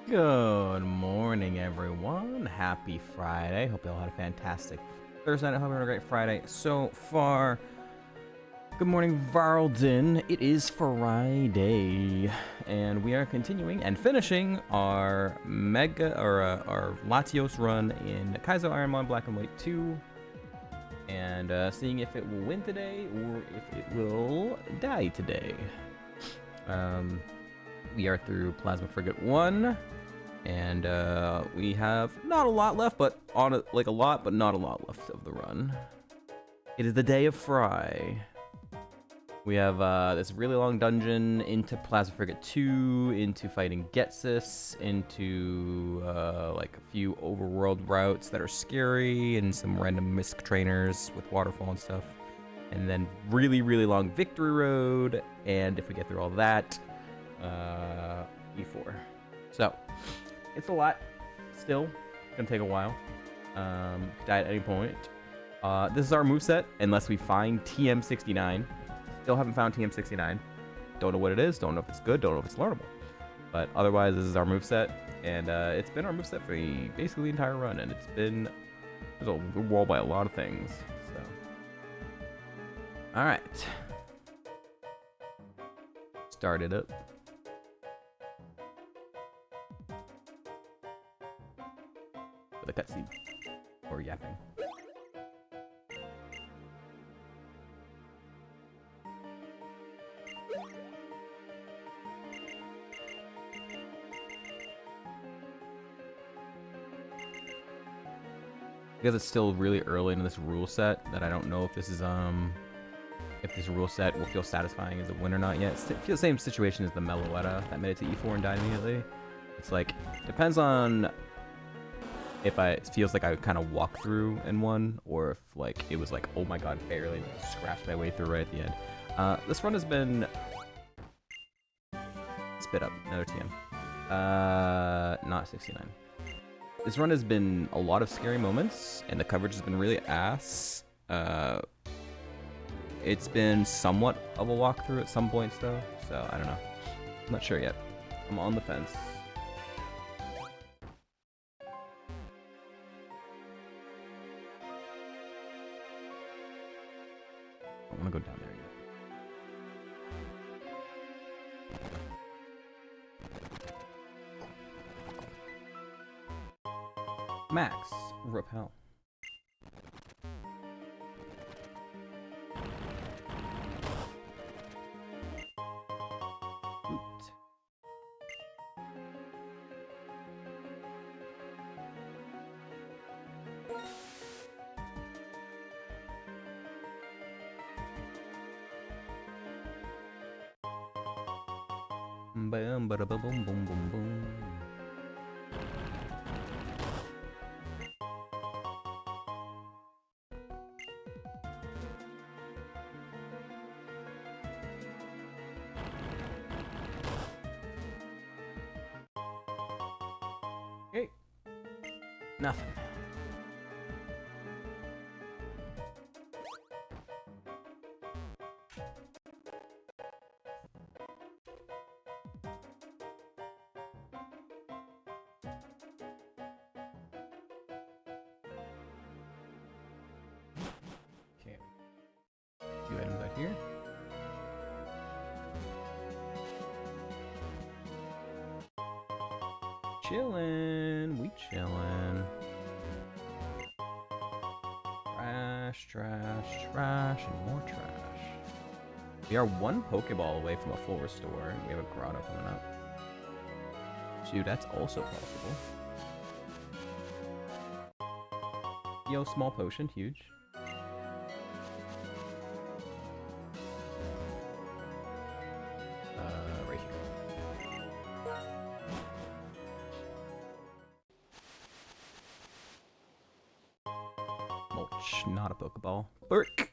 Good morning, everyone. Happy Friday. Hope you all had a fantastic Thursday night. I hope you had a great Friday so far. Good morning, Varlden. It is Friday, and we are continuing and finishing our our LATIOS run in Kaizo Ironmon Black and White 2, and seeing if it will win today or if it will die today. We are through Plasma Frigate 1. And we have not a lot left, but like a lot, but not a lot left of the run. It is the day of Fry. We have this really long dungeon into Plasma Frigate 2, into fighting Getsis, into like a few overworld routes that are scary, and some random misc trainers with waterfall and stuff. And then really, really long victory road, and if we get through all that, E4. So, it's a lot. Still, gonna take a while. Could die at any point. This is our moveset, unless we find TM69. Still haven't found TM69. Don't know what it is, don't know if it's good, don't know if it's learnable. But otherwise, this is our moveset, and it's been our moveset for basically the entire run, and it's been wall by a lot of things. So, alright. Start it up. The cutscene or yapping. Because it's still really early in this rule set that I don't know if this is if this rule set will feel satisfying as a win or not yet. It feels the same situation as the Meloetta that made it to E4 and died immediately. It's like depends on if it feels like I kind of walked through and won, or if like it was like, oh my god, barely scratched my way through right at the end. This run has been spit up another TM. Not 69. This run has been a lot of scary moments, and the coverage has been really ass. It's been somewhat of a walkthrough at some points though, so I don't know. I'm not sure yet. I'm on the fence. I want to go down there yet. Max, repel. Oot. Boom, bada boom, boom, boom, boom, boom. Okay. Nothing. Few items out here. Chillin', we chillin'. Trash, trash, trash, and more trash. We are one Pokeball away from a full restore. We have a grotto coming up. Dude, that's also possible. Yo, small potion, huge. Right here. Mulch, not a Pokeball. Burk!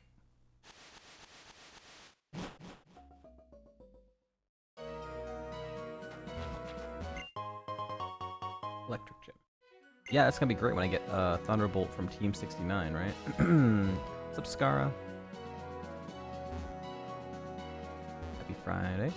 Electric Gym. Yeah, that's gonna be great when I get Thunderbolt from Team 69, right? What's up, Scara? Happy Friday.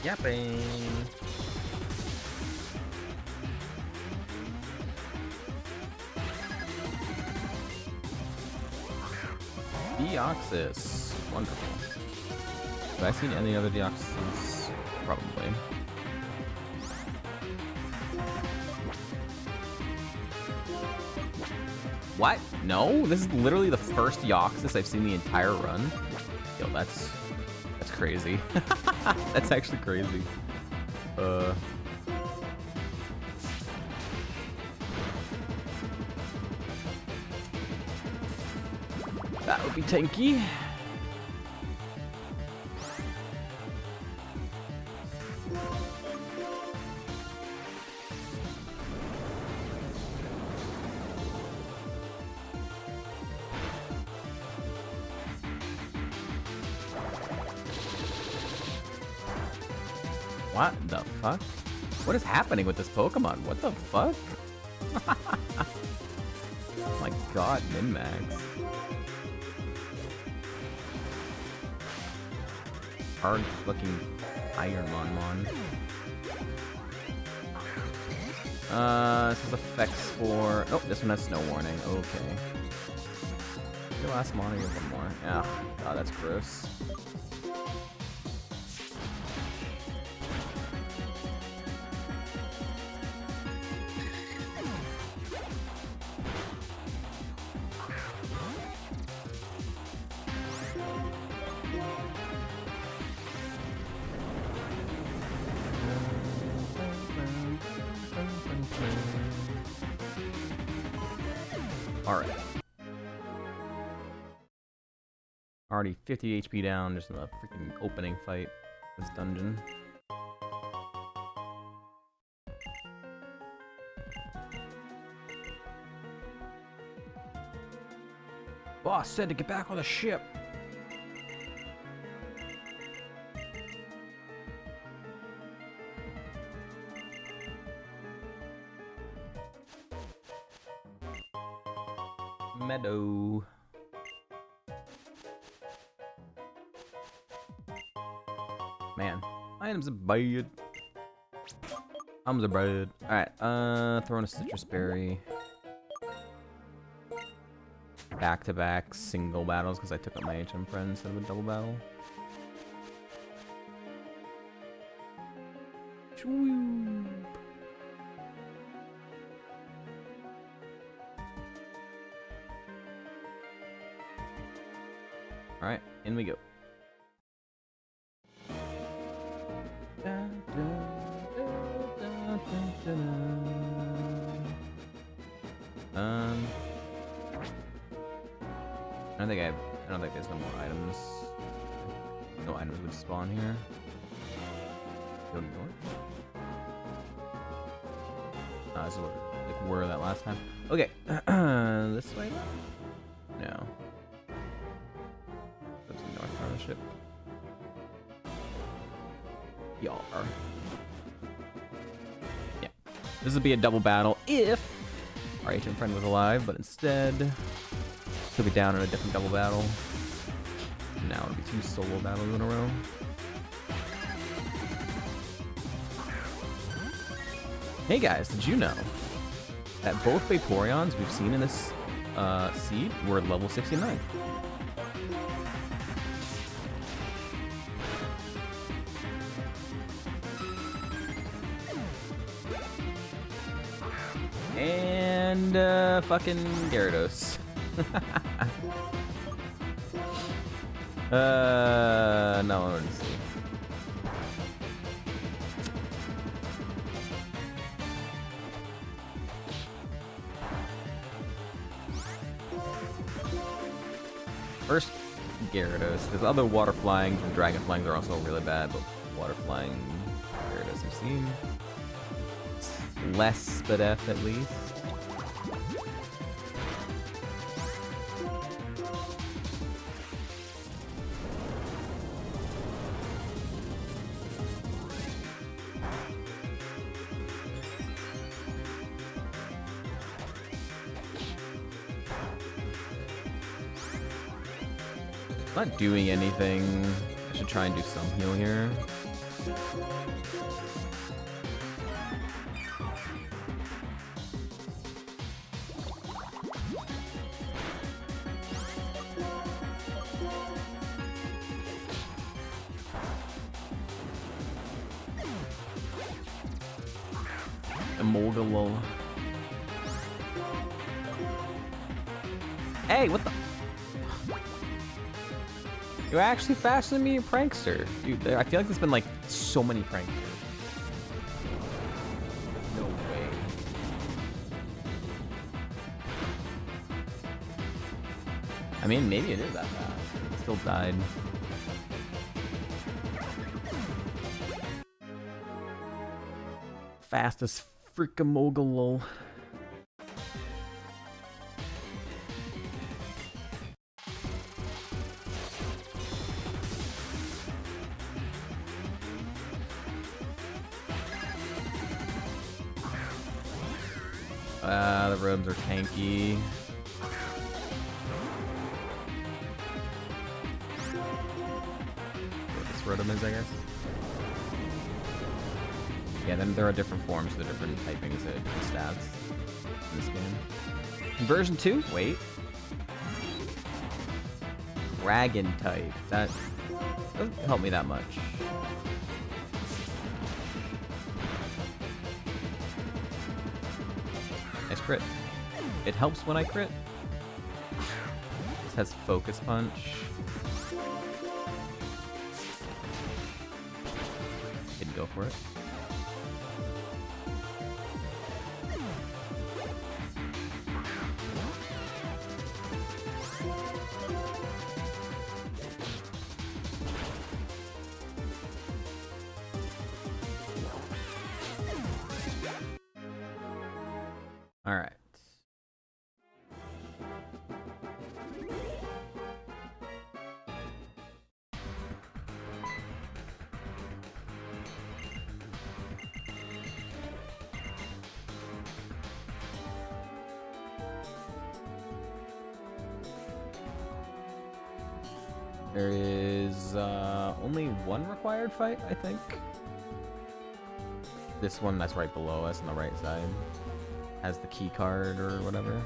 Yapping. Deoxys. Wonderful. Have I seen any other Deoxys? Probably. What? No? This is literally the first Deoxys I've seen the entire run? Yo, that's crazy. That's actually crazy. That would be tanky. What the fuck? What is happening with this Pokemon? What the fuck? Oh my god, min-max. Hard looking Ironmon. This is effects for... Oh, this one has snow warning. Okay. The last mono, you have one more. Yeah. Oh, that's gross. Alright. Already 50 HP down just in the freaking opening fight of this dungeon. Boss said to get back on the ship. Meadow. Man, items are bad. Items are bad. Alright, throwing a citrus berry. Back-to-back single battles because I took up my HM friend instead of a double battle. Alright, in we go. I don't think there's no more items. No items would spawn here. Go north. This is like we were that last time. Okay, this way. No. That's the north part of the ship. Y'all are. Yeah. This would be a double battle if our HM friend was alive, but instead he'll be down in a different double battle. Now it'll be 2 solo battles in a row. Hey guys, did you know that both Vaporeons we've seen in this seed were at level 69? And fucking Gyarados. No, let's see. First, Gyarados. There's other water flyings and dragon flyings are also really bad, but water flying Gyarados I've seen. Less Spadef at least. Not doing anything. I should try and do some heal here. Emolgalol. Hey, what the? You're actually faster than me, you prankster. Dude, I feel like there's been like so many pranksters. No way. I mean, maybe it is that fast. It still died. Fastest freaking the robes are tanky. What this rotom is, I guess. Yeah, then there are different forms, the different typings, the different stats in this game. Version 2? Wait. Dragon type. That doesn't help me that much. Nice crit. It helps when I crit. This has focus punch. Didn't go for it. All right. There is only one required fight, I think. This one that's right below us on the right side has the key card or whatever.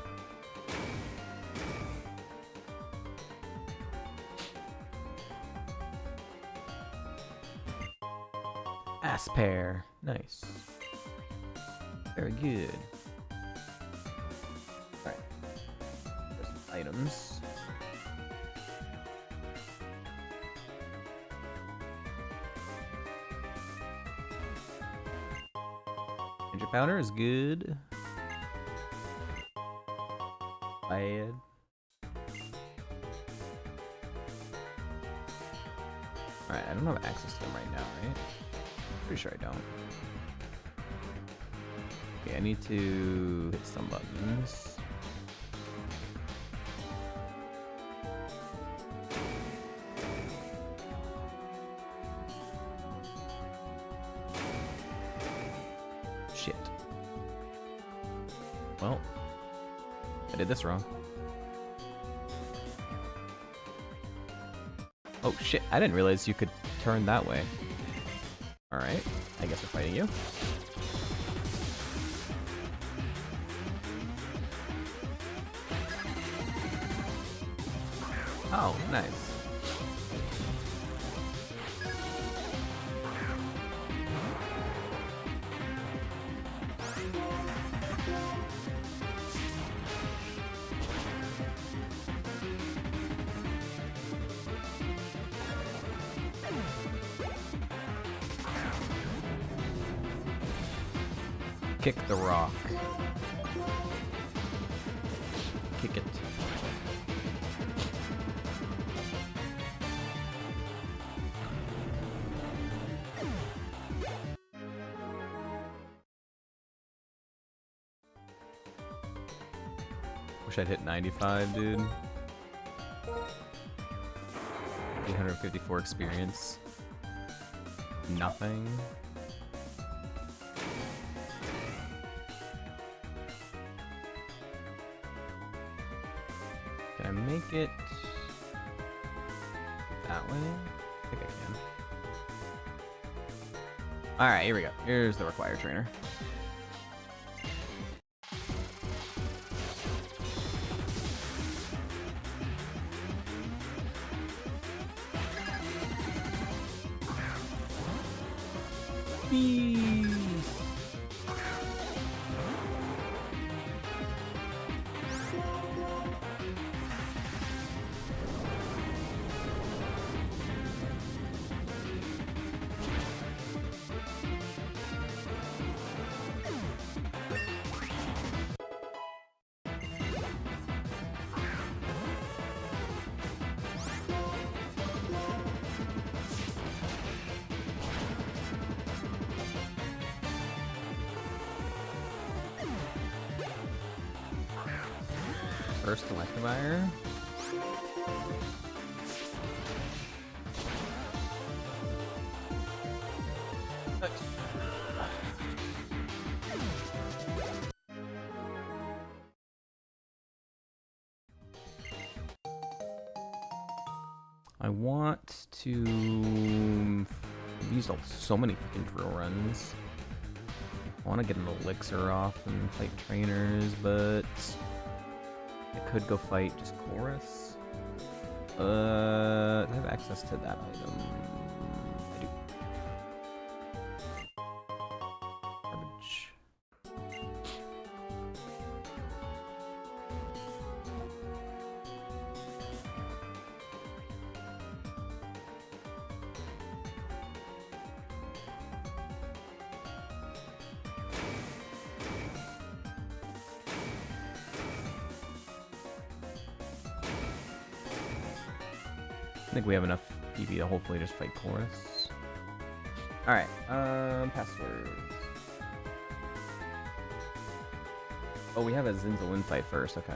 Aspair. Nice. Very good. Alright. There's some items. Ginger powder is good. Bad. Alright, I don't have access to them right now, right? Pretty sure I don't. Okay, I need to hit some buttons. Shit. Well, I did this wrong. Oh shit, I didn't realize you could turn that way. Alright, I guess we're fighting you. Oh, nice. Kick the rock. Kick it. Wish I'd hit 95, dude. 854 experience. Nothing. Can I make it? that way? I think I can. Alright, here we go. Here's the required trainer. First Electivire. Nice. I want to... I've used so many freaking drill runs. I want to get an elixir off and fight trainers, but... I could go fight just Chorus. Do I have access to that item? I do. Garbage. I think we have enough PV to hopefully just fight Chorus. Alright, passwords. Oh, we have a Zinzalin fight first, okay.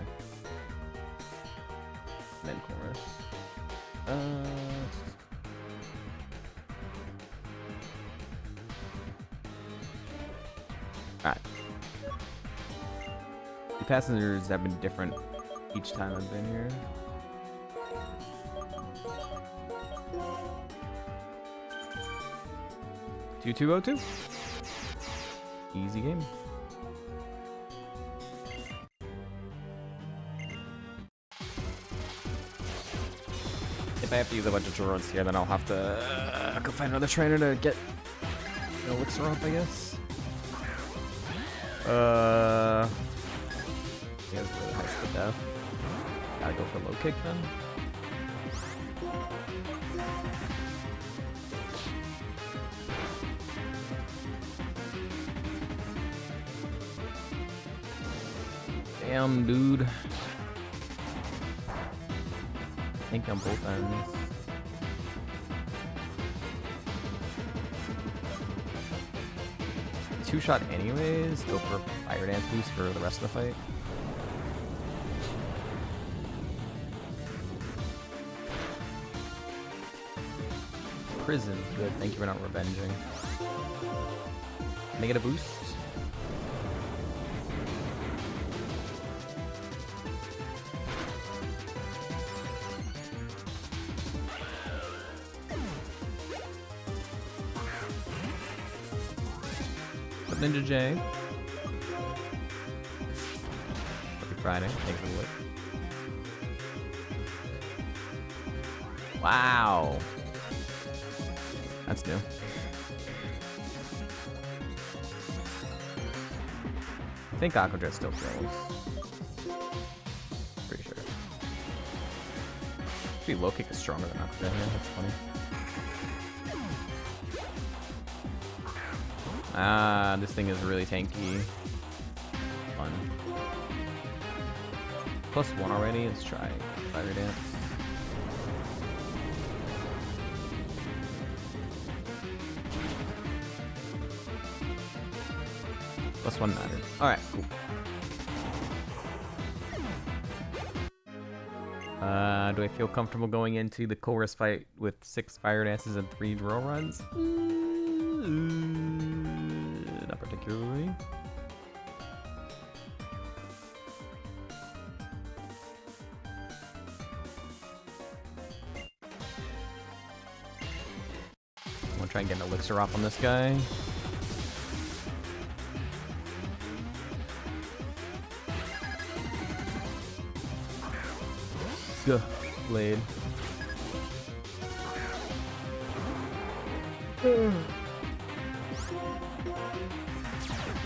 And then Chorus. Alright. The passengers have been different each time I've been here. $2202. Easy game. If I have to use a bunch of drones here, then I'll have to go find another trainer to get an elixir off, I guess. He has really high speed death. Gotta go for low kick then. Damn, dude. I think on both ends. Two-shot anyways. Go for Fire Dance boost for the rest of the fight. Prison. Good. Thank you for not revenging. Can I get a boost? Ninja J. Happy Friday. Thanks for the look. Wow. That's new. I think Aquadress still kills. Pretty sure. Actually, low kick is stronger than Aquadress. Yeah, that's funny. Ah, this thing is really tanky. Fun. +1 already. Let's try Fire Dance. +1 mattered. Alright, cool. Do I feel comfortable going into the Chorus fight with 6 Fire Dances and 3 drill runs? Not particularly. gonna try and get an elixir off on this guy. Gah, blade.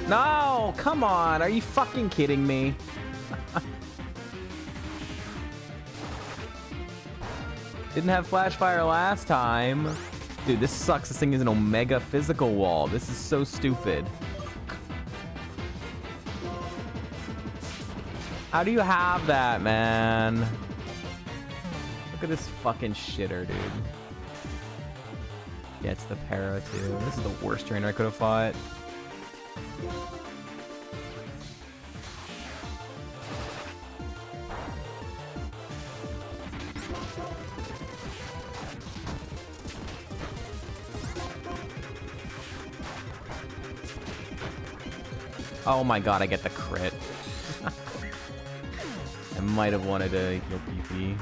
No, come on. Are you fucking kidding me? Didn't have flash fire last time. Dude, this sucks. This thing is an omega physical wall. This is so stupid. How do you have that, man? Look at this fucking shitter, dude. Gets the para, too. This is the worst trainer I could have fought. Oh my god, I get the crit. I might have wanted to heal PP.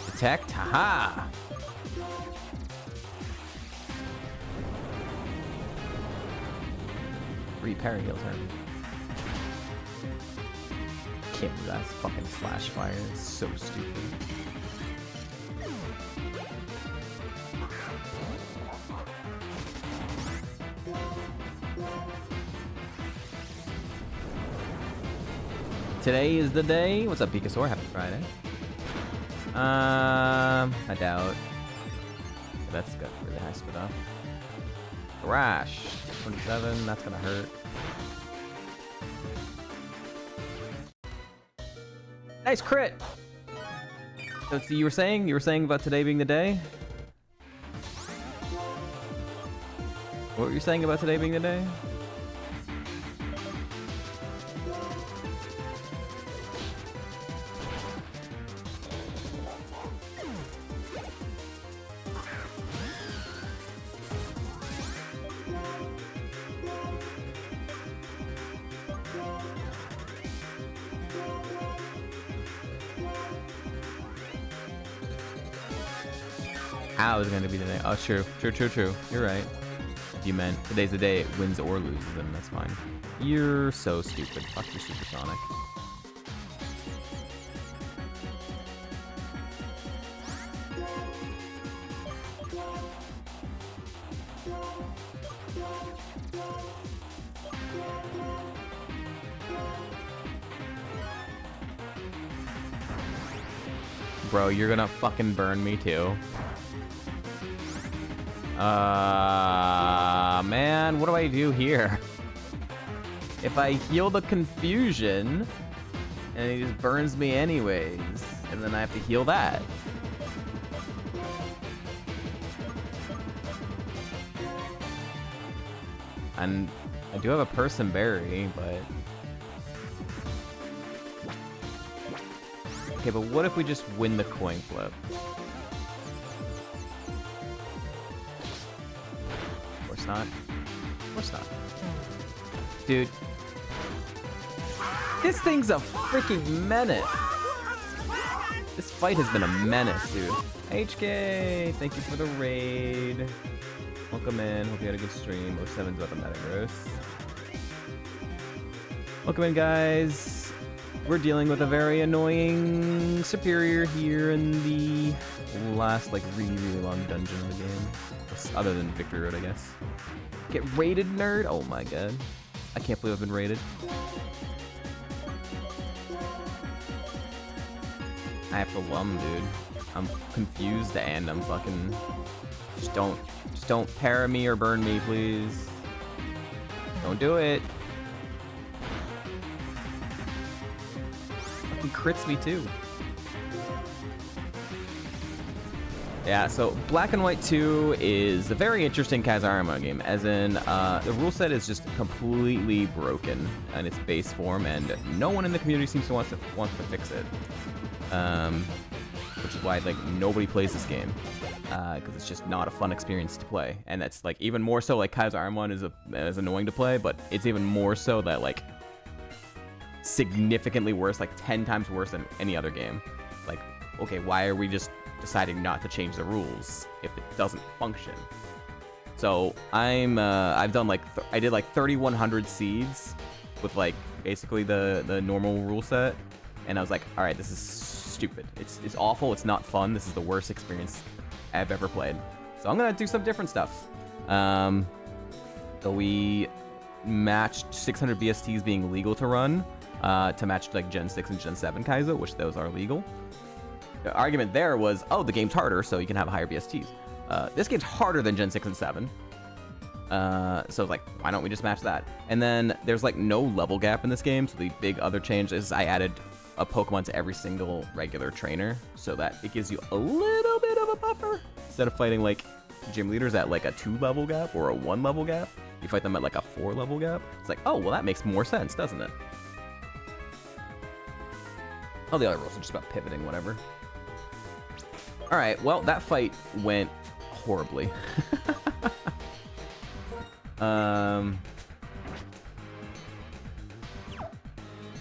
Detect, haha! Free parry heal turn. Can't do that fucking flash fire. It's so stupid. Today is the day. What's up, Pikasaur? Happy Friday. I doubt. That's got really high spit up. Thrash. 27. That's gonna hurt. Nice crit. So you were saying about today being the day? What were you saying about today being the day? How is going to be the day? Oh, true. You're right. If you meant today's the day it wins or loses, then that's fine. You're so stupid. Fuck your supersonic. Bro, you're gonna fucking burn me too. Man, what do I do here? If I heal the confusion, and he just burns me anyways, and then I have to heal that. And I do have a person berry, but... Okay, but what if we just win the coin flip? Not. Of course not. Dude. This thing's a freaking menace. This fight has been a menace, dude. HK, thank you for the raid. Welcome in. Hope you had a good stream. 07's about the Metagross. Welcome in, guys. We're dealing with a very annoying superior here in the last, like, really long dungeon of the game. Other than Victory Road, I guess. Get raided, nerd? Oh my god. I can't believe I've been raided. I have to lum, dude. I'm confused and I'm fucking... Just don't para me or burn me, please. Don't do it. Fucking crits me too. Yeah, so Black and White 2 is a very interesting Kaizo Ironmon game, as in, the rule set is just completely broken in its base form, and no one in the community seems to want to fix it. which is why like nobody plays this game, because it's just not a fun experience to play. And that's like even more so like Kaizo Ironmon is annoying to play, but it's even more so that like significantly worse, like 10 times worse than any other game. Like, okay, why are we just deciding not to change the rules if it doesn't function? So I've done like I did like 3,100 seeds with like basically the normal rule set, and I was like, all right, this is stupid. It's awful. It's not fun. This is the worst experience I've ever played. So I'm gonna do some different stuff. So we matched 600 BSTs being legal to run to match like Gen 6 and Gen 7 Kaizo, which those are legal. The argument there was, oh, the game's harder, so you can have higher BSTs. This game's harder than Gen 6 and 7. So like, why don't we just match that? And then there's like no level gap in this game, so the big other change is I added a Pokemon to every single regular trainer, so that it gives you a little bit of a buffer. Instead of fighting like gym leaders at like a 2 level gap or a 1 level gap, you fight them at like a 4 level gap. It's like, oh, well that makes more sense, doesn't it? Oh, the other rules are just about pivoting, whatever. Alright, well, that fight went horribly.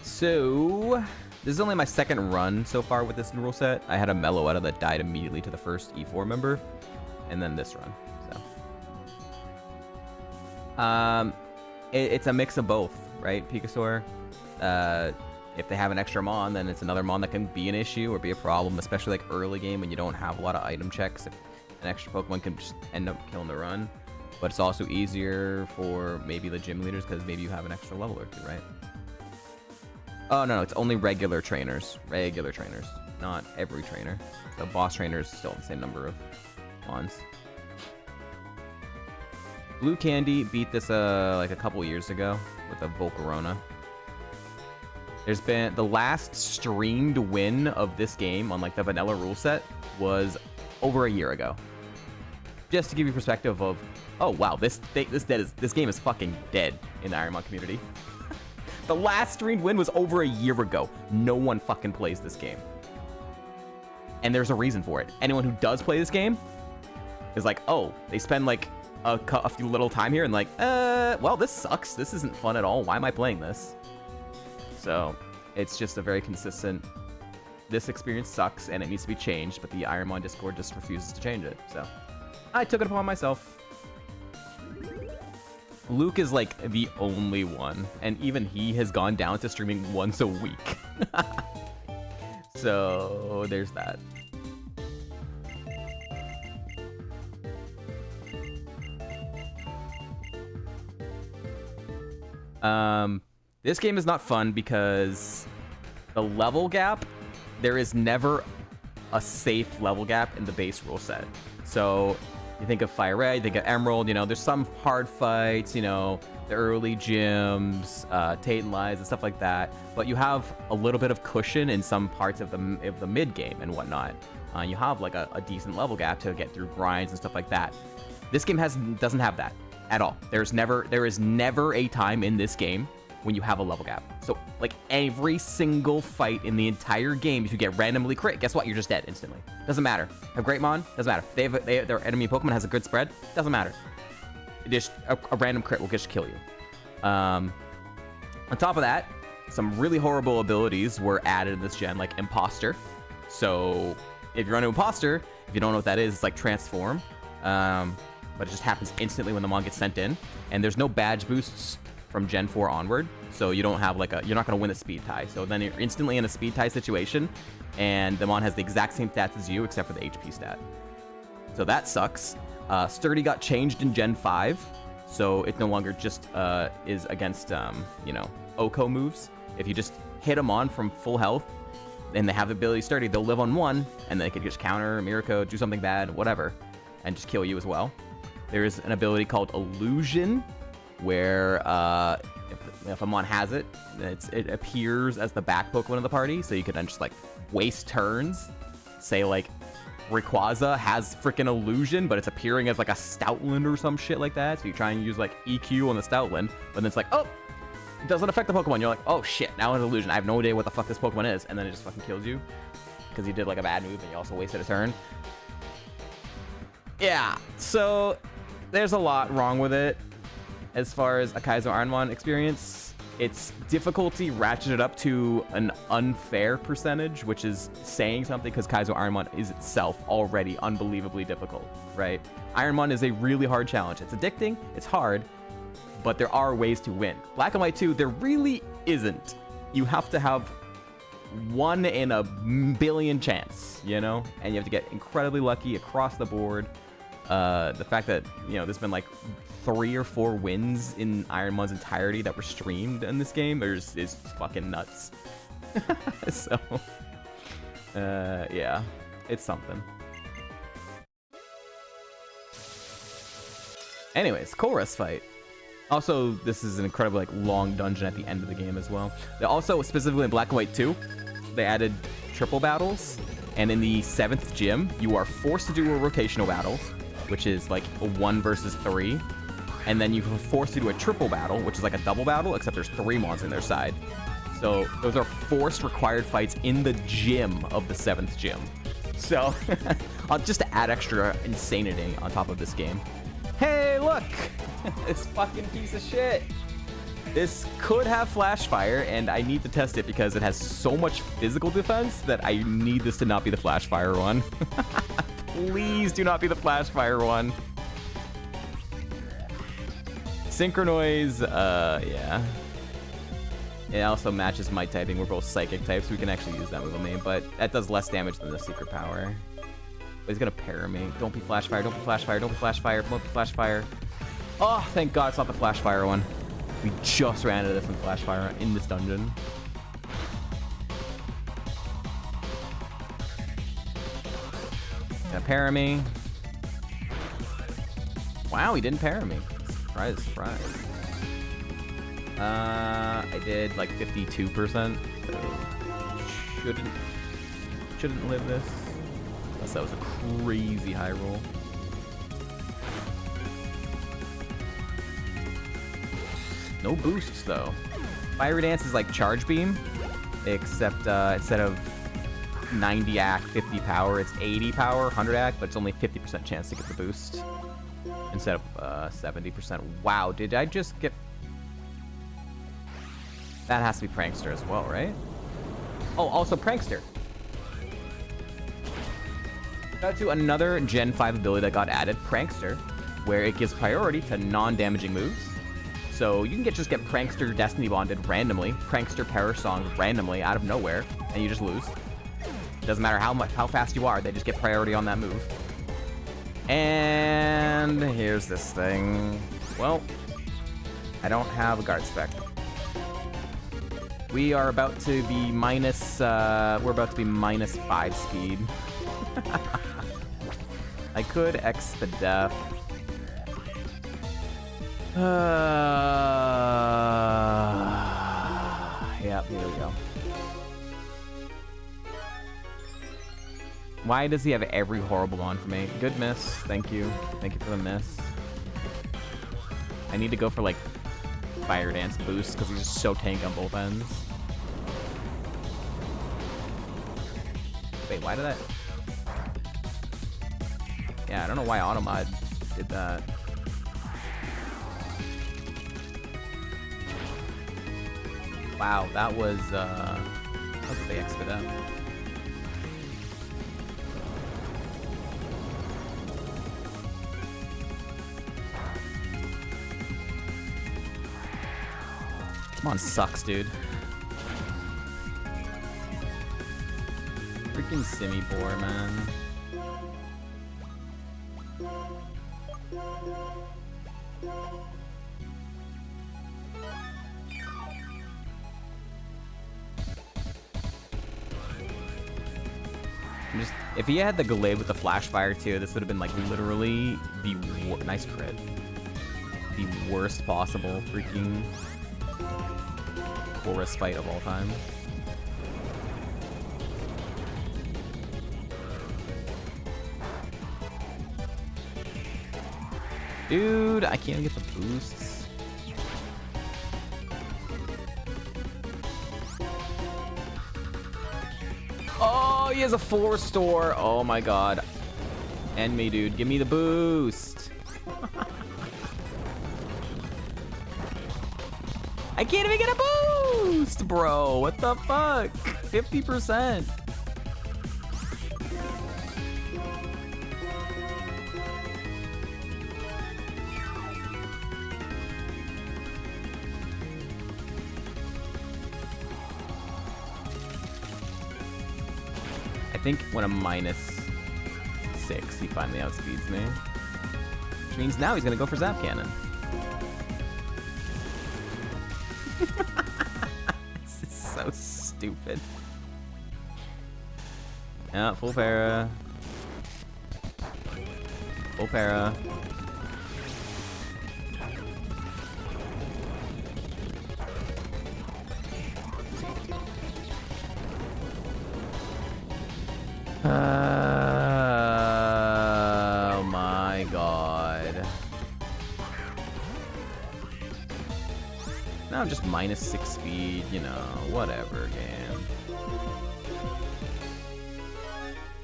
So this is only my second run so far with this rule set. I had a Meloetta that died immediately to the first E4 member, and then this run. So it's a mix of both, right, Pikasaur? If they have an extra Mon, then it's another Mon that can be an issue or be a problem, especially like early game when you don't have a lot of item checks. If an extra Pokemon can just end up killing the run. But it's also easier for maybe the gym leaders because maybe you have an extra level or two, right? Oh, no, it's only regular trainers. Regular trainers, not every trainer. So boss trainers still the same number of Mons. Blue Candy beat this like a couple years ago with a Volcarona. There's been the last streamed win of this game on like the vanilla rule set was over a year ago. Just to give you perspective of, oh wow, this game is fucking dead in the Ironmon community. The last streamed win was over a year ago. No one fucking plays this game, and there's a reason for it. Anyone who does play this game is like, oh, they spend like a few little time here and like, well, this sucks. This isn't fun at all. Why am I playing this? So it's just a very consistent, this experience sucks and it needs to be changed, but the Ironmon Discord just refuses to change it. So I took it upon myself. Luke is like the only one, and even he has gone down to streaming once a week. So there's that. This game is not fun because the level gap, there is never a safe level gap in the base rule set. So you think of Fire Red, you think of Emerald, you know, there's some hard fights, you know, the early gyms, Tate and Lies and stuff like that, but you have a little bit of cushion in some parts of the mid game and whatnot. You have like a decent level gap to get through grinds and stuff like that. This game doesn't have that at all. There is never a time in this game when you have a level gap. So like every single fight in the entire game, if you get randomly crit, guess what? You're just dead instantly. Doesn't matter. Have Great Mon? Doesn't matter. Their enemy Pokemon has a good spread? Doesn't matter. Just a random crit will just kill you. On top of that, some really horrible abilities were added in this gen, like Imposter. So if you're on an Imposter, if you don't know what that is, it's like Transform. But it just happens instantly when the Mon gets sent in. And there's no badge boosts from Gen 4 onward, so you don't have like you're not going to win a speed tie. So then you're instantly in a speed tie situation, and the Mon has the exact same stats as you, except for the HP stat. So that sucks. Sturdy got changed in Gen 5, so it no longer just is against, you know, Oko moves. If you just hit a Mon from full health, and they have the ability Sturdy, they'll live on 1, and they could just counter, Miracle, do something bad, whatever, and just kill you as well. There's an ability called Illusion, where if a Mon has it, it appears as the back Pokemon of the party, so you can then just like waste turns. Say like Rayquaza has freaking Illusion, but it's appearing as like a Stoutland or some shit like that, so you try and use like EQ on the Stoutland, but then it's like, oh, it doesn't affect the Pokemon. You're like, oh shit, now it's Illusion. I have no idea what the fuck this Pokemon is, and then it just fucking kills you. because you did like a bad move and you also wasted a turn. Yeah, so there's a lot wrong with it as far as a Kaizo Ironmon experience. Its difficulty ratcheted up to an unfair percentage, which is saying something because Kaizo Ironmon is itself already unbelievably difficult, right? Ironmon is a really hard challenge. It's addicting, it's hard, but there are ways to win. Black and White 2, there really isn't. You have to have 1 in a billion chance, you know? And you have to get incredibly lucky across the board. The fact that, you know, there's been like 3 or 4 wins in Ironmon's entirety that were streamed in this game is fucking nuts. So, yeah, it's something. Anyways, chorus fight. Also, this is an incredibly like long dungeon at the end of the game as well. They also, specifically in Black and White 2, they added triple battles. And in the 7th gym, you are forced to do a rotational battle, which is like a 1 versus 3. And then you are forced to do a triple battle, which is like a double battle, except there's 3 mons on their side. So those are forced required fights in the gym of the 7th gym. So just to add extra insanity on top of this game. Hey, look! This fucking piece of shit. This could have flash fire, and I need to test it because it has so much physical defense that I need this to not be the flash fire one. Please do not be the flash fire one. Synchronoise, yeah. It also matches my typing. We're both psychic types, so we can actually use that move on me, but that does less damage than the secret power. But he's gonna para me. Don't be flash fire, don't be flash fire, don't be flash fire, don't be flash fire. Oh, thank God it's not the flash fire one. We just ran into this in flash fire in this dungeon. Gonna para me. Wow, he didn't para me. Surprise, surprise. I did like 52%, so shouldn't live this. Unless that was a crazy high roll. No boosts though. Fire Dance is like Charge Beam, except instead of 90 AC, 50 power, it's 80 power, 100 AC, but it's only 50% chance to get the boost instead of 70%. Wow, did I just get... That has to be Prankster as well, right? Oh, also Prankster. Shout out to another Gen 5 ability that got added, Prankster, where it gives priority to non-damaging moves. So you can just get Prankster Destiny Bonded randomly, Prankster Perish Song randomly out of nowhere, and you just lose. Doesn't matter how fast you are, they just get priority on that move. And here's this thing. Well, I don't have a guard spec. We are about to be minus, we're about to be minus 5 speed. I could X the def. Yeah, here we go. Why does he have every horrible on for me? Good miss. Thank you. Thank you for the miss. I need to go for like Fire Dance boost because he's just so tank on both ends. Wait, why did that? Yeah, I don't know why Automod did that. Wow, that was a big expedite. Come on, sucks, dude. Freaking Simi-Bore, man. If he had the Glaive with the Flash Fire too, this would have been like literally the nice crit. The worst possible freaking chorus fight of all time. Dude, I can't get the boosts. Oh he has a full restore. Oh my god. End me, dude. Give me the boost. I can't even get a boost, bro. What the fuck? 50%. I think when I'm -6, he finally outspeeds me. Which means now he's gonna go for Zap Cannon. This is so stupid. Yeah, full para. Full para. Oh my god. Now I'm just -6 speed, you know, whatever, game.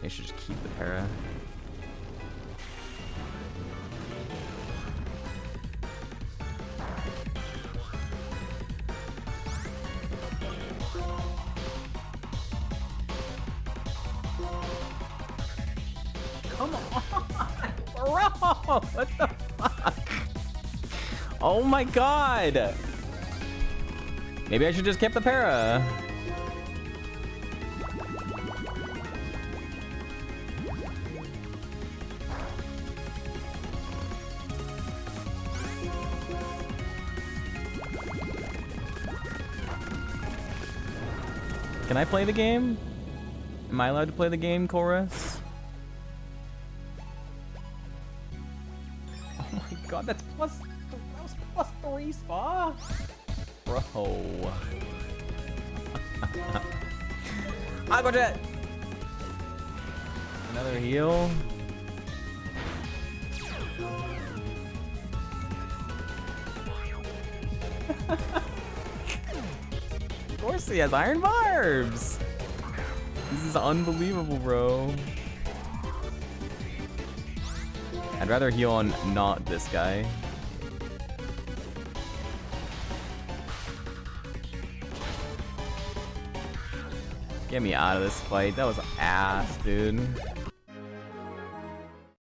I should just keep the para. Come on, bro! What the fuck? Oh my god! Maybe I should just keep the para. Can I play the game? Am I allowed to play the game, Chorus? Oh my god, that's +3 spa? Bro. Aqua Jet! Another heal. Of course he has Iron Barbs! This is unbelievable, bro. I'd rather heal on not this guy. Get me out of this fight. That was ass, dude.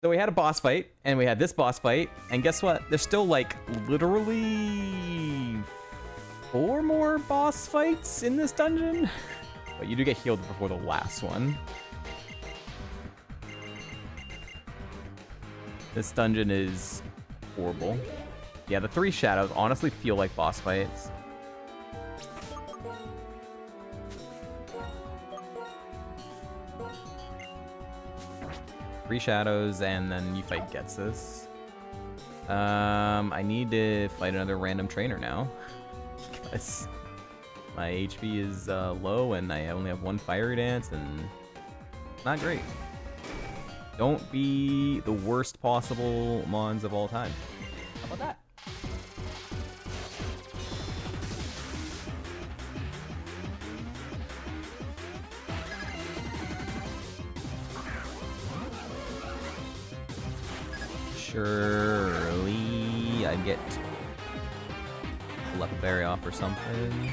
So we had a boss fight, and we had this boss fight, and guess what? There's still like literally 4 more boss fights in this dungeon. But you do get healed before the last one. This dungeon is horrible. Yeah, the 3 shadows honestly feel like boss fights. Three shadows, and then you fight Getsus. I need to fight another random trainer now. Because my HP is low, and I only have 1 Fiery Dance, and not great. Don't be the worst possible Mons of all time. How about that? Surely I'd get a Leopard Berry off or something.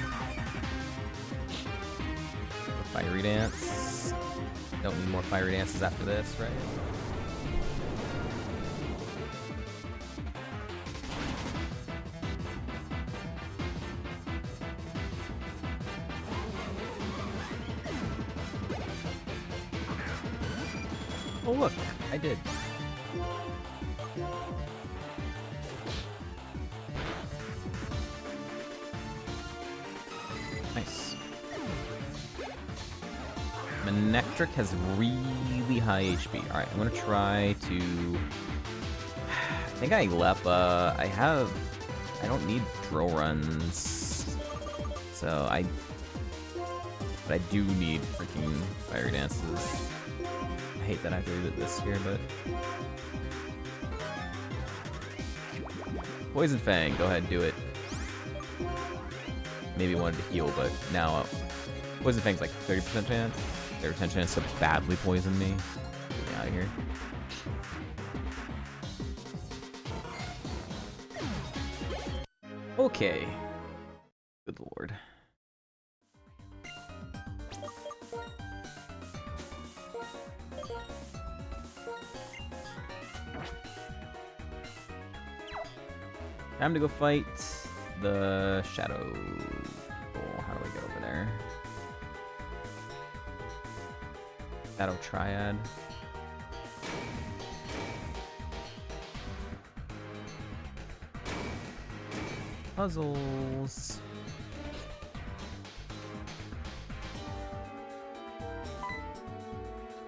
Fiery Dance. Don't need more Fiery Dances after this, right? Oh look, I did. Nice. Manectric has really high HP. Alright, I'm gonna try to... I think I Lepa. I don't need drill runs. So but I do need freaking Fiery Dances. I hate that I have to leave it this here, but... Poison Fang, go ahead, do it. Maybe wanted to heal, but now Poison Fang's like 30% chance. Their intention is to badly poison me. Get me out of here. Okay. Good lord. Time to go fight the shadow people. How do I get over there? Shadow Triad. Puzzles.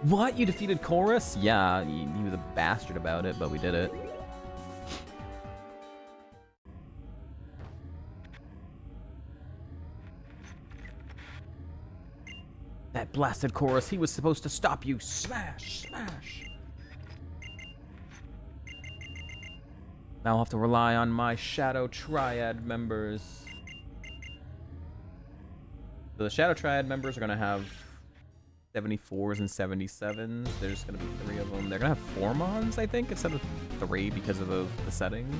What? You defeated Chorus? Yeah, he was a bastard about it, but we did it. That blasted Chorus, he was supposed to stop you. Smash! Smash! Now I'll have to rely on my Shadow Triad members. So the Shadow Triad members are going to have 74s and 77s. There's going to be 3 of them. They're going to have 4 mons, I think, instead of 3 because of the settings.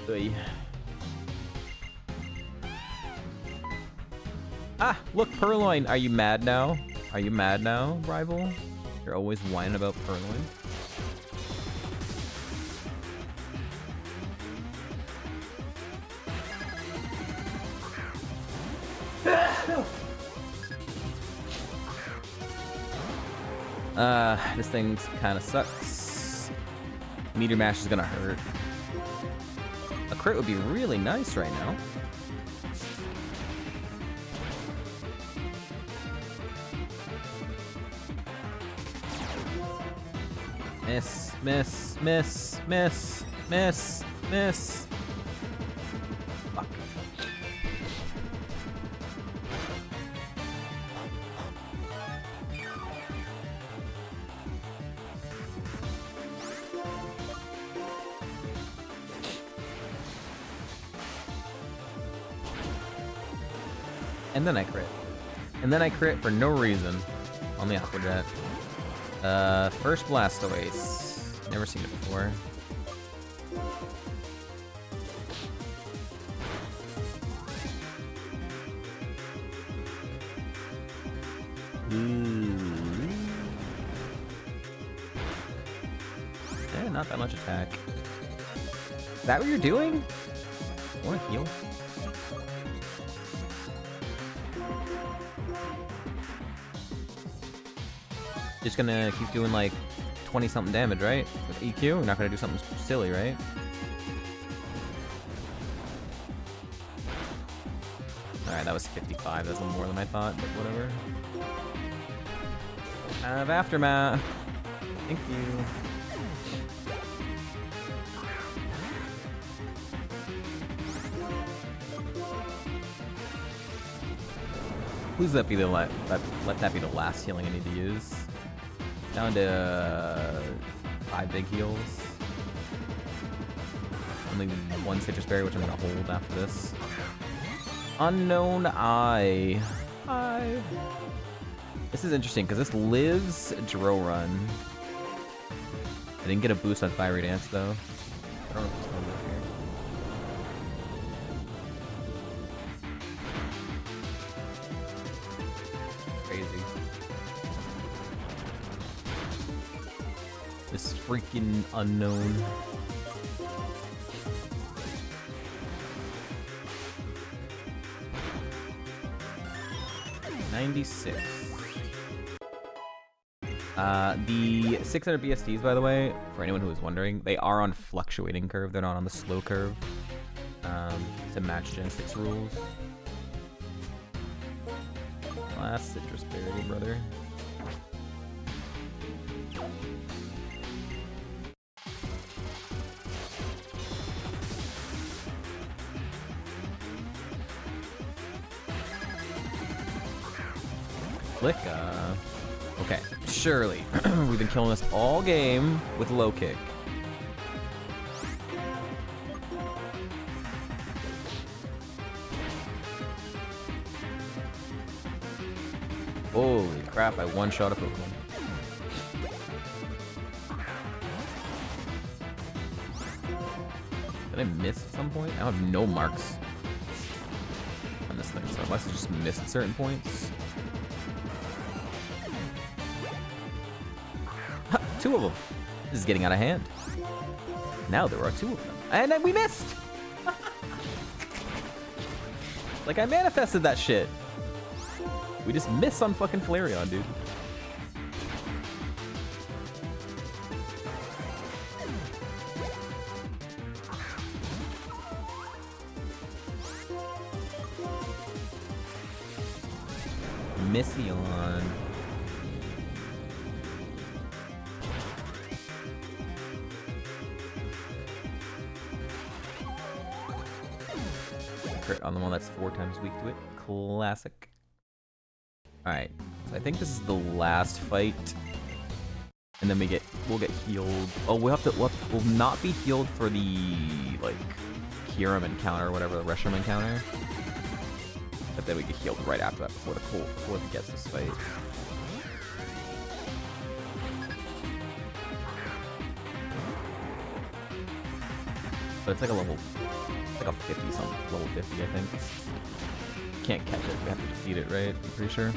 Oy. Ah, look, Purloin. Are you mad now? Are you mad now, rival? You're always whining about Purloin. This thing kind of sucks. Meteor Mash is gonna hurt. A crit would be really nice right now. Miss, miss, miss, miss, miss, miss. Fuck. And then I crit. And then I crit for no reason on the Aqua Jet. First Blastoise. Never seen it before. Eh, not that much attack. Is that what you're doing? I want to heal. Just gonna keep doing like 20 something damage, right? With EQ, we're not gonna do something silly, right? Alright, that was 55. That's a little more than I thought, but whatever. Have Aftermath. Thank you. Please let that be the last healing I need to use. Down to 5 big heals. Only 1 Citrus Berry, which I'm gonna hold after this. Unknown Eye. Hi. This is interesting because this lives Drill Run. I didn't get a boost on Fiery Dance though. I don't know if it's gonna live here. Crazy. This freaking unknown. $96. The 600 BSTs, by the way, for anyone who was wondering, they are on fluctuating curve. They're not on the slow curve. To match Gen 6 rules. Last Citrus Berry, brother. Click, okay, surely. We've been killing this all game with low kick. Holy crap, I one-shot a Pokemon. Did I miss at some point? I have no marks on this thing, so I must have just missed certain points. Ha, 2 of them. This is getting out of hand. Now there are 2 of them. And then we missed! Like, I manifested that shit. We just miss on fucking Flareon, dude. Mission. Crit on the one that's 4 times weak to it. Classic. Alright, so I think this is the last fight. And then we'll get healed. Oh, we'll not be healed for the, like, Kyurem encounter or whatever, the Reshiram encounter. But then we get healed right after that before he gets this fight. But it's like a level, like a 50 something, level 50 I think. Can't catch it, we have to defeat it, right? I'm pretty sure.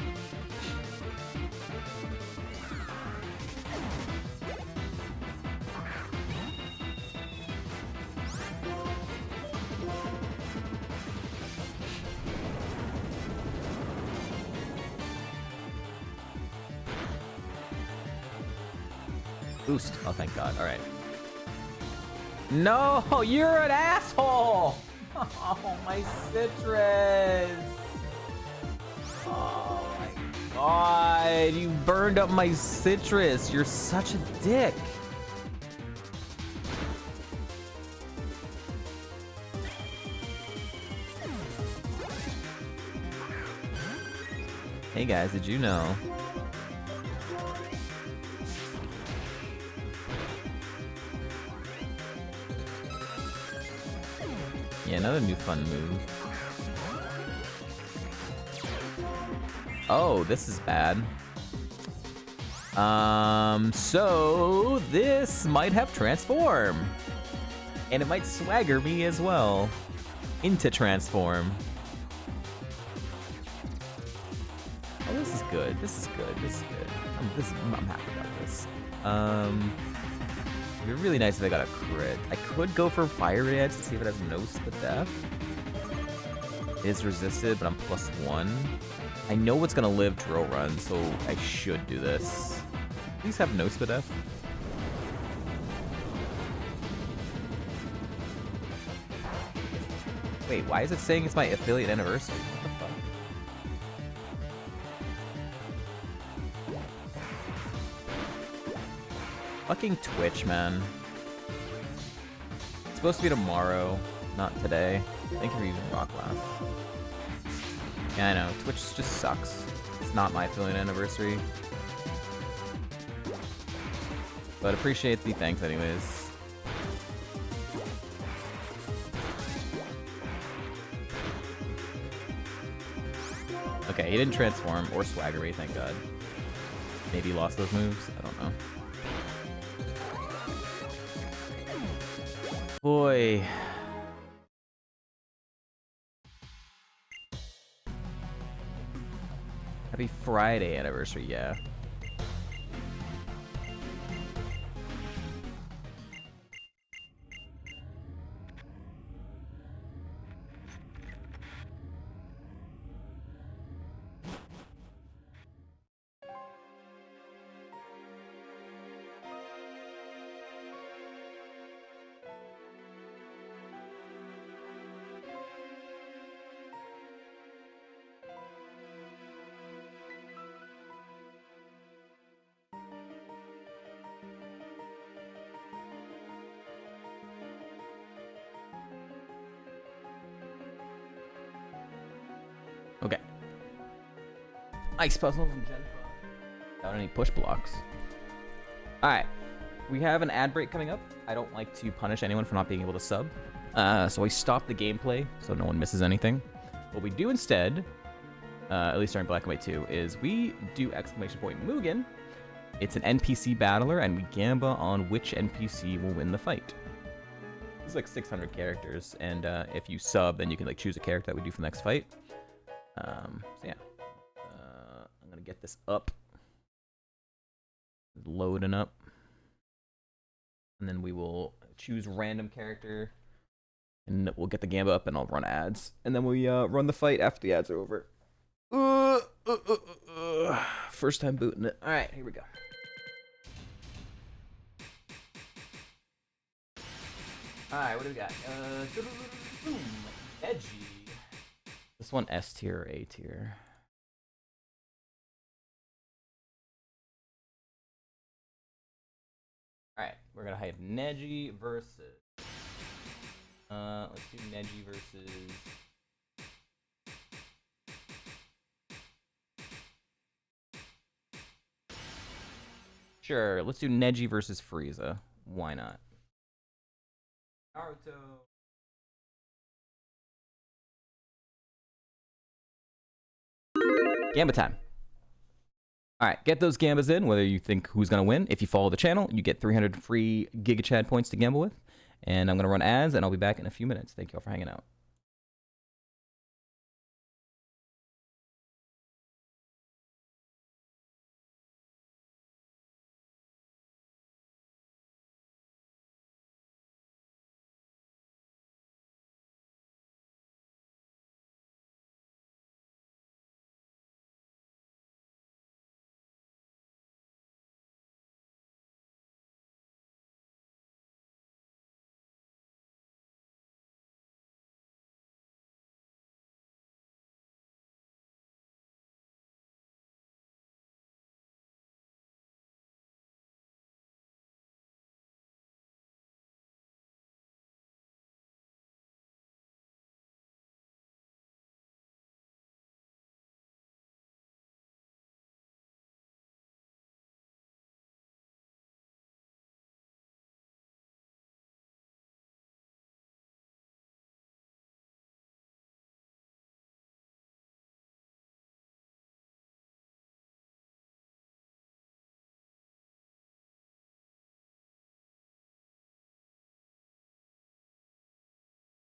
Boost. Oh, thank God. All right. No, you're an asshole. Oh, my citrus. Oh my God, you burned up my citrus. You're such a dick. Hey guys, did you know? Yeah, another new fun move. Oh, this is bad. So this might have transform. And it might swagger me as well into transform. Oh, this is good. This is good. This is good. I'm happy about this. It'd be really nice if I got a crit. I could go for Fire Dance to see if it has no split death. It is resisted, but I'm +1. I know what's gonna live Drill Run, so I should do this. Please have no split death. Wait, why is it saying it's my affiliate anniversary? What the fuck? Fucking Twitch, man. It's supposed to be tomorrow, not today. Thank you for using Rock Laugh. Yeah, I know. Twitch just sucks. It's not my affiliate anniversary. But appreciate the thanks anyways. Okay, he didn't transform or swagger me, thank God. Maybe he lost those moves? I don't know. Boy. Happy Friday anniversary, yeah. Okay. Ice puzzle from Jennifer. Without any push blocks. Alright. We have an ad break coming up. I don't like to punish anyone for not being able to sub. So I stop the gameplay so no one misses anything. What we do instead at least during Black and White 2, is we do exclamation point Mugen. It's an NPC battler, and we gamba on which NPC will win the fight. It's like 600 characters, and if you sub, then you can like choose a character that we do for the next fight. So yeah, I'm gonna get this up, loading up, and then we will choose random character, and we'll get the gamba up, and I'll run ads, and then we run the fight after the ads are over. First time booting it. All right, here we go. All right, what do we got? Edgy. This one S tier or A tier? All right, we're gonna have Neji versus. Let's do Neji versus. Sure, let's do Neji versus Frieza. Why not? Naruto. Gamba time. All right, get those gambas in, whether you think who's going to win. If you follow the channel, you get 300 free Giga Chad points to gamble with. And I'm going to run ads, and I'll be back in a few minutes. Thank you all for hanging out.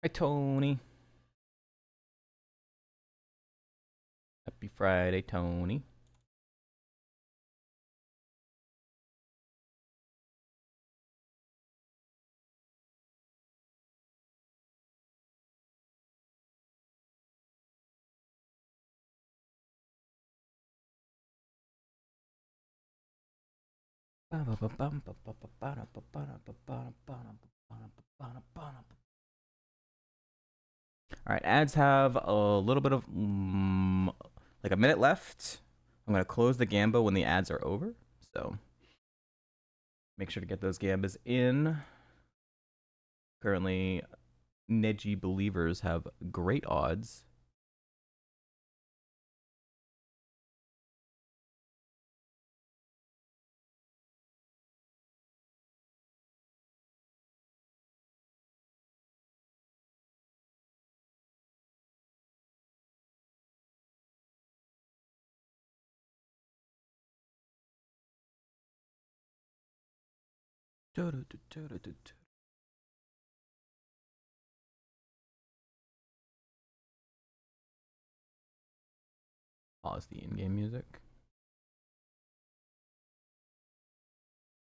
Hi, Tony. Happy Friday, Tony. All right, ads have a little bit of like a minute left. I'm gonna close the gamba when the ads are over, so make sure to get those gambas in. Currently, Neji believers have great odds. Pause the in-game music.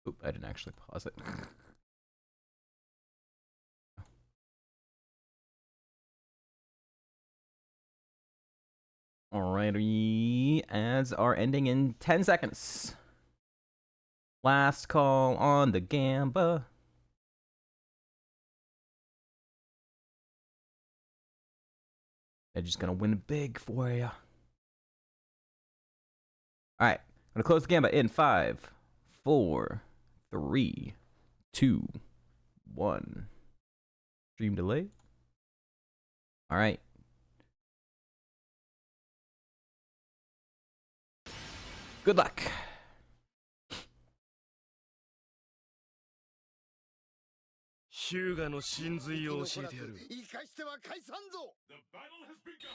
Oop, I didn't actually pause it. Alrighty, ads are ending in 10 seconds. Last call on the gamba. They're just gonna win big for you. All right, I'm gonna close the gamba in 5, 4, 3, 2, 1. Stream delay. All right. Good luck. Hyuga no shinzuiを教えてやる。生かしては返さんぞ。The battle has begun.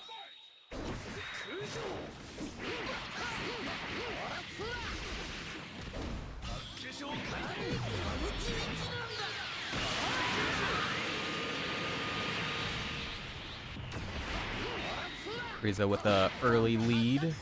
Frieza with the early lead.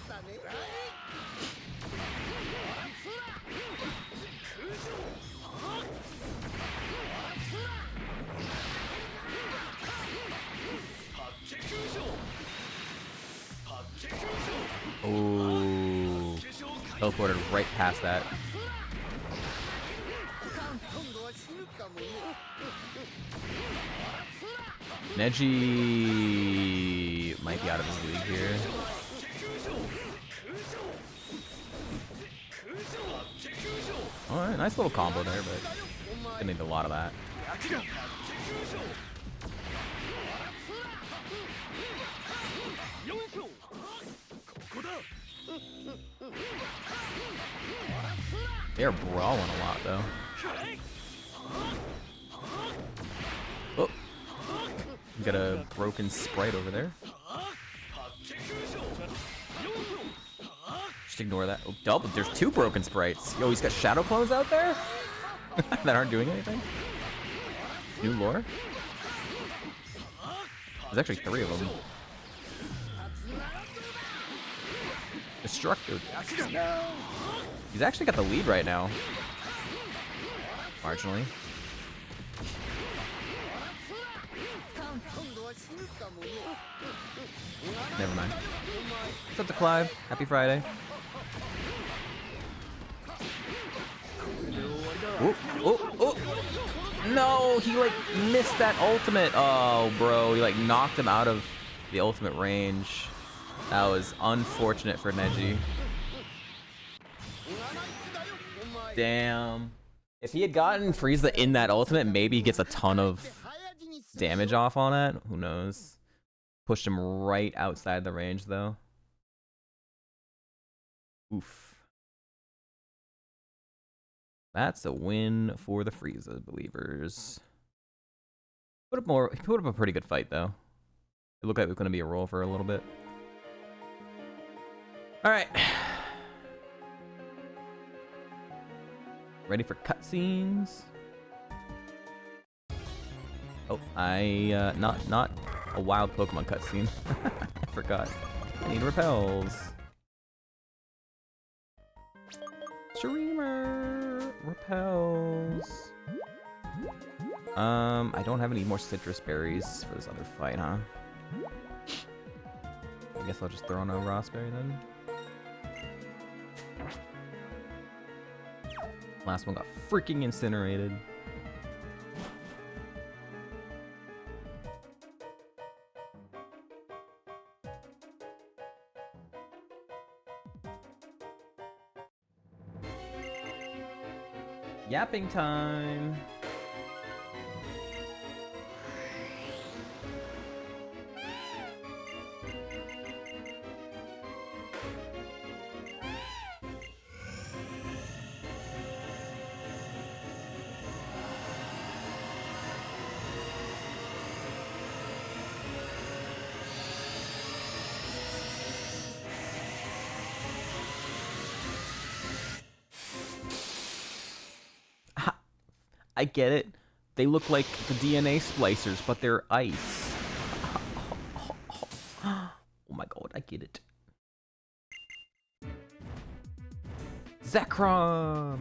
Oh, teleported right past that. Neji might be out of his league here. Alright, nice little combo there, but gonna need a lot of that. They're brawling a lot, though. Oh, got a broken sprite over there. Just ignore that. Oh, double. There's 2 broken sprites. Yo, he's got shadow clones out there that aren't doing anything. New lore. There's actually 3 of them. Destructive. He's actually got the lead right now. Marginally. Never mind. What's up to Clive? Happy Friday. Oh, oh, oh. No, he like missed that ultimate. Oh, bro. He like knocked him out of the ultimate range. That was unfortunate for Neji. Damn. If he had gotten Frieza in that ultimate, maybe he gets a ton of damage off on it. Who knows? Pushed him right outside the range, though. Oof. That's a win for the Frieza believers. Put up a pretty good fight, though. It looked like it was going to be a roll for a little bit. All right. Ready for cutscenes? Oh, not a wild Pokemon cutscene. I forgot. I need repels. Streamer repels. I don't have any more citrus berries for this other fight, huh? I guess I'll just throw in a raspberry then. Last one got freaking incinerated. Yapping time. I get it. They look like the DNA splicers, but they're ice. Oh my god, I get it. Zekrom!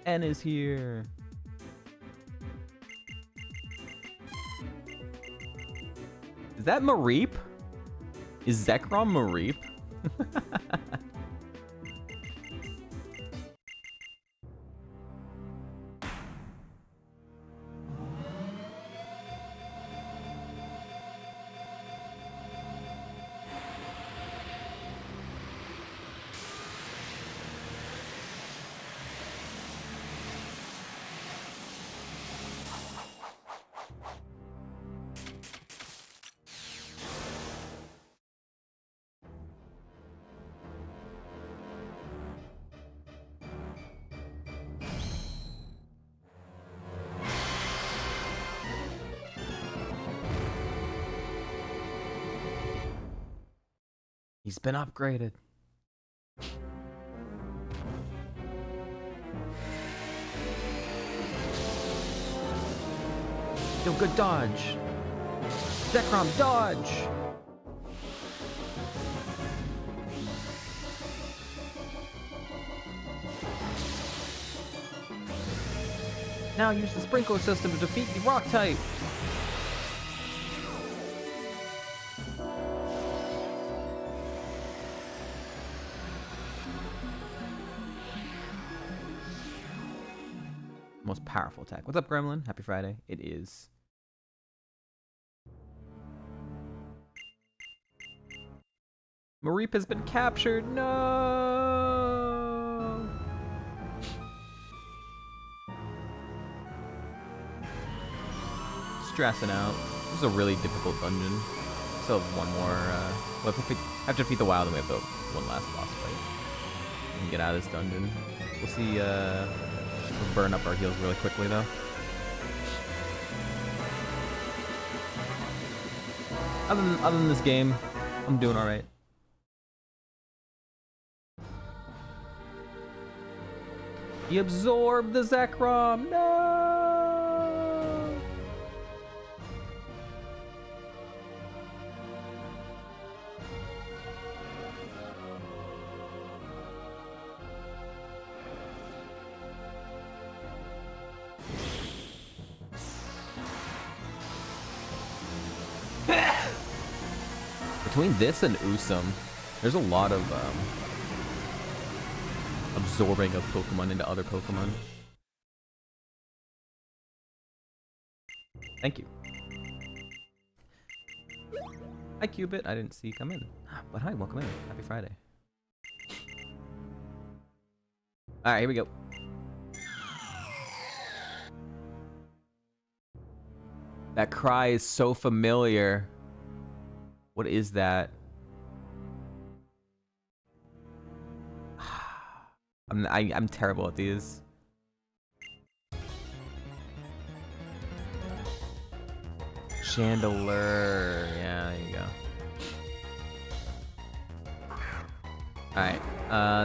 N is here. Is that Mareep? Is Zekrom Mareep? He's been upgraded. Yo, good dodge. Zekrom, dodge! Now use the sprinkler system to defeat the rock type. Most powerful attack. What's up, Gremlin? Happy Friday. It is. Mareep has been captured. No. Stressing out. This is a really difficult dungeon. Still have one more. Well, if we have to defeat the wild, then we have one last boss fight. We can get out of this dungeon. We'll see. We'll burn up our heals really quickly, though. Other than this game, I'm doing all right. He absorbed the Zekrom. No. Between this and Usum, there's a lot of absorbing of Pokemon into other Pokemon. Thank you. Hi, Cubit. I didn't see you come in. But hi, welcome in. Happy Friday. Alright, here we go. That cry is so familiar. What is that? I'm terrible at these. Chandelier. Yeah, there you go. Alright.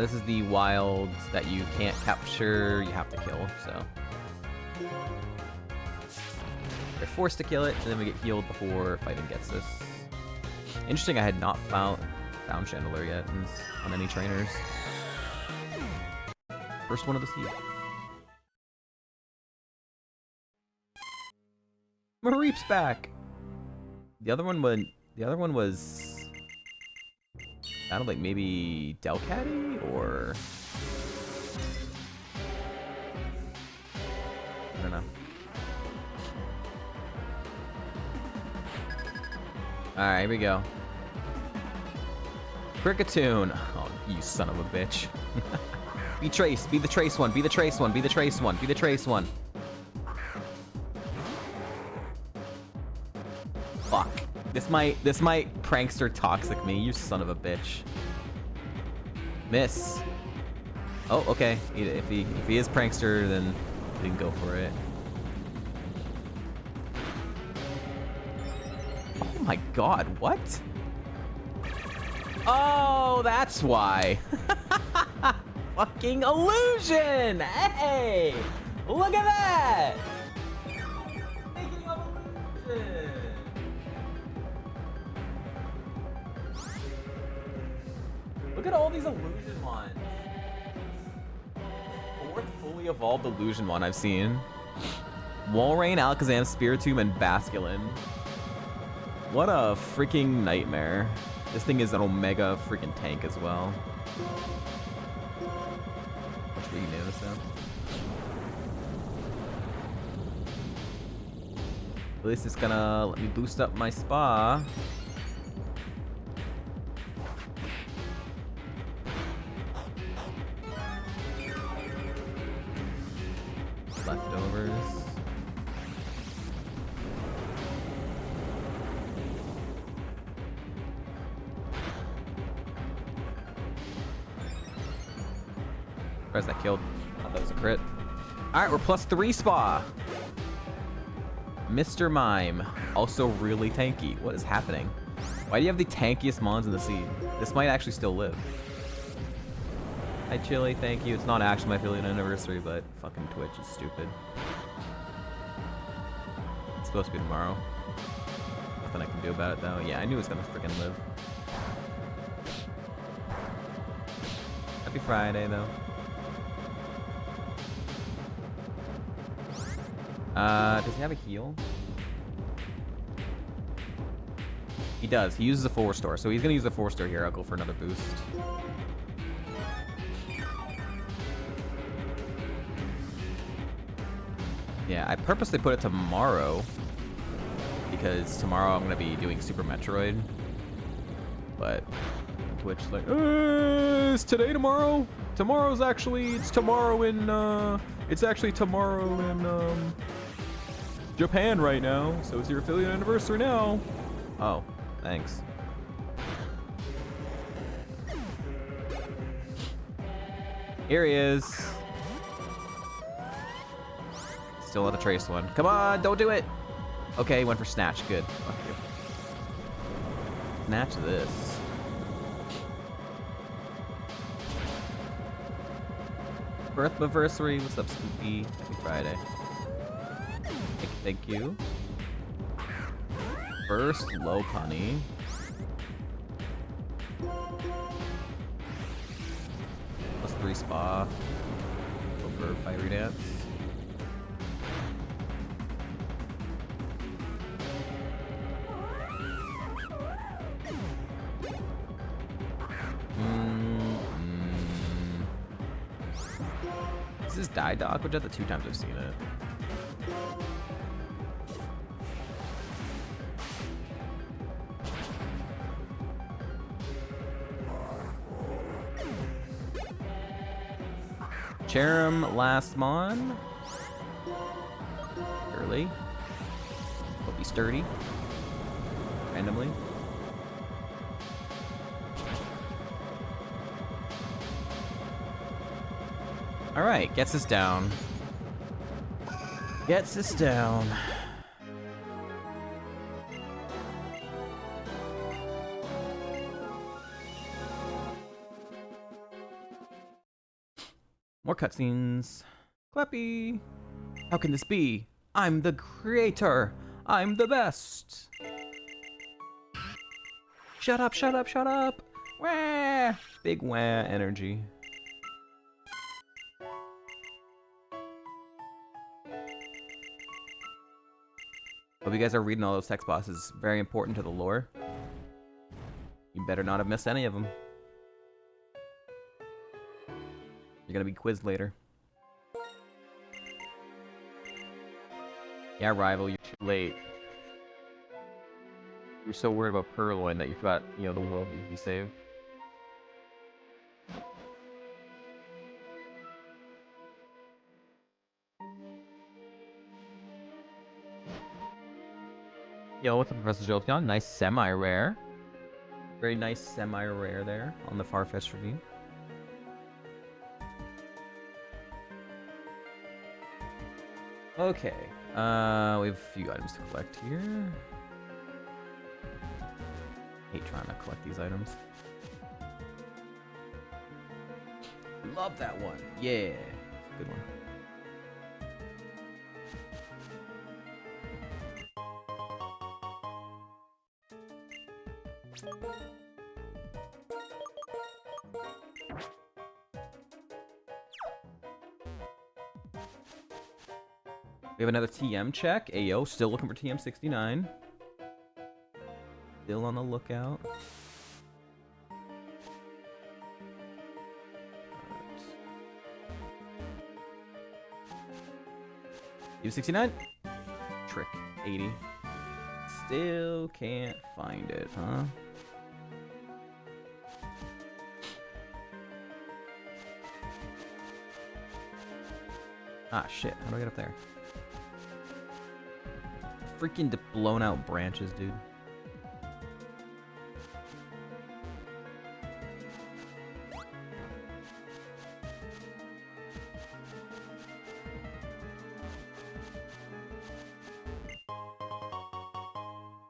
This is the wild that you can't capture, you have to kill, so. You're forced to kill it, and then we get healed before fighting gets this. Interesting, I had not found Chandelier yet on any trainers. First one of the season. Mareep's back. The other one was sounded like maybe Delcatty or I don't know. Alright, here we go. Cricketune. Oh, you son of a bitch. Be Trace, be the Trace one, be the Trace one, be the Trace one, be the Trace one. Fuck. This might prankster toxic me, you son of a bitch. Miss. Oh, okay. If he is prankster, then we can go for it. Oh my god, what? Oh, that's why. Fucking illusion! Hey! Look at that! Speaking of illusion! Look at all these illusion ones. Fourth fully evolved illusion one I've seen. Walrein, Alakazam, Spiritomb, and Basculin. What a freaking nightmare. This thing is an Omega freaking tank as well. We can do this now. At least it's gonna let me boost up my spa. Leftovers. That killed. I thought that was a crit. Alright, we're +3 spa. Mr. Mime. Also really tanky. What is happening? Why do you have the tankiest mons in the seed? This might actually still live. Hi, Chili. Thank you. It's not actually my 50th anniversary, but fucking Twitch is stupid. It's supposed to be tomorrow. Nothing I can do about it, though. Yeah, I knew it was gonna freaking live. Happy Friday, though. Does he have a heal? He does. He uses a 4-star, so he's gonna use a 4-star here. I'll go for another boost. Yeah, I purposely put it tomorrow because tomorrow I'm gonna be doing Super Metroid. But Twitch like, is today tomorrow? Tomorrow's actually it's tomorrow in it's actually tomorrow in Japan right now, so it's your 50th anniversary now. Oh, thanks. Here he is. Still not the trace one. Come on, don't do it. Okay, went for snatch. Good. Fuck you. Snatch this. Birth anniversary. What's up, Spooky? Happy Friday. Thank you. First low punny. +3 spa. Over fiery dance. Is this Die Dog? Which are the 2 times I've seen it. Cherim Lastmon. Early. Hope he's sturdy. Randomly. Alright, gets us down. Gets us down. More cutscenes. Clappy. How can this be? I'm the creator. I'm the best. Shut up, shut up, shut up. Wah! Big wah energy. Hope you guys are reading all those text boxes. Very important to the lore. You better not have missed any of them. You're gonna be quizzed later. Yeah, Rival, you're too late. You're so worried about Purloin that you forgot, you know, the world needs to be saved. Yo, what's up, Professor Jolteon? Nice semi-rare. Very nice semi-rare there on the Farfetch'd ravine. Okay, we have a few items to collect here. Hate trying to collect these items. Love that one. Yeah, good one. We have another TM check. Ayo, still looking for TM69. Still on the lookout. TM69. Trick 80. Still can't find it, huh? Ah, shit. How do I get up there? Freaking blown out branches, dude.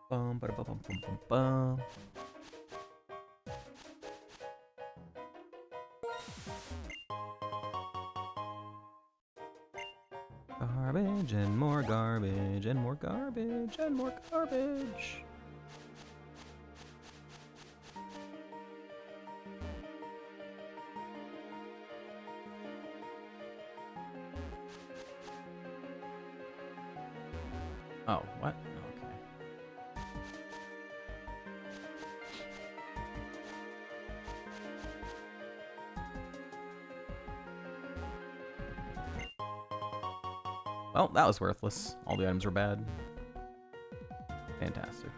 Bum, ba, bum, bum, bum, bum. Garbage and more garbage and more garbage and more garbage. Oh, what? Okay. Well, that was worthless. All the items were bad. Fantastic.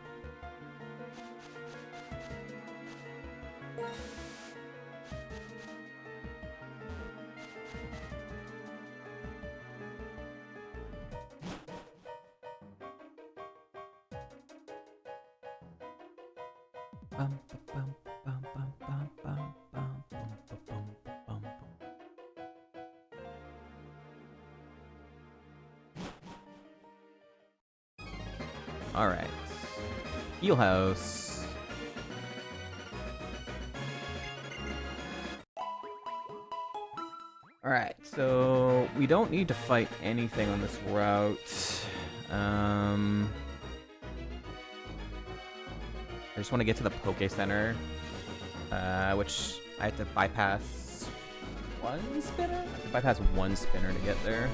Alright. Heal House. Alright, so we don't need to fight anything on this route. I just want to get to the Poke Center, which I have to bypass one spinner? I have to bypass one spinner to get there.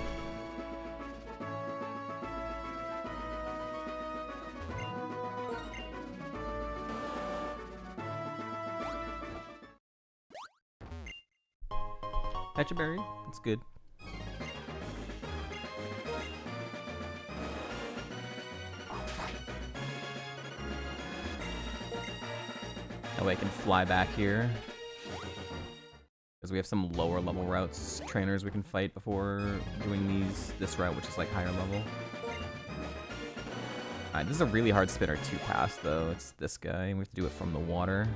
Fetch a berry, it's good. That way I can fly back here. Because we have some lower level routes, trainers we can fight before doing this route, which is like higher level. Alright, this is a really hard spinner to pass though. It's this guy, and we have to do it from the water.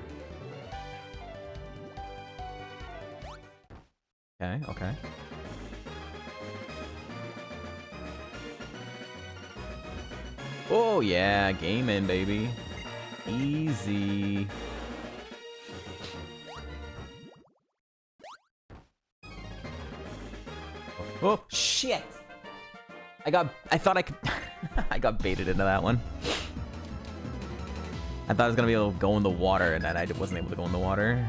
Okay, okay. Oh yeah, game in, baby. Easy. Oh shit! I thought I could I got baited into that one. I thought I was gonna be able to go in the water, and then I wasn't able to go in the water.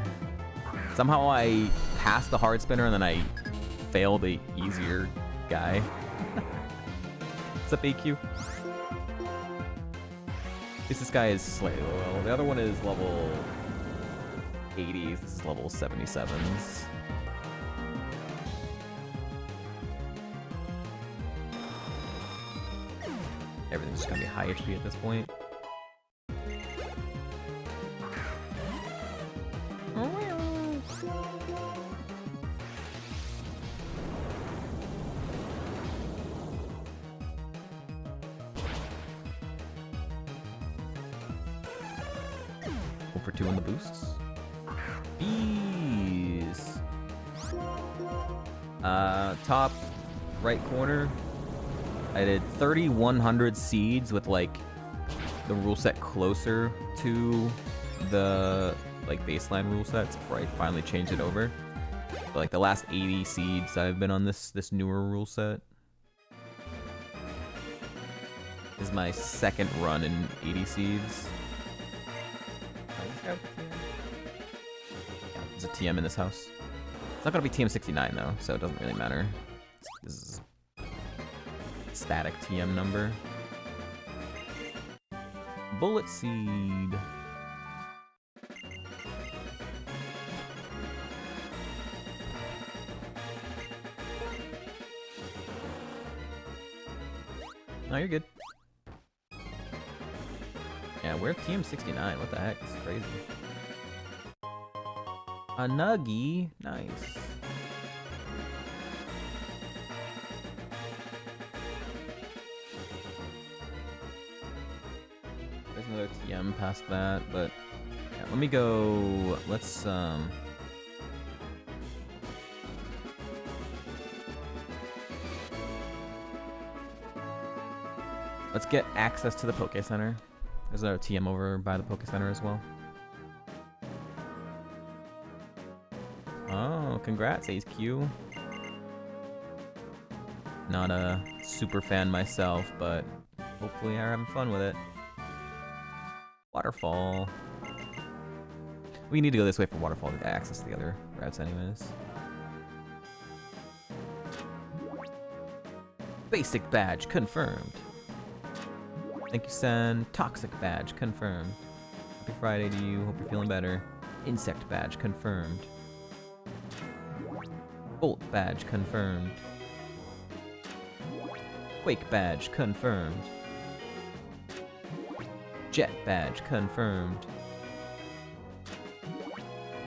Somehow I passed the hard spinner and then I failed the easier guy. What's up, AQ? At least this guy is slightly low. The other one is level 80s. This is level 77s. Everything's just gonna be high HP at this point. For 2 on the boosts. Bees. Top right corner. I did 3,100 seeds with like the rule set closer to the like baseline rule sets before I finally changed it over. But like the last 80 seeds I've been on this newer rule set. This is my second run in 80 seeds. Yeah, there's a TM in this house. It's not gonna be TM69 though, so it doesn't really matter. This is static TM number. Bullet Seed. No, you're good. Yeah, we're TM69. What the heck? This is crazy. A Nuggy. Nice. There's another TM past that, but yeah, let me go. Let's get access to the Poke Center. There's another TM over by the Poke Center as well. Oh, congrats, Ace Q. Not a super fan myself, but hopefully I'm having fun with it. Waterfall. We need to go this way for waterfall to get access to the other routes anyways. Basic badge confirmed. Thank you, Sen. Toxic badge confirmed. Happy Friday to you. Hope you're feeling better. Insect badge confirmed. Bolt badge confirmed. Quake badge confirmed. Jet badge confirmed.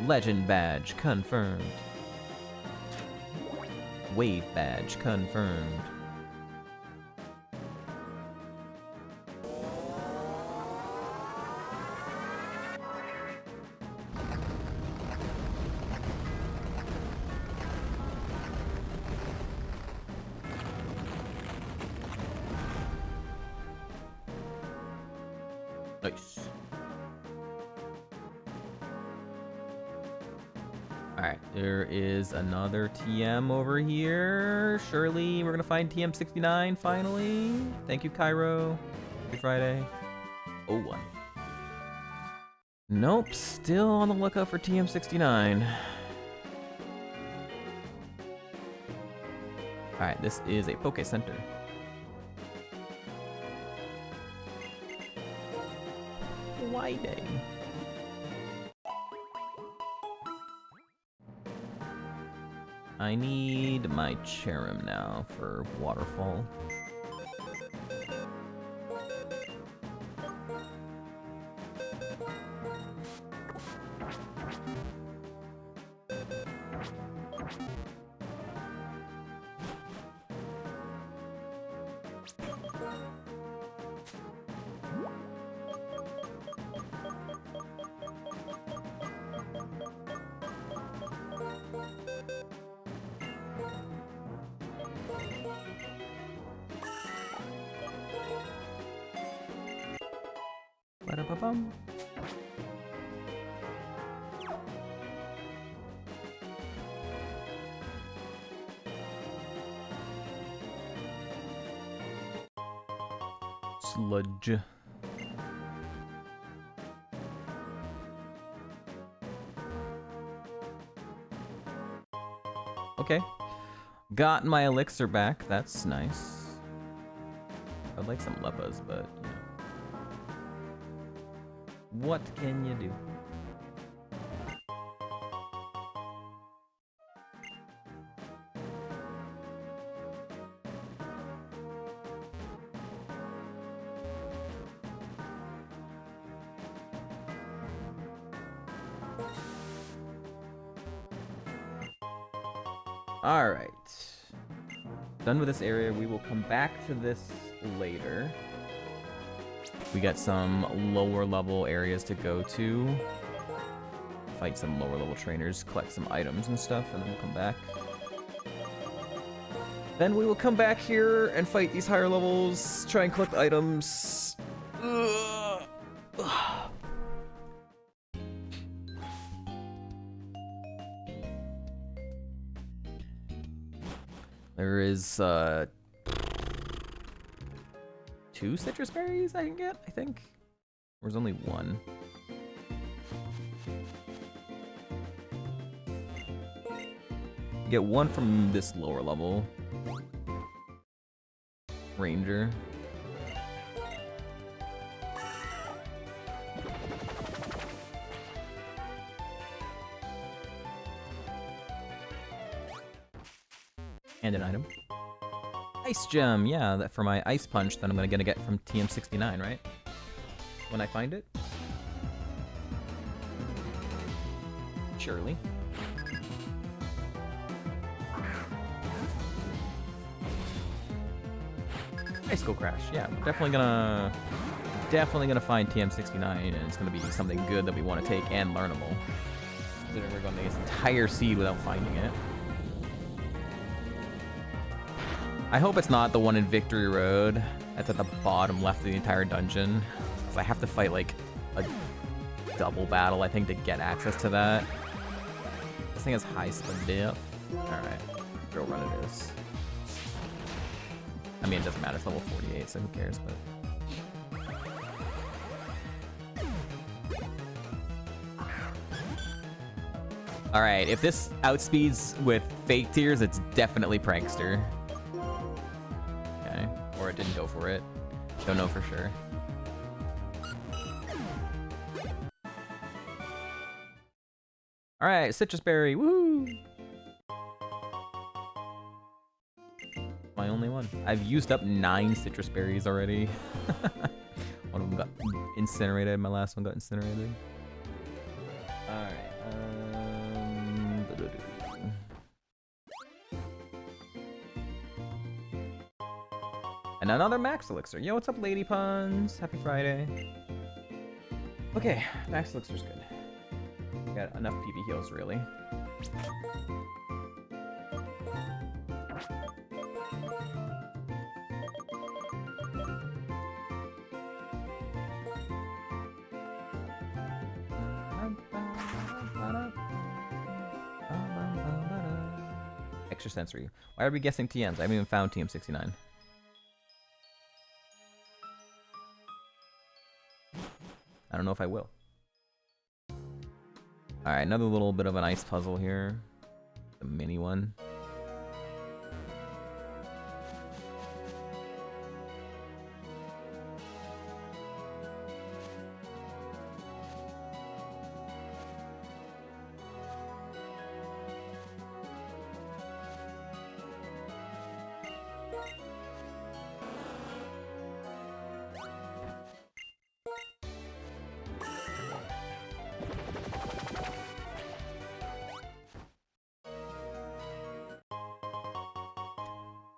Legend badge confirmed. Wave badge confirmed. Nice. Alright, there is another TM over here. Surely we're gonna find TM69 finally. Thank you, Cairo. Happy Friday. 01. Nope, still on the lookout for TM69. Alright, this is a Poké Center. Why day? I need my Cherrim now for Waterfall. Ba-da-ba-bum. Sludge. Okay. Got my elixir back. That's nice. I'd like some leppas, but you know. What can you do? All right. Done with this area. We will come back to this later. We got some lower level areas to go to. Fight some lower level trainers, collect some items and stuff, and then we'll come back. Then we will come back here and fight these higher levels, try and collect items. There is 2 citrus berries I can get, I think. There's only 1. Get 1 from this lower level. Ranger. And an item. Ice gem, yeah, that for my ice punch that I'm gonna get from TM69, right? When I find it. Surely. Icicle Crash, yeah, we're definitely gonna find TM69, and it's gonna be something good that we want to take and learnable. Considering we're going to make this entire seed without finding it. I hope it's not the one in Victory Road that's at the bottom left of the entire dungeon. Because I have to fight like a double battle, I think, to get access to that. This thing has high spin diff. Alright, drill run it is. I mean, it doesn't matter. It's level 48, so who cares? But all right, if this outspeeds with fake tears, it's definitely prankster. Okay, or it didn't go for it. Don't know for sure. All right, citrus berry, woo! My only one. I've used up 9 citrus berries already. One of them got incinerated. My last one got incinerated. All right. And another max elixir. Yo, what's up, lady puns? Happy Friday. Okay, max elixir's good. Got enough PV heals, really. Extra sensory. Why are we guessing TMs? I haven't even found TM69. I don't know if I will. Alright, another little bit of an ice puzzle here. A mini one.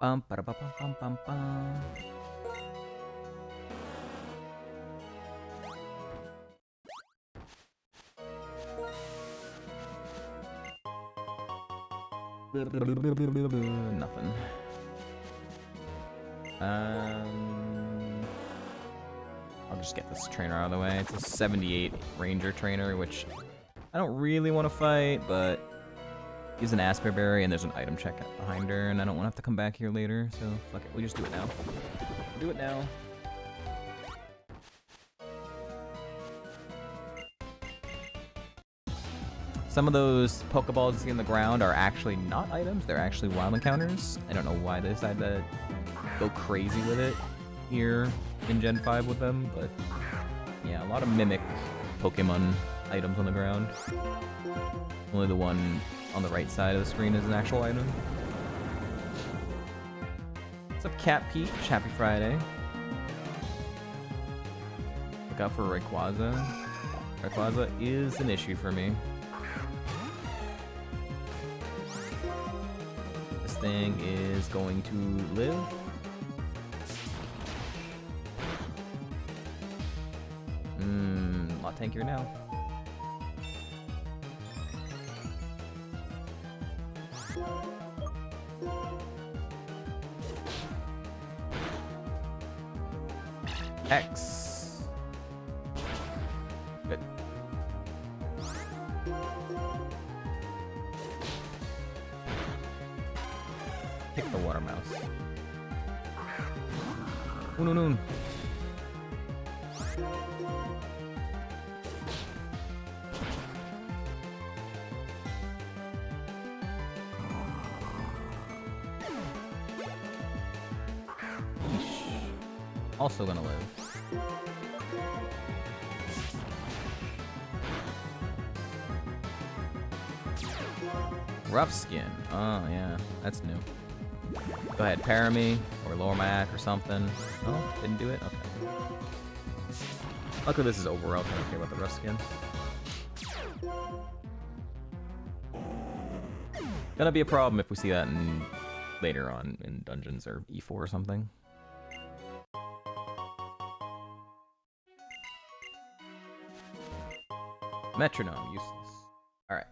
Bum ba bum bum bum bum. Nothing. I'll just get this trainer out of the way. It's a 78 Ranger trainer, which I don't really want to fight, but use an Asperberry, and there's an item check behind her, and I don't want to have to come back here later, so fuck it. We just do it now. Do it now. Some of those Pokeballs you see on the ground are actually not items, they're actually wild encounters. I don't know why they decided to go crazy with it here in Gen 5 with them, but yeah, a lot of mimic Pokemon items on the ground. Only the one on the right side of the screen is an actual item. What's up, Cat Peach? Happy Friday. Look out for Rayquaza. Rayquaza is an issue for me. This thing is going to live. A lot tankier now. X. Good. Pick the water mouse. Unoon. Also gonna live. Rough skin. Oh yeah, that's new. Go ahead, para me or lower my act or something. Oh, didn't do it. Okay. Luckily, this is overall. I don't care about the rough skin. Gonna be a problem if we see that later on in dungeons or E4 or something. Metronome, useless. Alright.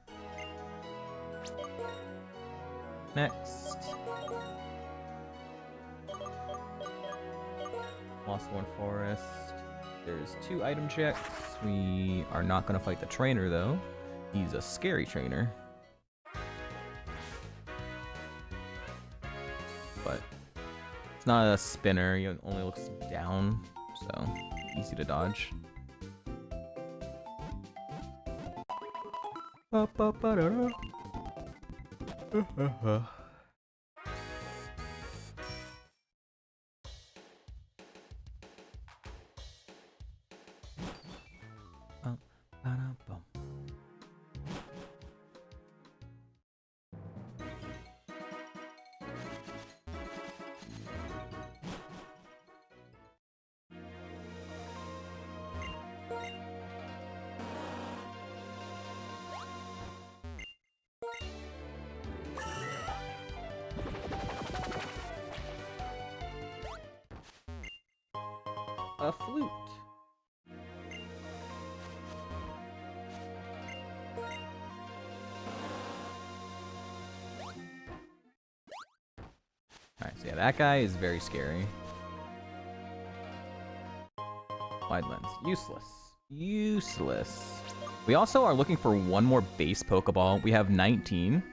Next. Mossthorn Forest. There's 2 item checks. We are not going to fight the trainer, though. He's a scary trainer. But It's not a spinner, it only looks down, so easy to dodge. A flute. Alright, so yeah, that guy is very scary. Wide lens. Useless. Useless. We also are looking for one more base Pokeball. We have 19.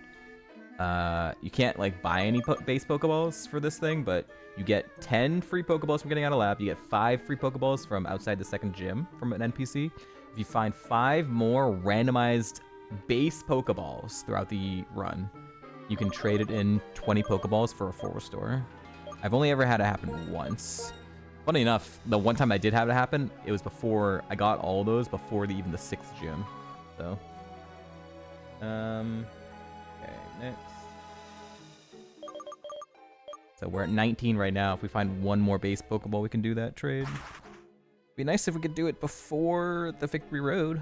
You can't, like, buy any base Pokeballs for this thing, but you get 10 free Pokeballs from getting out of lab. You get 5 free Pokeballs from outside the second gym from an NPC. If you find 5 more randomized base Pokeballs throughout the run, you can trade it in 20 Pokeballs for a full restore. I've only ever had it happen once. Funny enough, the one time I did have it happen, it was before I got all those before even the 6th gym. So, okay, next. So we're at 19 right now. If we find one more base Pokeball, we can do that trade. Be nice if we could do it before the Victory Road.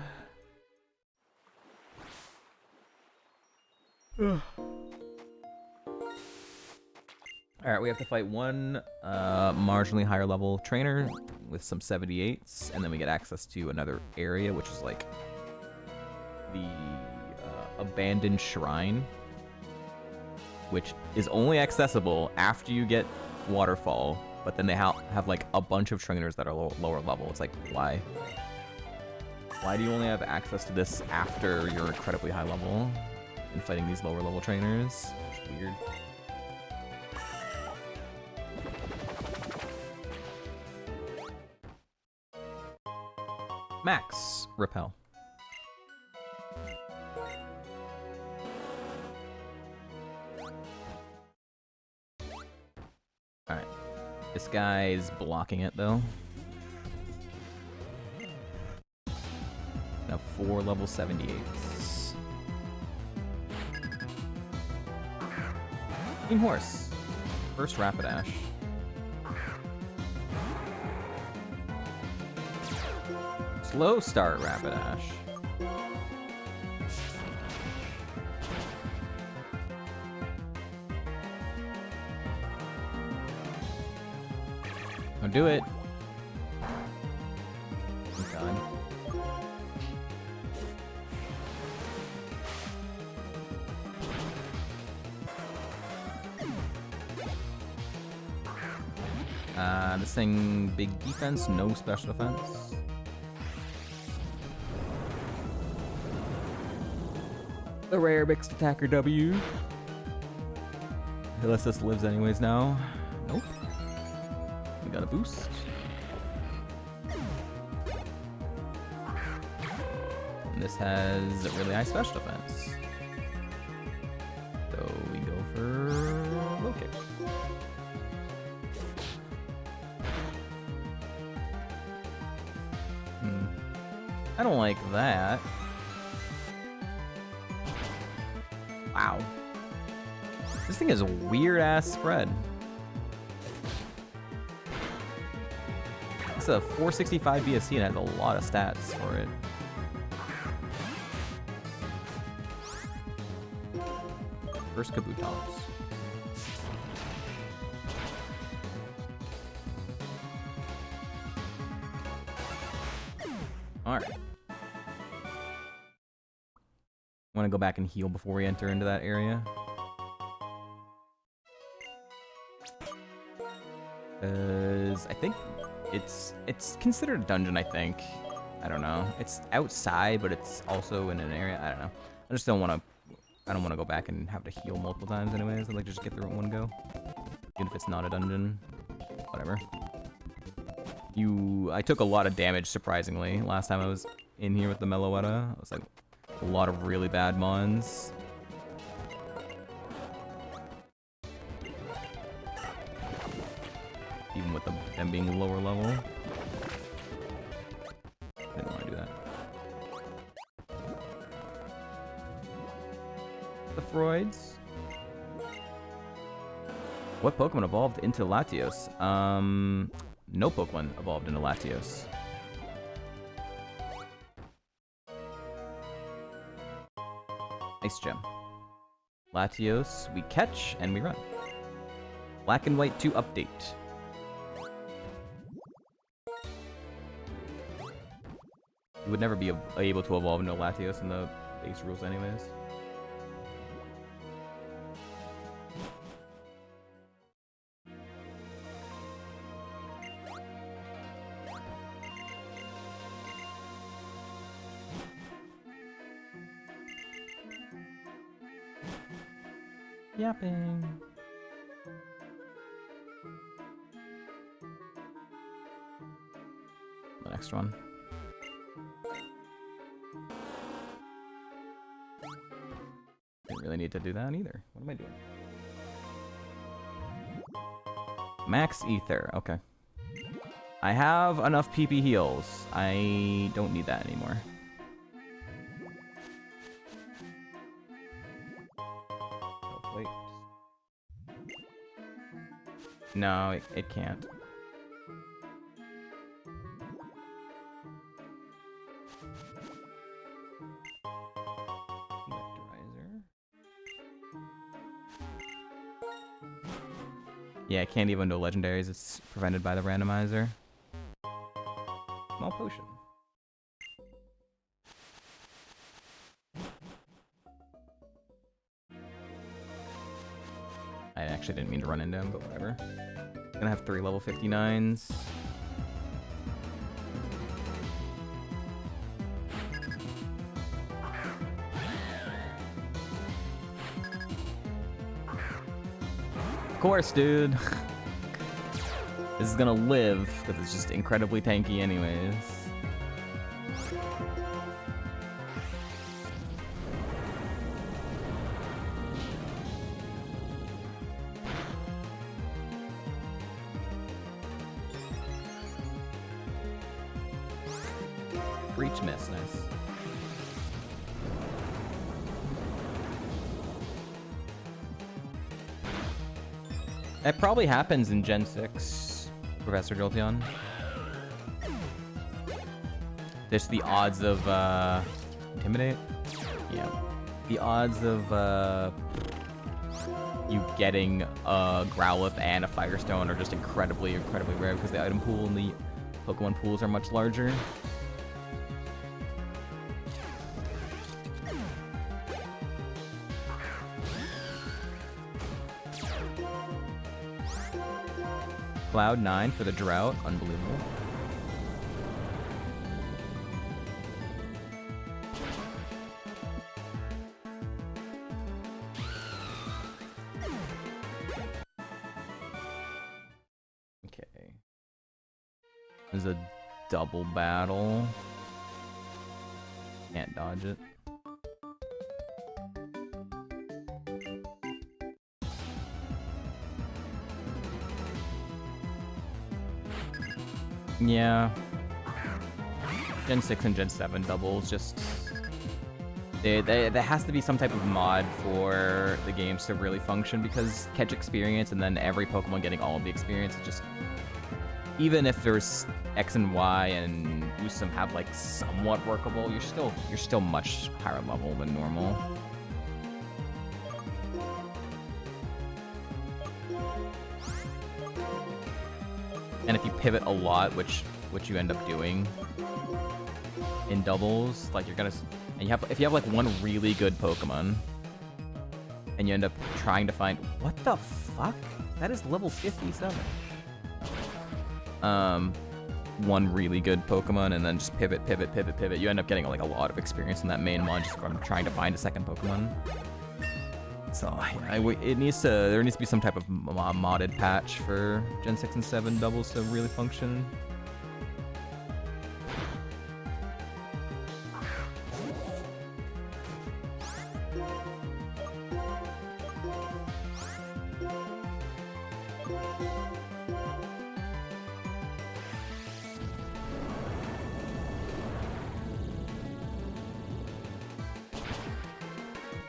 Alright, we have to fight one marginally higher level trainer with some 78s, and then we get access to another area, which is like the abandoned shrine, which is only accessible after you get Waterfall, but then they have like a bunch of trainers that are lower level. It's like, why? Why do you only have access to this after you're incredibly high level and fighting these lower level trainers? It's weird. Max Repel. Alright. This guy's blocking it, though. Now 4 level 78s. Team Horse. First Rapidash. Slow start Rapidash. Don't do it. Oh God. This thing, big defense, no special defense. The rare mixed attacker W. Unless this lives anyways now. Nope. We got a boost. And this has a really high special defense. So we go for low kick. I don't like that. Wow. This thing is a weird ass spread. It's a 465 BSC and has a lot of stats for it. First Kabutops. Alright. Want to go back and heal before we enter into that area. Because I think it's considered a dungeon, I think. I don't know. It's outside, but it's also in an area. I don't know. I just don't want to. I don't want to go back and have to heal multiple times anyways. I'd like to just get through it in one go. Even if it's not a dungeon. whatever. I took a lot of damage, surprisingly, last time I was in here with the Meloetta. It was like a lot of really bad mons. Even with them being lower level. Didn't want to do that. The Freuds. What Pokemon evolved into Latios? No Pokemon evolved into Latios. Ice Gem. Latios, we catch and we run. Black and White 2 update. You would never be able to evolve into Latios in the base rules anyways. Yapping. The next one. Didn't really need to do that either. What am I doing? Max Ether. Okay. I have enough PP heals. I don't need that anymore. No, it can't. Electrizer. Yeah, it can't even do legendaries. It's prevented by the randomizer. Small potion. I actually didn't mean to run into him, but whatever. Gonna have 3 level 59s. Of course, dude. This is gonna live, because it's just incredibly tanky anyways. Breach miss, nice. That probably happens in Gen 6, Professor Jolteon. Just the odds of, Intimidate? Yeah. The odds of, you getting a Growlithe and a Firestone are just incredibly, incredibly rare because the item pool and the Pokemon pools are much larger. Cloud 9 for the drought, unbelievable. Okay. There's a double battle. Can't dodge it. Yeah. Gen 6 and Gen 7 doubles just... There has to be some type of mod for the games to really function because catch experience and then every Pokemon getting all of the experience is just... Even if there's X and Y and Usum have like somewhat workable, you're still much higher level than normal. And if you pivot a lot, which you end up doing in doubles, like you're gonna, and if you have like one really good Pokemon, and you end up trying to find, what the fuck? That is level 57. One really good Pokemon, and then just pivot. You end up getting like a lot of experience in that main one just from trying to find a second Pokemon. So it needs to, there needs to be some type of modded patch for Gen 6 and 7 doubles to really function.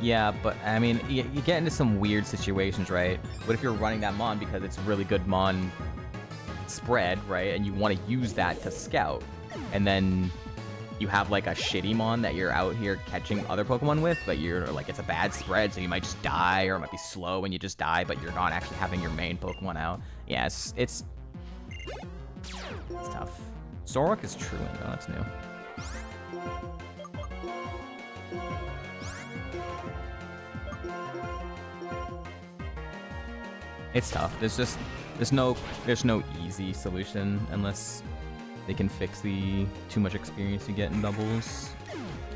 Yeah, but I mean, you get into some weird situations, right? What if you're running that Mon because it's really good Mon spread, right? And you want to use that to scout, and then you have like a shitty Mon that you're out here catching other Pokemon with, but you're like, it's a bad spread, so you might just die, or it might be slow and you just die, but you're not actually having your main Pokemon out. Yeah, it's tough. Zorok is Truant, though, that's new. It's tough. There's no easy solution unless they can fix the too much experience you get in doubles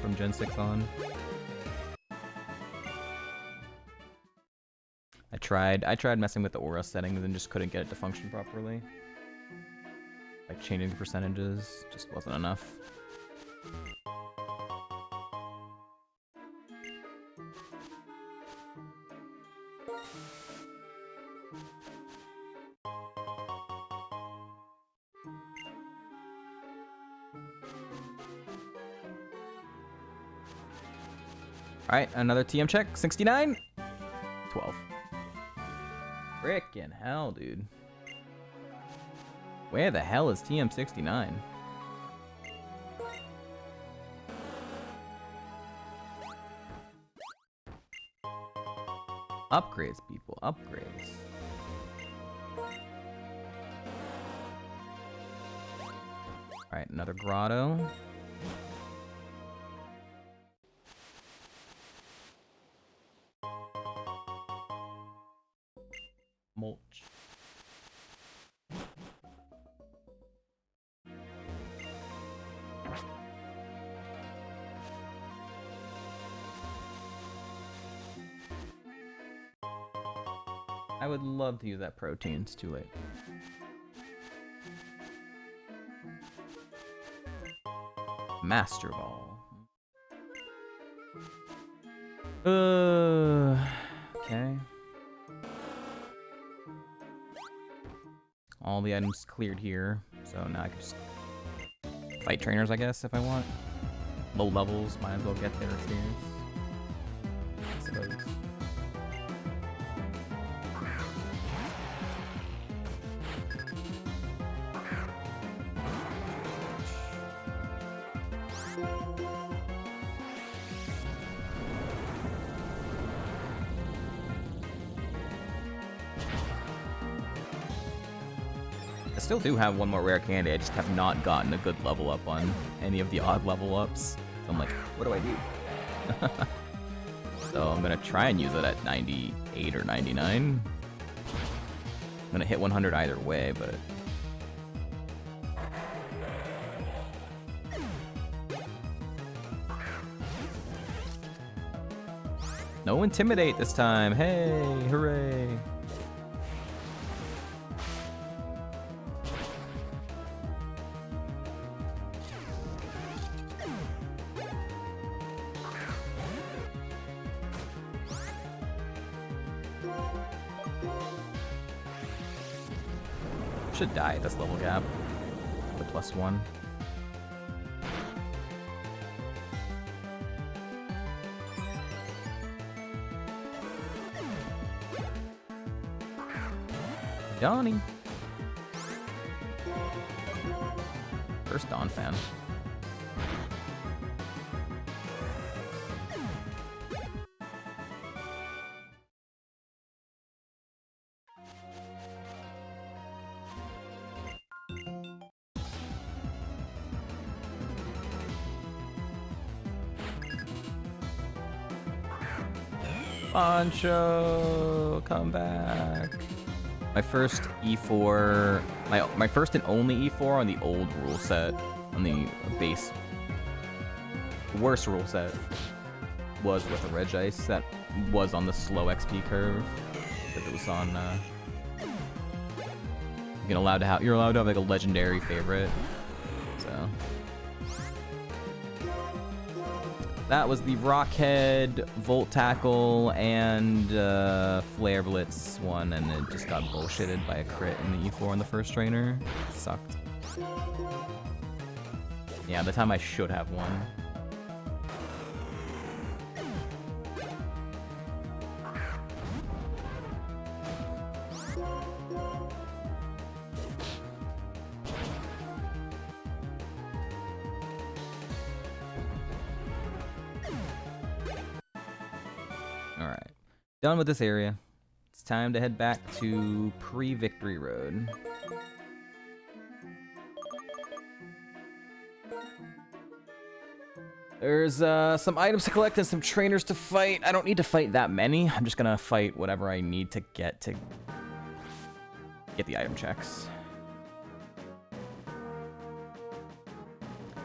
from Gen 6 on. I tried messing with the aura settings and just couldn't get it to function properly. Like changing the percentages just wasn't enough. Alright, another TM check. 69? 12. Frickin' hell, dude. Where the hell is TM 69? Upgrades, people. Upgrades. Alright, another grotto. Mulch. I would love to use that protein. It's too late. Master Ball. Okay. All the items cleared here, so now I can just fight trainers, I guess, if I want. Low levels, might as well get their experience. I suppose. I still do have one more rare candy, I just have not gotten a good level up on any of the odd level ups. So I'm like, what do I do? So I'm gonna try and use it at 98 or 99. I'm gonna hit 100 either way, but... No Intimidate this time, hey, hooray! Should die at this level gap. The +1. Donnie. First Dawn fan. Poncho, come back. My first E4, my first and only E4 on the old rule set, on the base, worst rule set, was with a Regice that was on the slow XP curve. Because it was on, you're allowed to have like a legendary favorite. So that was the Rockhead, Volt Tackle, and Flare Blitz one, and it just got bullshitted by a crit in the E4 on the first trainer. It sucked. Yeah, the time I should have won. Alright. Done with this area. It's time to head back to pre-victory road. There's some items to collect and some trainers to fight. I don't need to fight that many. I'm just gonna fight whatever I need to get the item checks.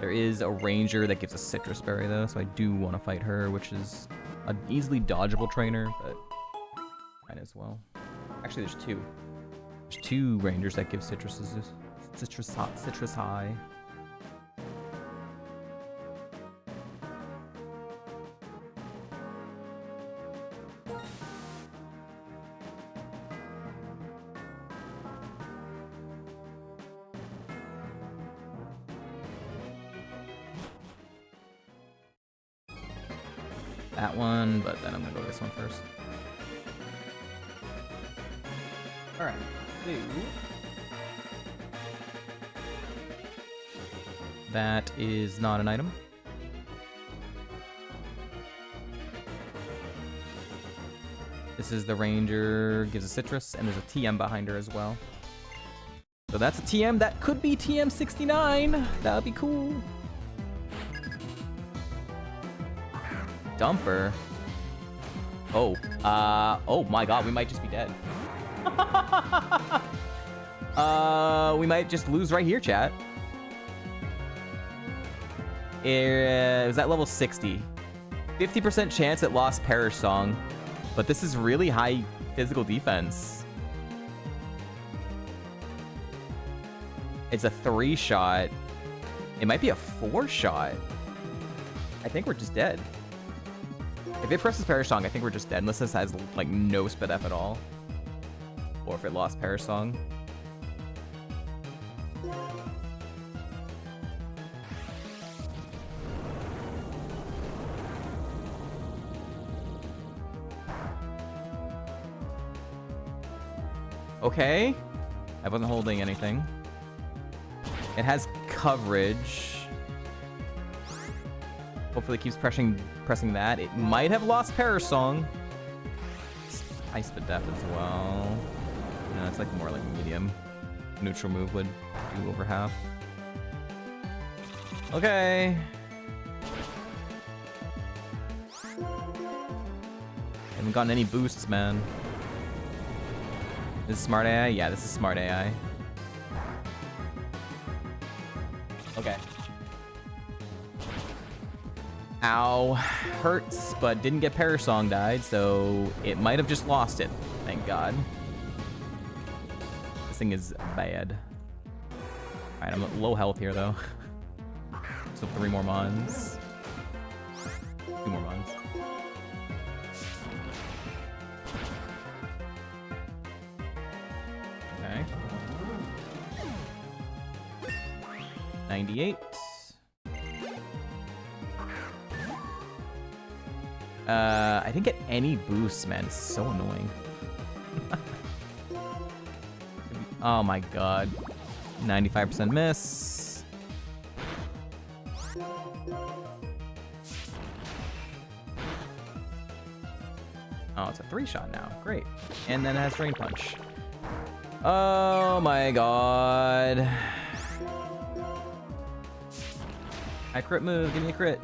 There is a ranger that gives a citrus berry though, so I do want to fight her, which is an easily dodgeable trainer, but might as well. Actually, there's two. There's two rangers that give citrus high. That one, but then I'm gonna go to this one first. Alright, so that is not an item. This is the ranger, gives a citrus, and there's a TM behind her as well. So that's a TM, that could be TM69, that would be cool. Dumper. Oh, oh my god, we might just be dead. We might just lose right here, chat. It was at level 60. 50% chance it lost Perish Song, but this is really high physical defense. It's a 3-shot. It might be a 4-shot. I think we're just dead. If it presses Perish Song, I think we're just dead, unless this has, like, no Sped F at all. Or if it lost Perish Song. Okay. I wasn't holding anything. It has coverage. Hopefully it keeps pressing that. It might have lost Perish Song. High Sped Def as well. No, it's like more like medium. Neutral move would do over half. Okay. Haven't gotten any boosts, man. This is smart AI? Yeah, this is smart AI. Okay. Ow. Hurts, but didn't get Perish Song died, so it might have just lost it. Thank God. This thing is bad. Alright, I'm at low health here, though. So 3 more mons. 2 more mons. Okay. 98. I didn't get any boosts, man. It's so annoying. Oh my god. 95% miss. Oh, it's a 3-shot now. Great. And then it has Drain Punch. Oh my god. I crit move. Give me a crit.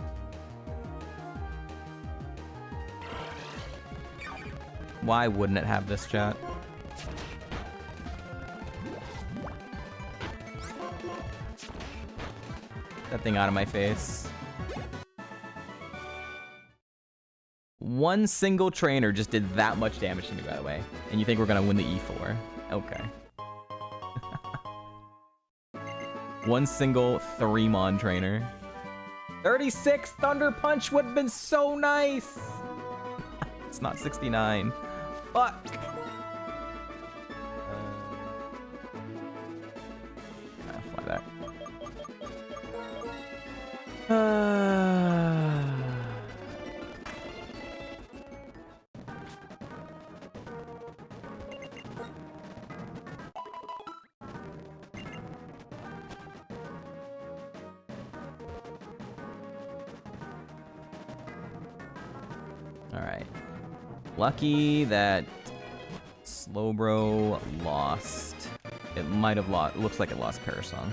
Why wouldn't it have this, chat? That thing out of my face. One single trainer just did that much damage to me, by the way. And you think we're gonna win the E4? Okay. One single 3-mon trainer. 36 Thunder Punch would have been so nice. It's not 69. Fuck. Fly back. Alright. Lucky that Slowbro lost. It might have lost. It looks like it lost Parasong.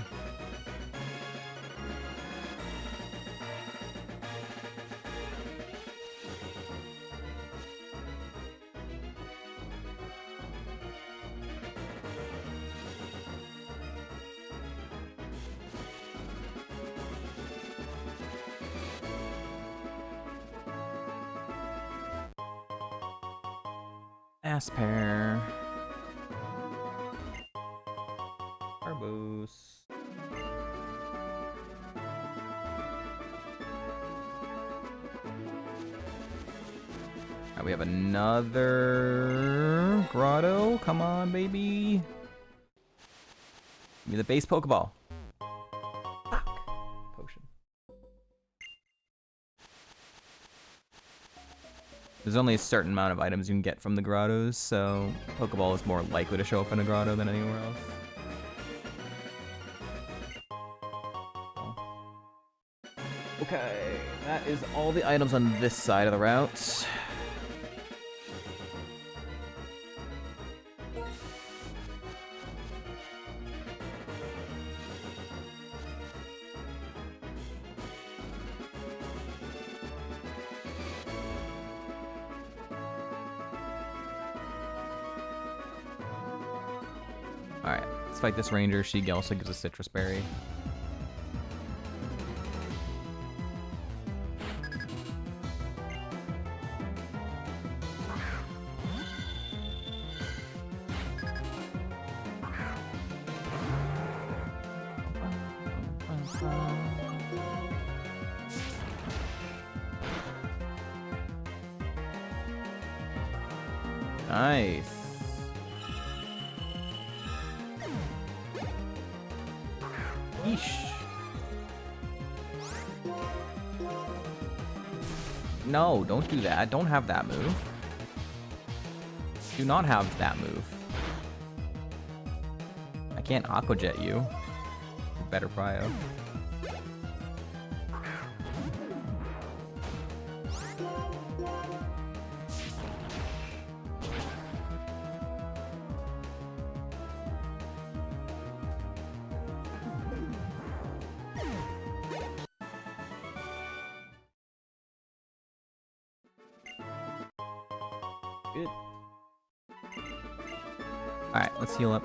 Asper. Arbos. Alright, we have another Grotto. Come on, baby. Give me the base Pokeball. Fuck. Potion. There's only a certain amount of items you can get from the grottos, so Pokeball is more likely to show up in a grotto than anywhere else. Okay, that is all the items on this side of the route. Alright, let's fight this ranger. She also gives a citrus berry. Nice. Yeesh. No, don't do that. Don't have that move. Do not have that move. I can't Aqua Jet you. Better prio. Good. Alright, let's heal up.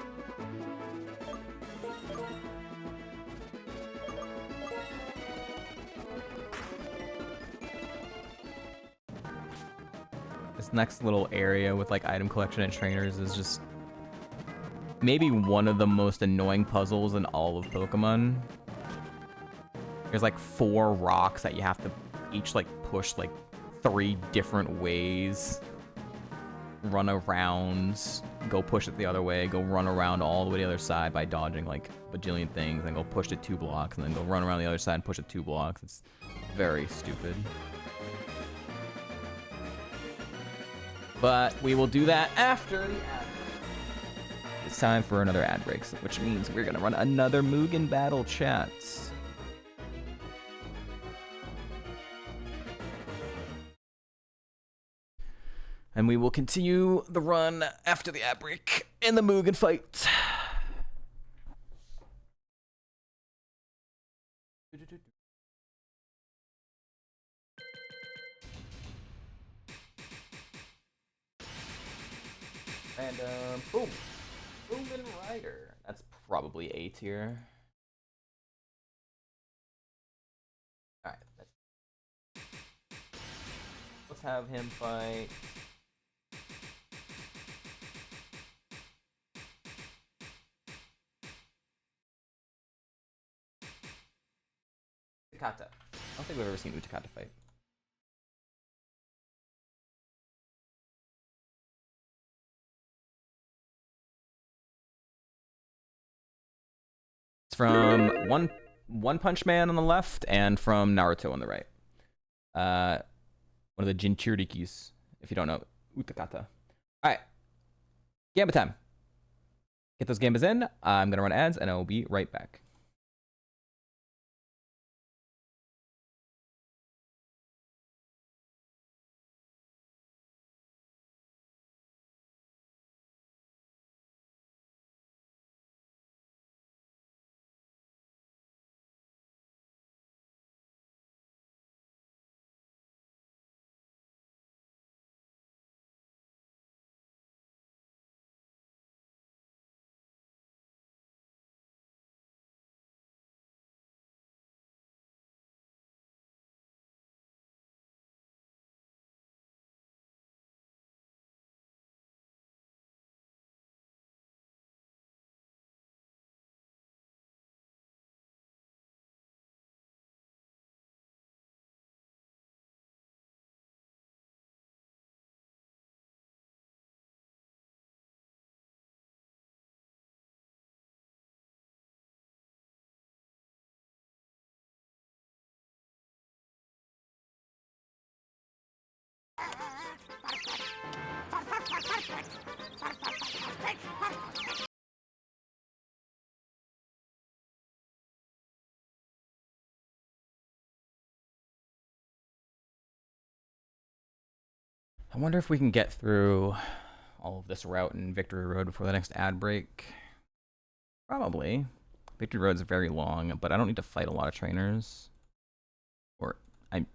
This next little area with like item collection and trainers is just maybe one of the most annoying puzzles in all of Pokemon. There's like 4 rocks that you have to each like push like 3 different ways. Run around, go push it the other way, go run around all the way to the other side by dodging like a bajillion things, and go push it 2 blocks, and then go run around the other side and push it 2 blocks. It's very stupid. But we will do that after the ad break. It's time for another ad break, which means we're gonna run another Mugen battle, chat. And we will continue the run after the ad break in the Mugen fight. And boom. Mugen Rider. That's probably A tier. Alright, let's have him fight. Utakata. I don't think we've ever seen Utakata fight. It's from One Punch Man on the left and from Naruto on the right. One of the Jinchurikis, if you don't know Utakata. Alright. Gamba time. Get those Gambas in. I'm gonna run ads and I will be right back. I wonder if we can get through all of this route in Victory Road before the next ad break. Probably. Victory Road's very long, but I don't need to fight a lot of trainers. Or I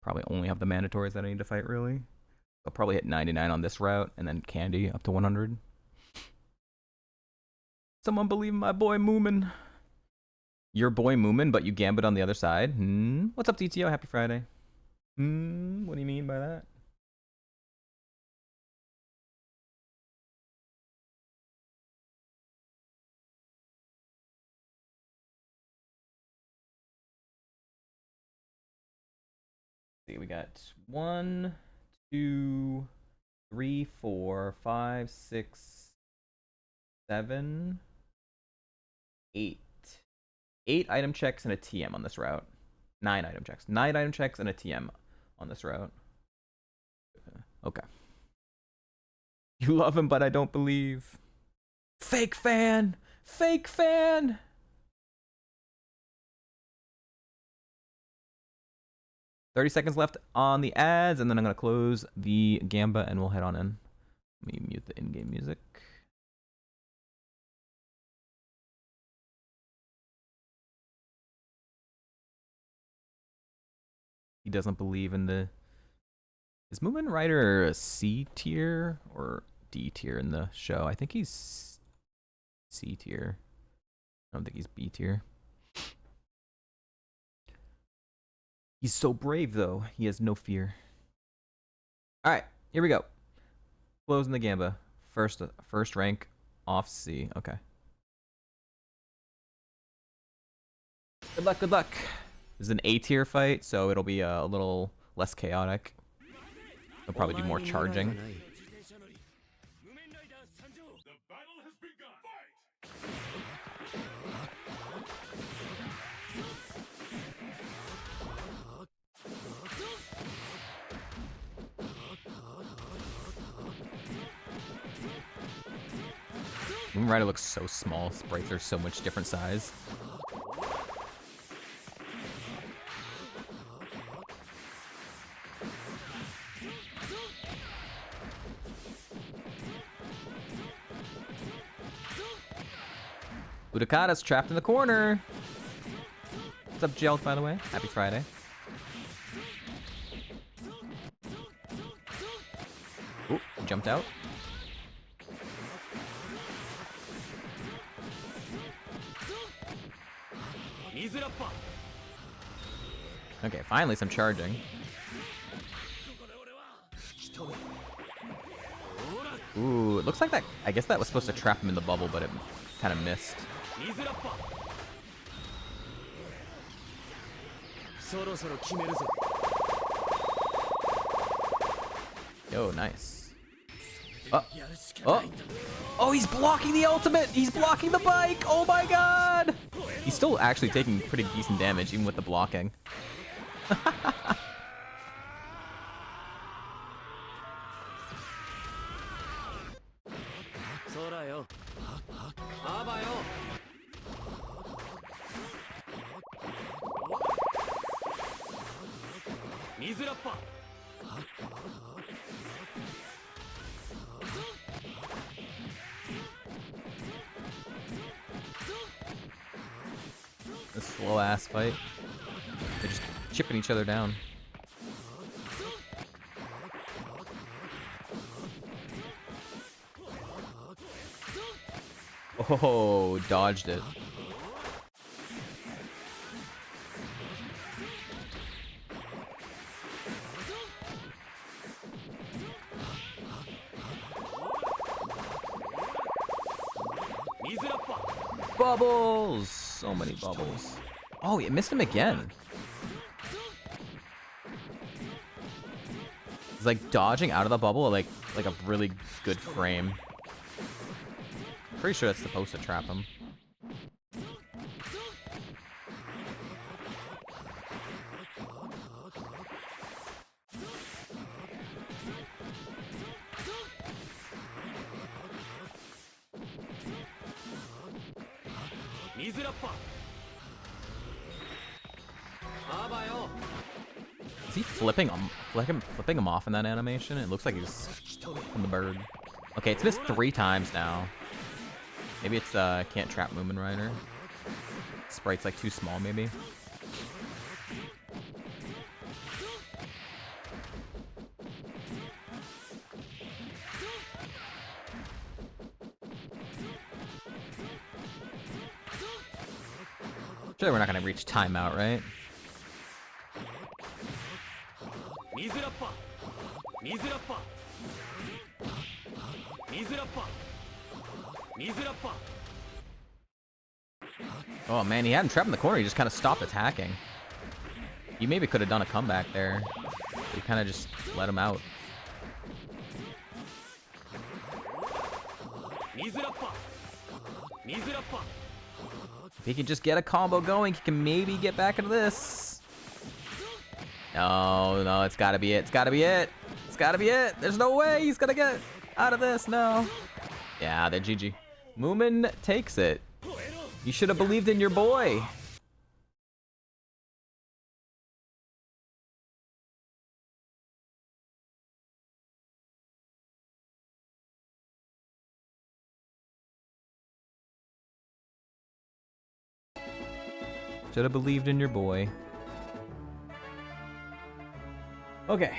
probably only have the mandatories that I need to fight, really. I'll probably hit 99 on this route, and then Candy up to 100. Someone believe my boy Moomin. Your boy Moomin, but you gambit on the other side? What's up, DTO? Happy Friday. What do you mean by that? We got 1, 2, 3, 4, 5, 6, 7, 8. 8 item checks and a TM on this route. 9 item checks. 9 item checks and a TM on this route. Okay. You love him, but I don't believe. Fake fan! Fake fan! 30 seconds left on the ads, and then I'm going to close the Gamba, and we'll head on in. Let me mute the in-game music. He doesn't believe in the... Is Moomin Rider a C tier or D tier in the show? I think he's C tier. I don't think he's B tier. He's so brave, though. He has no fear. All right, here we go. Closing the Gamba. First rank off C. Okay. Good luck, good luck. This is an A tier fight, so it'll be a little less chaotic. He'll probably do more charging. Moon Rider looks so small. Sprites are so much different size. Utakata's trapped in the corner. What's up, Jelt, by the way? Happy Friday. Ooh, jumped out. Okay, finally some charging. Ooh, it looks like that. I guess that was supposed to trap him in the bubble, but it kind of missed. Yo, nice. Oh, oh, he's blocking the ultimate. He's blocking the bike. Oh my god. He's still actually taking pretty decent damage, even with the blocking. This slow ass fight. They're just chipping each other down. Oh, dodged it. Bubbles! So many bubbles. Oh, it missed him again. He's like dodging out of the bubble like a really good frame. Pretty sure that's supposed to trap him. Is he flipping him off in that animation? It looks like he's from the bird. Okay, it's missed 3 times now. Maybe it's can't trap Moomin Rider. Sprite's like too small, maybe. Sure, we're not gonna reach timeout, right? Oh man, he had him trapped in the corner. He just kind of stopped attacking. He maybe could have done a comeback there. But he kind of just let him out. If he can just get a combo going, he can maybe get back into this. No, no, it's gotta be it. It's gotta be it. It's gotta be it. There's no way he's gonna get out of this. No. Yeah, they're GG. Moomin takes it. You should have believed in your boy. Should have believed in your boy. Okay.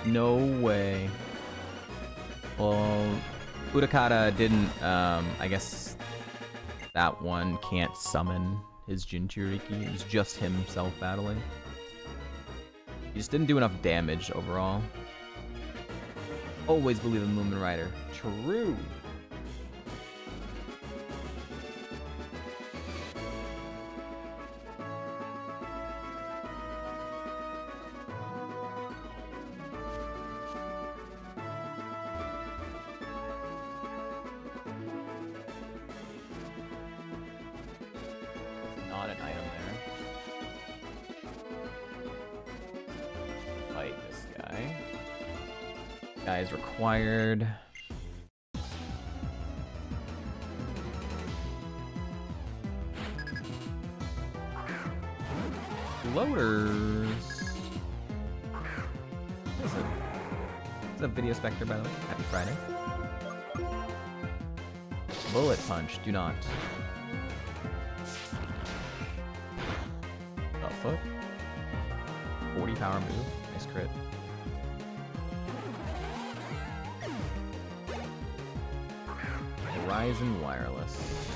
No way. Well, Utakata didn't, I guess that one can't summon his Jinchuriki. It was just himself battling. He just didn't do enough damage overall. Always believe in Moomin Rider. True. It's not an item there. Fight this guy. Guy is required. Loaders. It's a video specter, by the way. Happy Friday. Bullet punch. Do not. A foot. 40 power move. Nice crit. Verizon Wireless.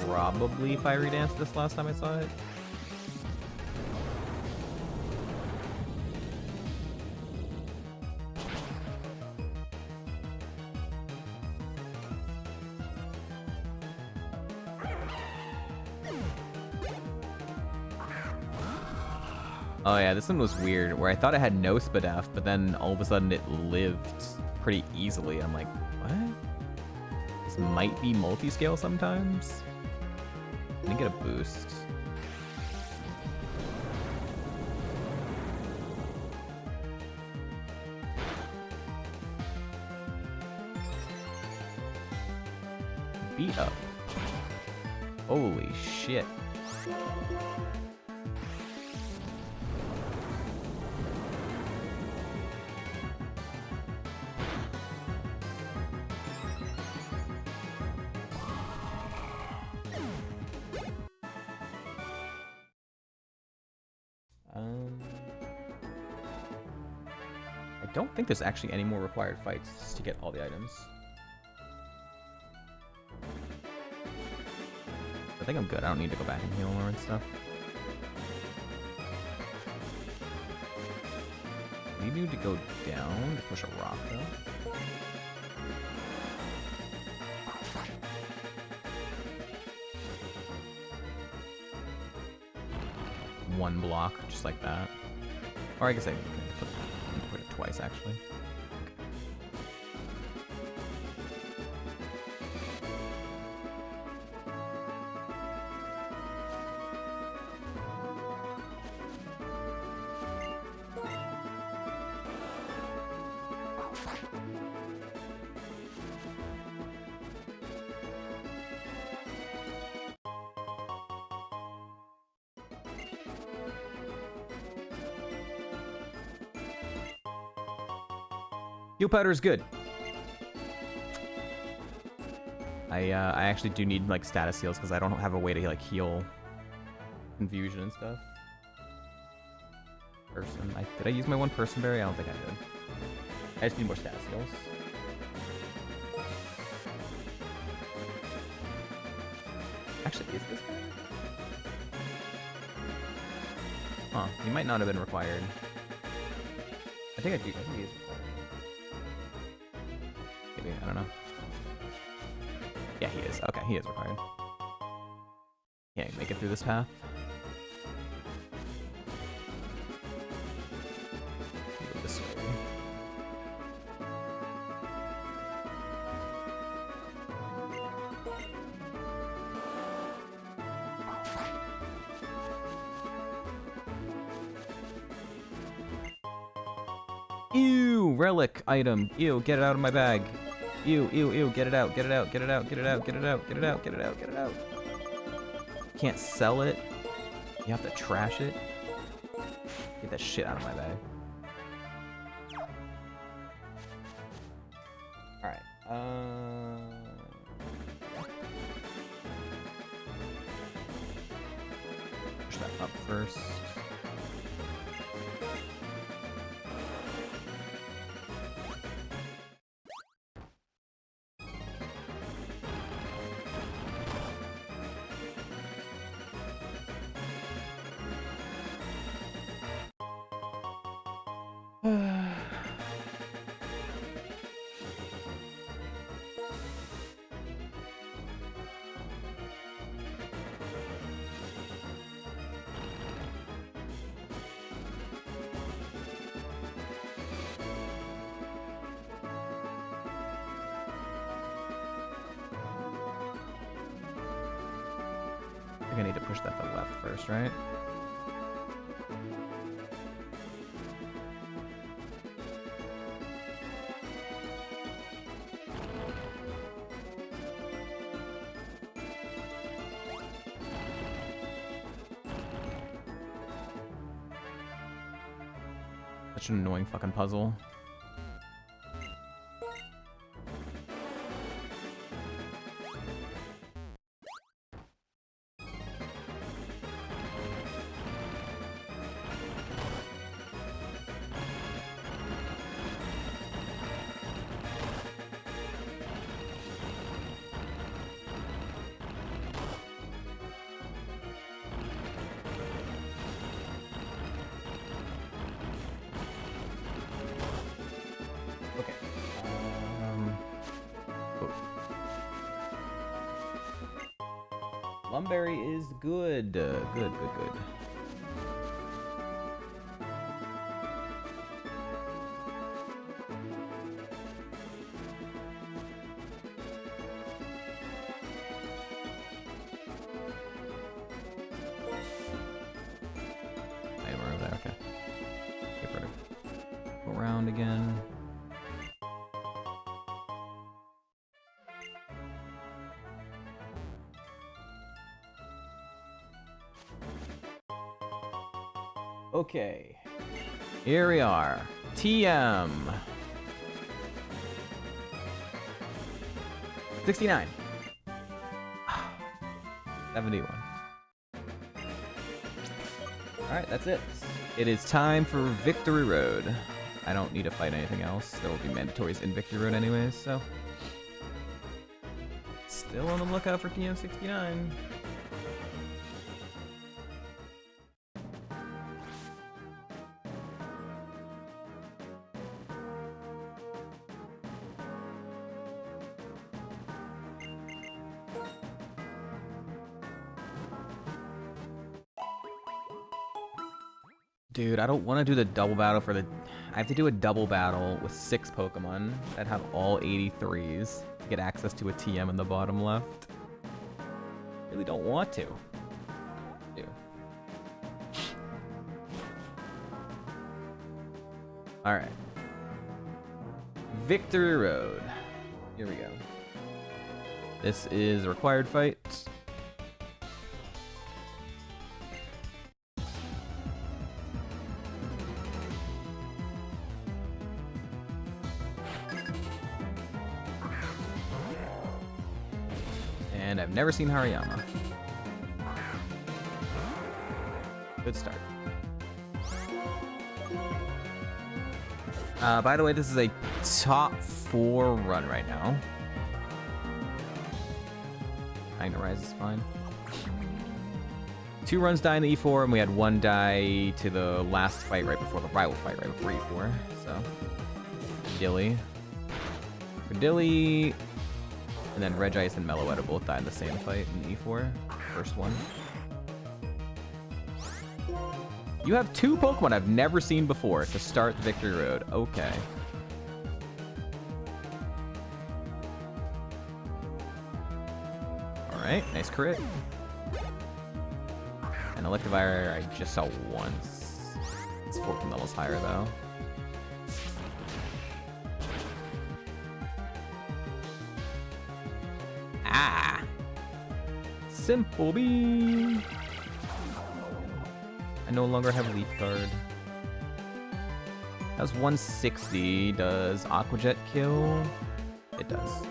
Probably Fiery Dance this last time I saw it. Oh yeah, this one was weird, where I thought it had no SPDF, but then all of a sudden it lived pretty easily. I'm like, what? This might be multi-scale sometimes? I didn't get a boost. Beat up. Holy shit. I don't think there's actually any more required fights to get all the items. I think I'm good. I don't need to go back and heal more and stuff. We need to go down to push a rock, though. One block, just like that. Or I guess I can put it twice, actually. Heal powder is good. I actually do need like status heals because I don't have a way to like heal confusion and stuff. Did I use my one person berry? I don't think I did. I just need more status heals. Actually, is this guy? Huh? He might not have been required. I think he is required. Maybe, I don't know. Yeah, he is. Okay, he is required. Can't make it through this path. Go this way. Ew, relic item. Ew, get it out of my bag. Ew, ew, ew, get it out, get it out, get it out, get it out, get it out, get it out, get it out, get it out. Can't sell it. You have to trash it. Get that shit out of my bag. Alright, push that up first. I think I need to push that to the left first, right? Such an annoying fucking puzzle. strawberry is good. Good, good, good. Okay. Get rid of. Go around again. Okay. Here we are. TM. 69. 71. Alright, that's it. It is time for Victory Road. I don't need to fight anything else. There will be mandatories in Victory Road anyways, so. Still on the lookout for TM 69. Dude, I don't want to do the double battle for the... I have to do a double battle with 6 Pokemon that have all 83s to get access to a TM in the bottom left. Really don't want to. Do. Alright. Victory Road. Here we go. This is a required fight. And I've never seen Hariyama. Good start. By the way, this is a top 4 run right now. Rise is fine. 2 runs die in the E4, and we had 1 die to the last fight right before the rival fight, right before E4. So, Dilly. Dilly. And then Regice and Meloetta both died in the same fight in E4. First one. You have 2 Pokemon I've never seen before to start the Victory Road. Okay. Alright, nice crit. And Electivire I just saw once. It's 14 levels higher though. Ah! Simple Beam! I no longer have Leaf Guard. That was 160. Does Aqua Jet kill? It does.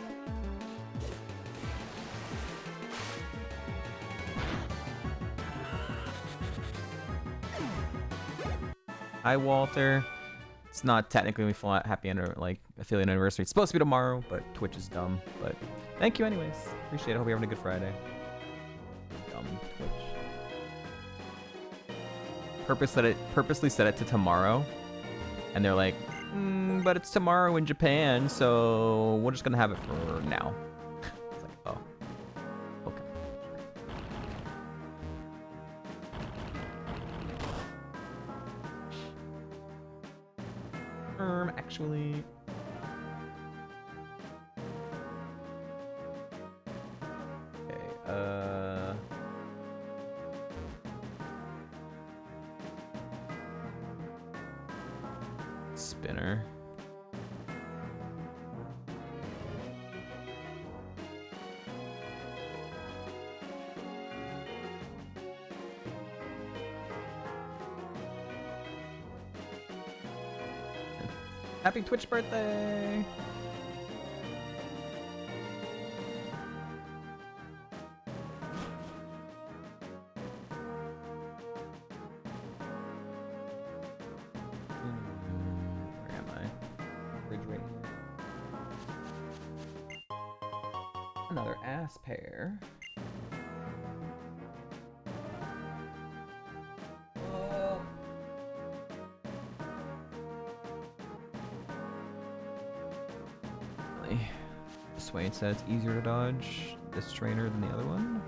Hi, Walter. It's not technically happy affiliate anniversary. It's supposed to be tomorrow, but Twitch is dumb. But thank you anyways. Appreciate it. Hope you're having a good Friday. Dumb Twitch. Purposely set it to tomorrow, and they're like, but it's tomorrow in Japan, so we're just gonna have it for now. It's like, oh, okay. Actually. Okay, Spinner. Happy Twitch birthday! Where am I? Bridge right here. Another ass pair. Swain said it's easier to dodge this trainer than the other one.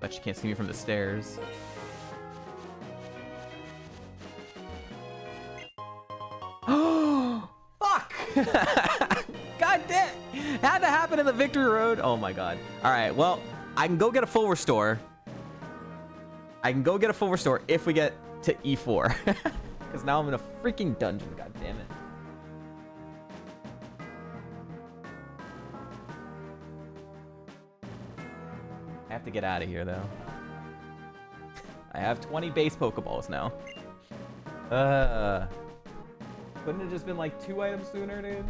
Bet she can't see me from the stairs. Oh, fuck! God damn! Had to happen in the victory road. Oh my god. All right, well, I can go get a full restore. I can go get a full restore if we get to E4. Because now I'm in a freaking dungeon, god damn it. I have to get out of here, though. I have 20 base Pokeballs now. Couldn't it just been like 2 items sooner, dude?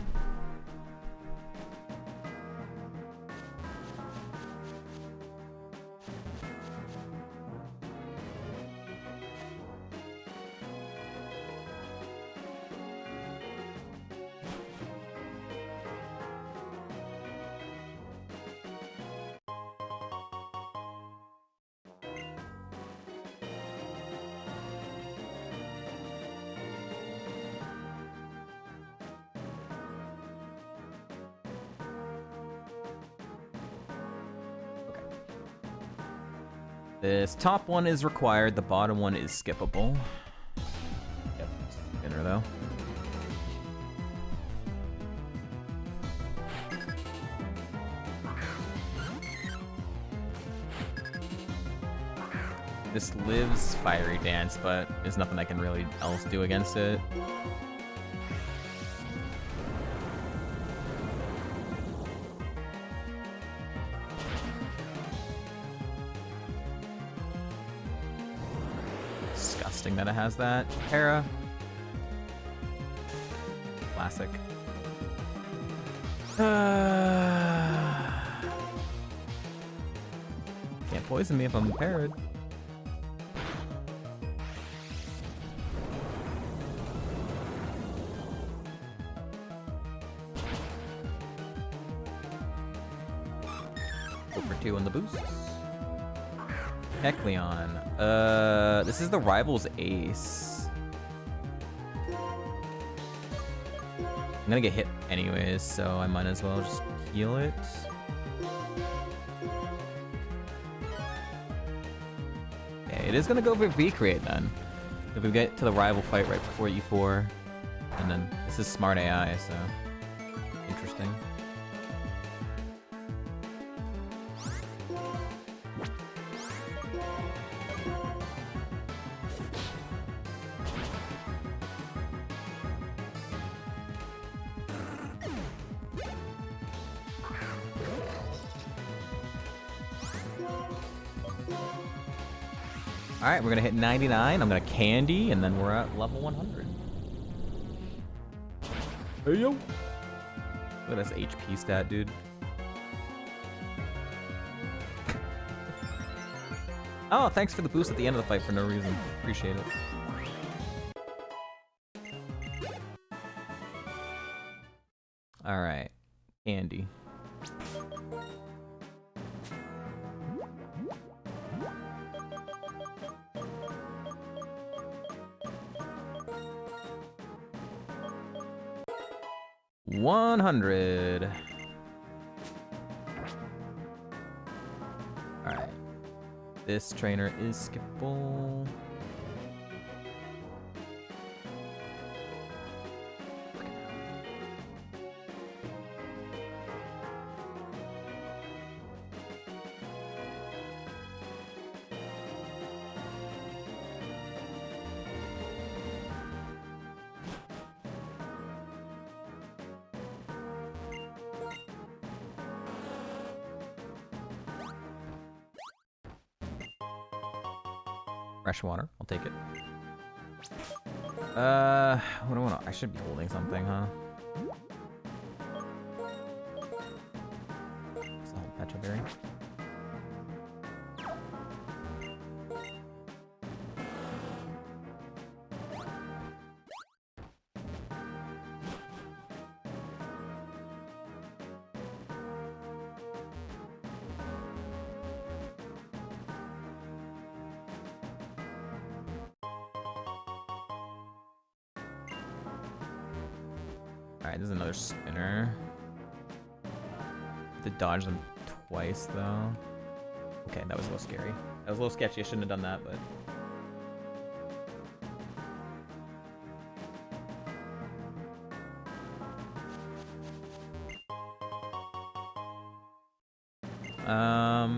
This top one is required, the bottom one is skippable. Yep, spinner though. This lives Fiery Dance, but there's nothing I can really else do against it. Disgusting that it has that. Para. Classic. Can't poison me if I'm parried. Go for 2 on the boosts. Heckleon. This is the rival's ace. I'm gonna get hit anyways, so I might as well just heal it. Okay, it is gonna go for V-Create then. If we get to the rival fight right before E4. And then this is smart AI, so interesting. Alright, we're gonna hit 99, I'm gonna candy, and then we're at level 100. Hey yo! Look at this HP stat, dude. Oh, thanks for the boost at the end of the fight for no reason. Appreciate it. Alright, candy. $100. Alright. This trainer is skippable. Fresh water, I'll take it. What do I want? I should be holding something, huh? Salt Petra Berry. Alright, this is another spinner. To dodge them twice, though. Okay, that was a little scary. That was a little sketchy. I shouldn't have done that, but...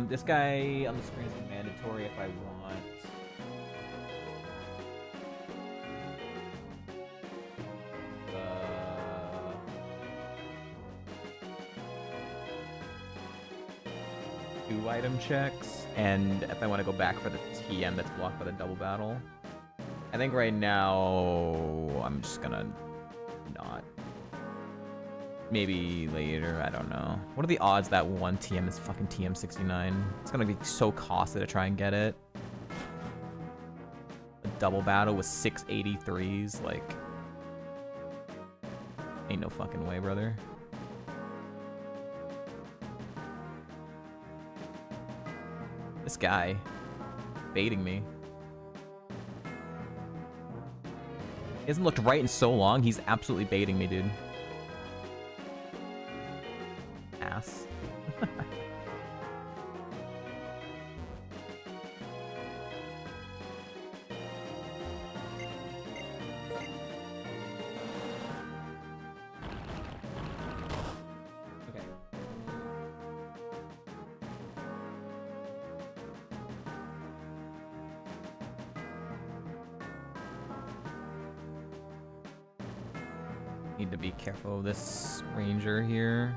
This guy on the screen is mandatory if I want. Two item checks, and if I want to go back for the TM that's blocked by the double battle. I think right now I'm just gonna not. Maybe later, I don't know. What are the odds that one TM is fucking TM69? It's gonna be so costly to try and get it. A double battle with 683s, like... Ain't no fucking way, brother. This guy. Baiting me. He hasn't looked right in so long, he's absolutely baiting me, dude. Ass. Okay. Need to be careful of this ranger here.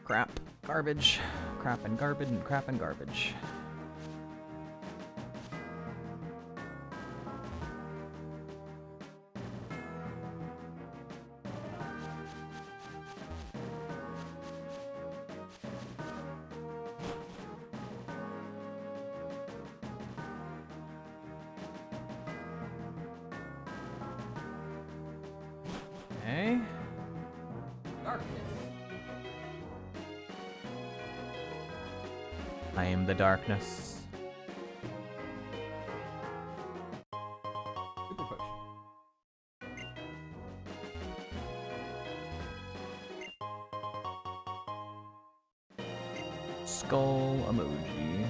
Crap. Garbage. Crap and garbage and crap and garbage. Okay. Darkness. I am the darkness. Super push. Skull emoji.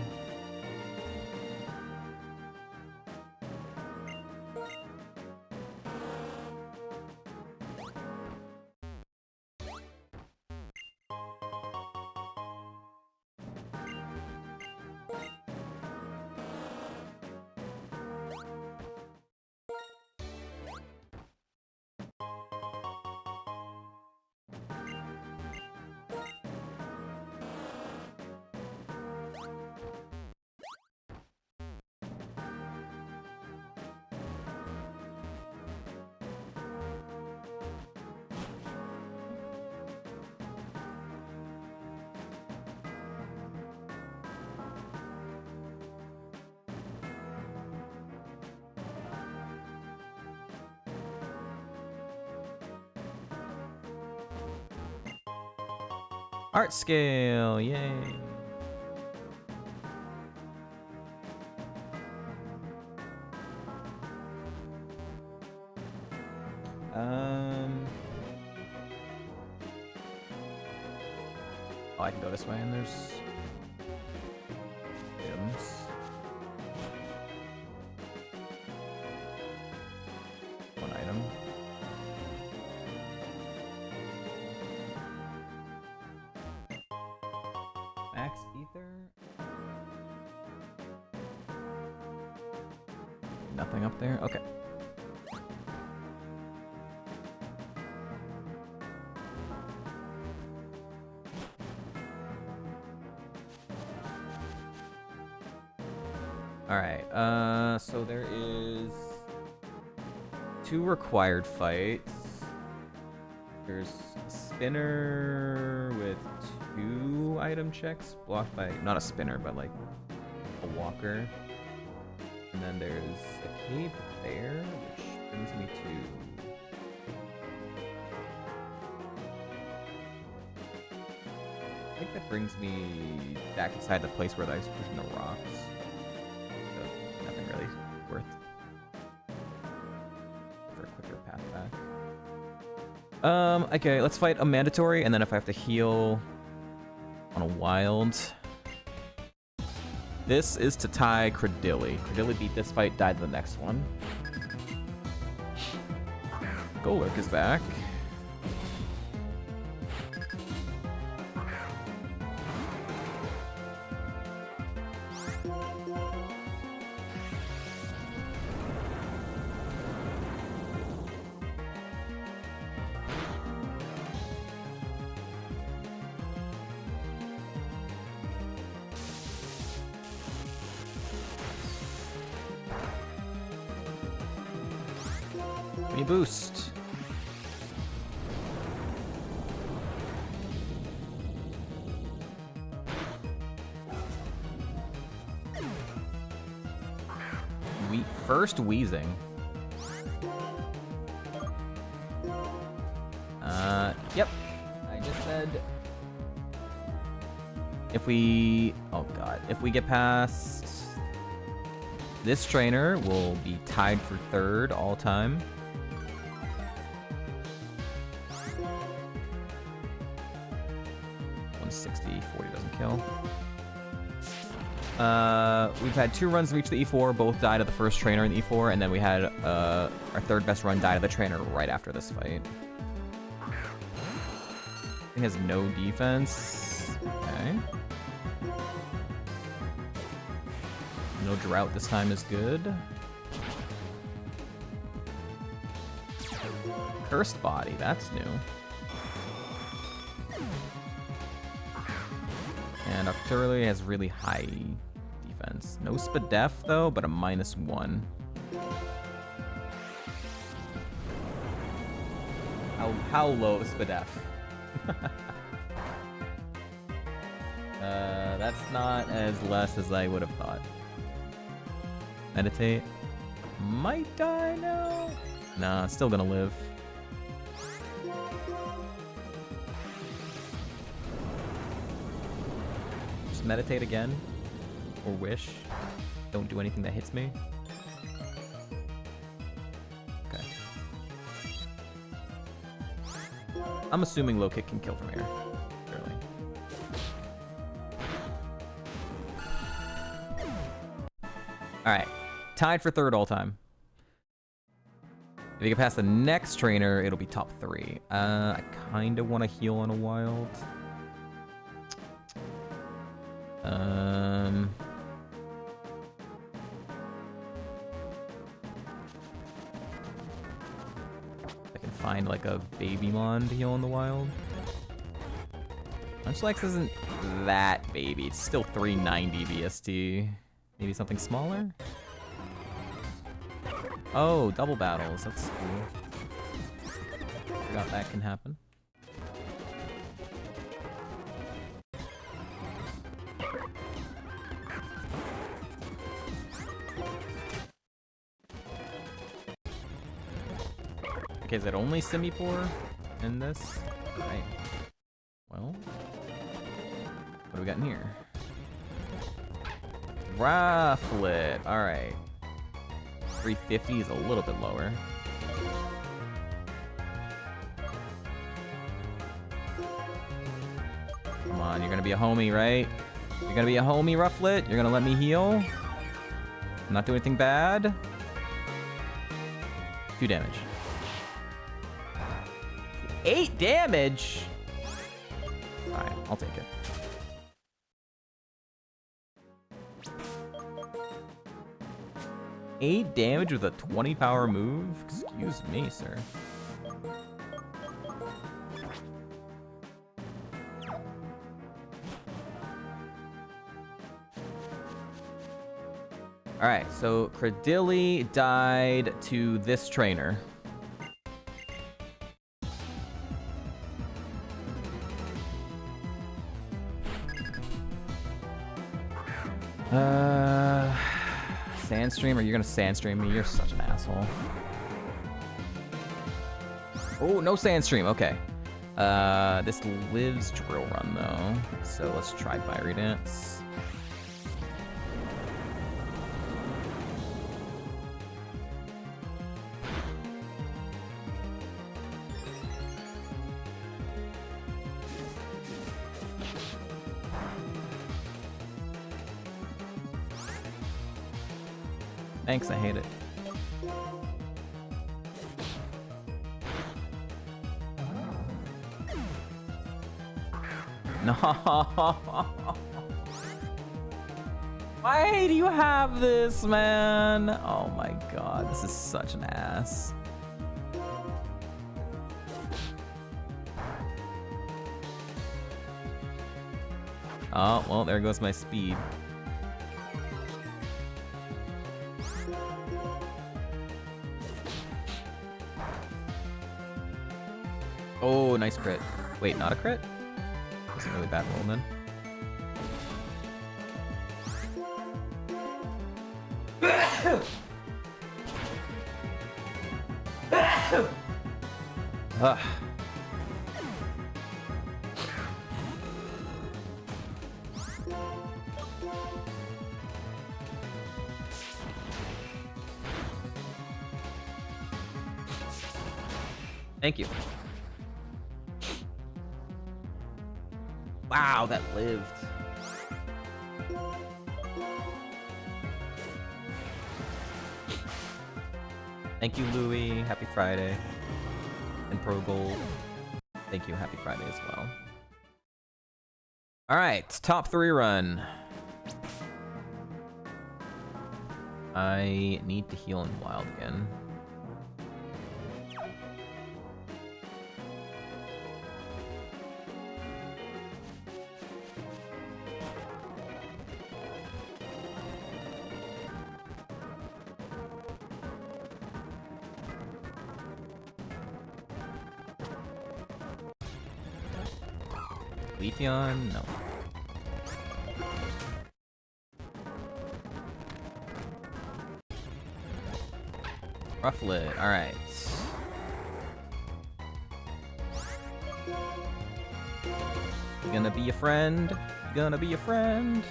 Art scale, yay. Oh, I can go this way and there's items. One item. Max ether. Nothing up there. Okay. All right. So there is 2 required fights. There's a spinner with 2 item checks blocked by, not a spinner, but like a walker. And then there's a cave there, which brings me to... I think that brings me back inside the place where I was pushing the rocks. So nothing really worth for a quicker path back. Okay, let's fight a mandatory, and then if I have to heal on a wild. This is to tie Credilli. Credilli beat this fight, died the next one. Golurk is back. Boost. First wheezing. Yep. I just said if we, oh god, if we get past this trainer, we'll be tied for 3rd all time. 40 doesn't kill. We've had 2 runs to reach the E4, both died of the first trainer in the E4, and then we had our 3rd best run died of the trainer right after this fight. He has no defense. Okay. No drought this time is good. Cursed body, that's new. And Octorly has really high defense. No Spadef though, but a -1. How low is Spadef? That's not as less as I would have thought. Meditate. Might die now? Nah, still gonna live. Just meditate again. Or wish. Don't do anything that hits me. Okay. I'm assuming low kick can kill from here. Surely. Alright. Tied for 3rd all time. If you get past the next trainer, it'll be top 3. I kind of want to heal on a wild. I can find like a baby mon to heal on the wild. Munchlax isn't that baby. It's still 390 BST. Maybe something smaller? Oh, double battles. That's cool. Forgot that can happen. Okay, is it only Simipour in this? Right. Well, what do we got in here? Rafflet. Alright. 350 is a little bit lower. Come on, you're gonna be a homie, right? You're gonna be a homie, Rufflet? You're gonna let me heal? I'm not doing anything bad? 2 damage. 8 damage? Alright, I'll take it. Eight damage with a 20 power move? Excuse me, sir. Alright, so Credilli died to this trainer. Sandstream, are you gonna Sandstream me? You're such an asshole. Oh, no Sandstream, okay. This lives Drill Run though, so let's try Fiery Dance. Thanks, I hate it. No. Why do you have this, man? Oh my god, this is such an ass. Oh, well, there goes my speed. Oh, nice crit. Wait, not a crit? That's a really bad roll then. Ugh. Thank you. Wow, that lived. Thank you, Louie. Happy Friday. And Pro Gold. Thank you. Happy Friday as well. All right, top 3 run. I need to heal in wild again. Leafeon? No. Rufflet, alright. You gonna be a friend? You gonna be a friend?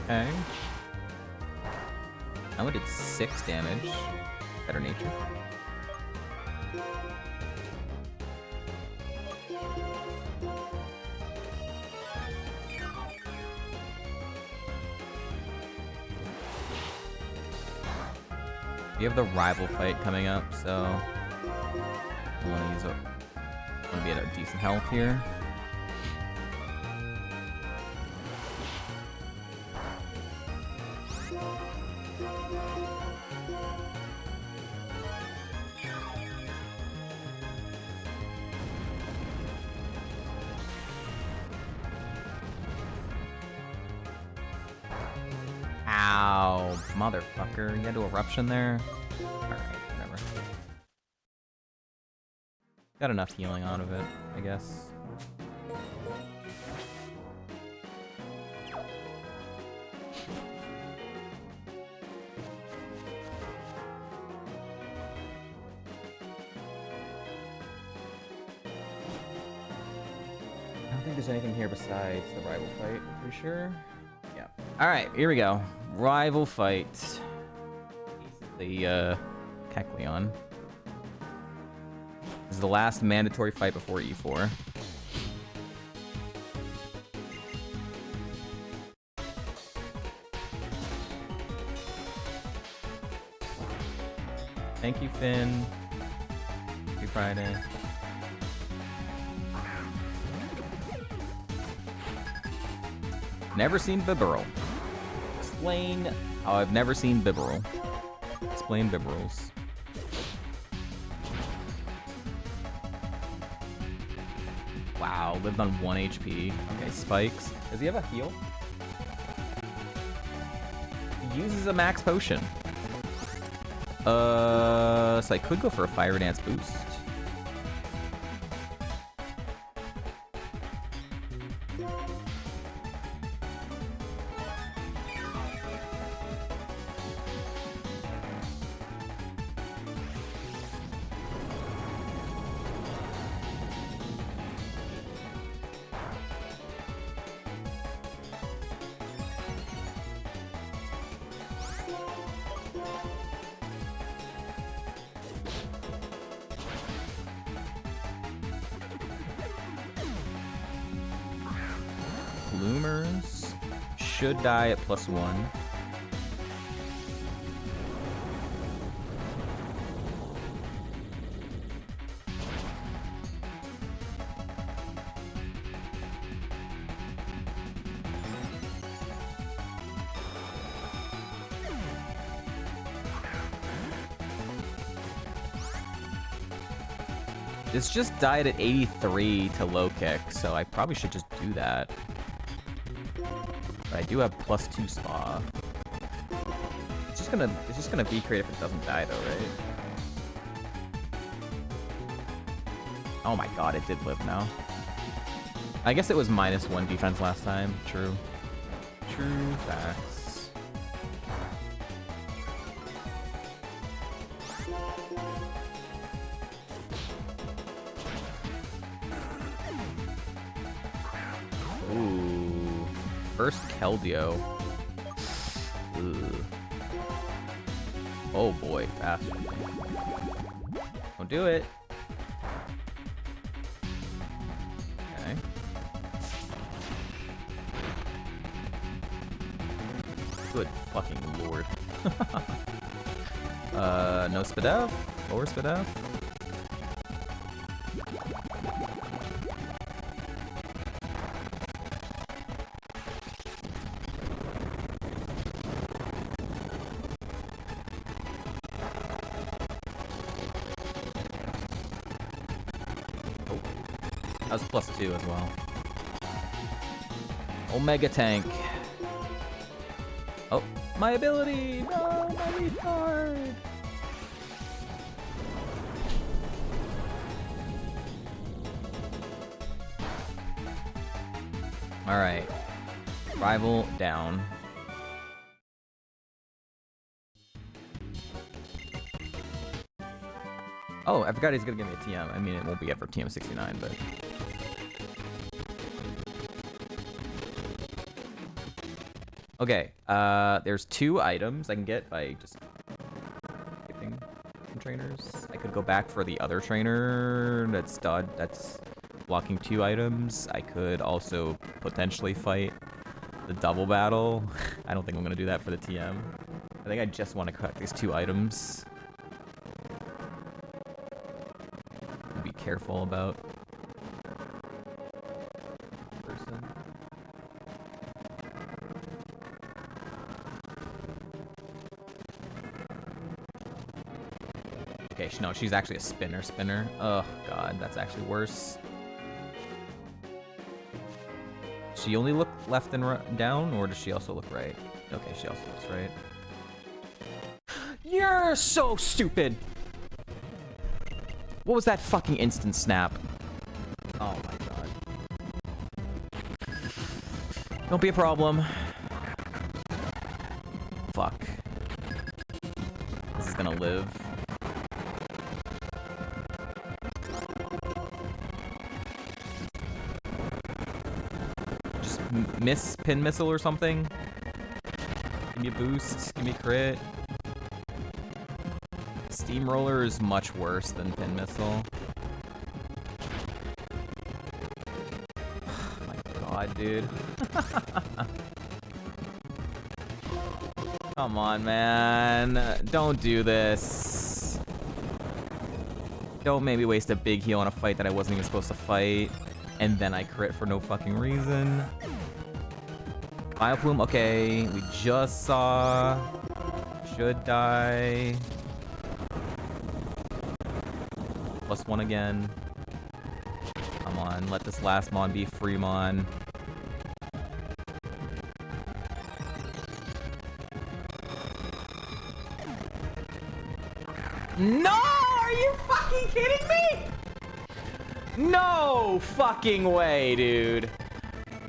Okay. I only did 6 damage. Better nature. We have the rival fight coming up, so I want to use a. I want to be at a decent health here. Ow, motherfucker. You had to eruption there? Alright, whatever. Got enough healing out of it, I guess. I don't think there's anything here besides the rival fight, I'm pretty sure. Yeah. Alright, here we go. Rival fight. The Kecleon. This is the last mandatory fight before E4. Thank you, Finn. Happy Friday. Never seen Bibarel. Explain how I've never seen Bibarel. Explain Bibarels. Wow, lived on 1 HP. Okay, spikes. Does he have a heal? He uses a max potion. So I could go for a Fire Dance boost. Bloomers should die at +1. This just died at 83 to low kick, so I probably should just do that. But I do have +2 spa. It's just gonna be creative if it doesn't die though, right? Oh my god, it did live now. I guess it was -1 defense last time. True. True facts. Ooh. First Keldeo. Ooh. Oh boy, fast. Don't do it. Okay. Good fucking lord. No Spadef? Lower Spadef? That was +2 as well. Omega Tank. Oh, my ability! No, my retard! Alright. Rival down. Oh, I forgot he's gonna give me a TM. I mean, it won't be ever TM 69, but... Okay, there's 2 items I can get by just skipping some trainers. I could go back for the other trainer that's blocking 2 items. I could also potentially fight the double battle. I don't think I'm gonna do that for the TM. I think I just want to cut these 2 items. Be careful about person. Okay, no, she's actually a spinner. Oh god, that's actually worse. She only look left and down, or does she also look right? Okay, she also looks right. You're so stupid! What was that fucking instant snap? Oh my god. Don't be a problem. Fuck. This is gonna live. Just miss pin missile or something. Give me a boost. Give me a crit. Steamroller is much worse than pin missile. Oh my god, dude. Come on, man. Don't do this. Don't make me waste a big heal on a fight that I wasn't even supposed to fight. And then I crit for no fucking reason. Bioplume, okay. We just saw. Should die. +1 again. Come on, let this last Mon be free Mon. No! Are you fucking kidding me? No fucking way, dude.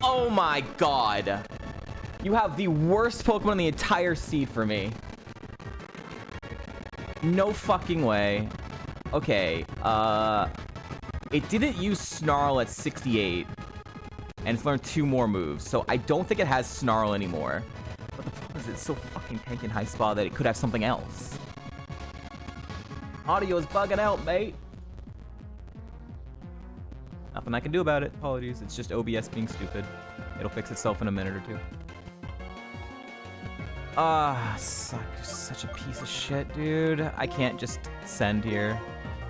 Oh my god. You have the worst Pokemon in the entire seed for me. No fucking way. Okay, it didn't use Snarl at 68, and it's learned 2 more moves, so I don't think it has Snarl anymore. But the problem is it's so fucking tanky and high spot that it could have something else. Audio is bugging out, mate. Nothing I can do about it. Apologies. It's just OBS being stupid. It'll fix itself in a minute or two. Suck. You're such a piece of shit, dude. I can't just send here.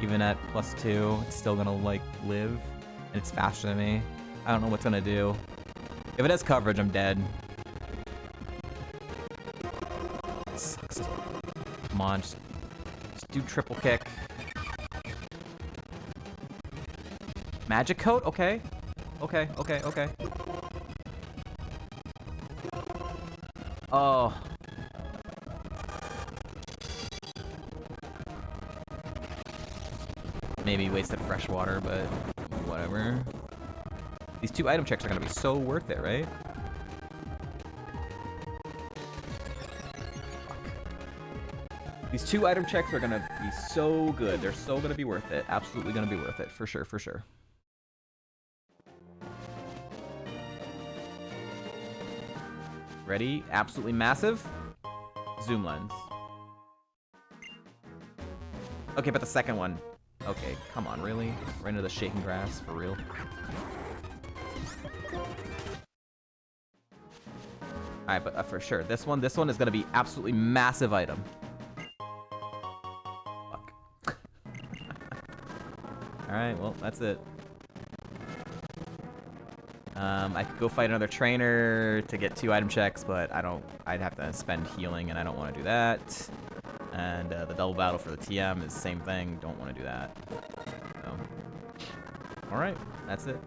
Even at +2, it's still gonna, like, live. And it's faster than me. I don't know what's gonna do. If it has coverage, I'm dead. It sucks. Come on, just do triple kick. Magic coat? Okay. Okay. Oh. Maybe wasted fresh water, but whatever. These 2 item checks are gonna be so worth it, right? These 2 item checks are gonna be so good. They're so gonna be worth it. Absolutely gonna be worth it. For sure, for sure. Ready? Absolutely massive. Zoom lens. Okay, but the second one. Okay, come on, really? Right into the shaking grass, for real. Alright, but for sure. This one is gonna be absolutely massive item. Fuck. Alright, well, that's it. I could go fight another trainer to get 2 item checks, but I'd have to spend healing, and I don't want to do that. And the double battle for the TM is the same thing. Don't want to do that. So. Alright, that's it.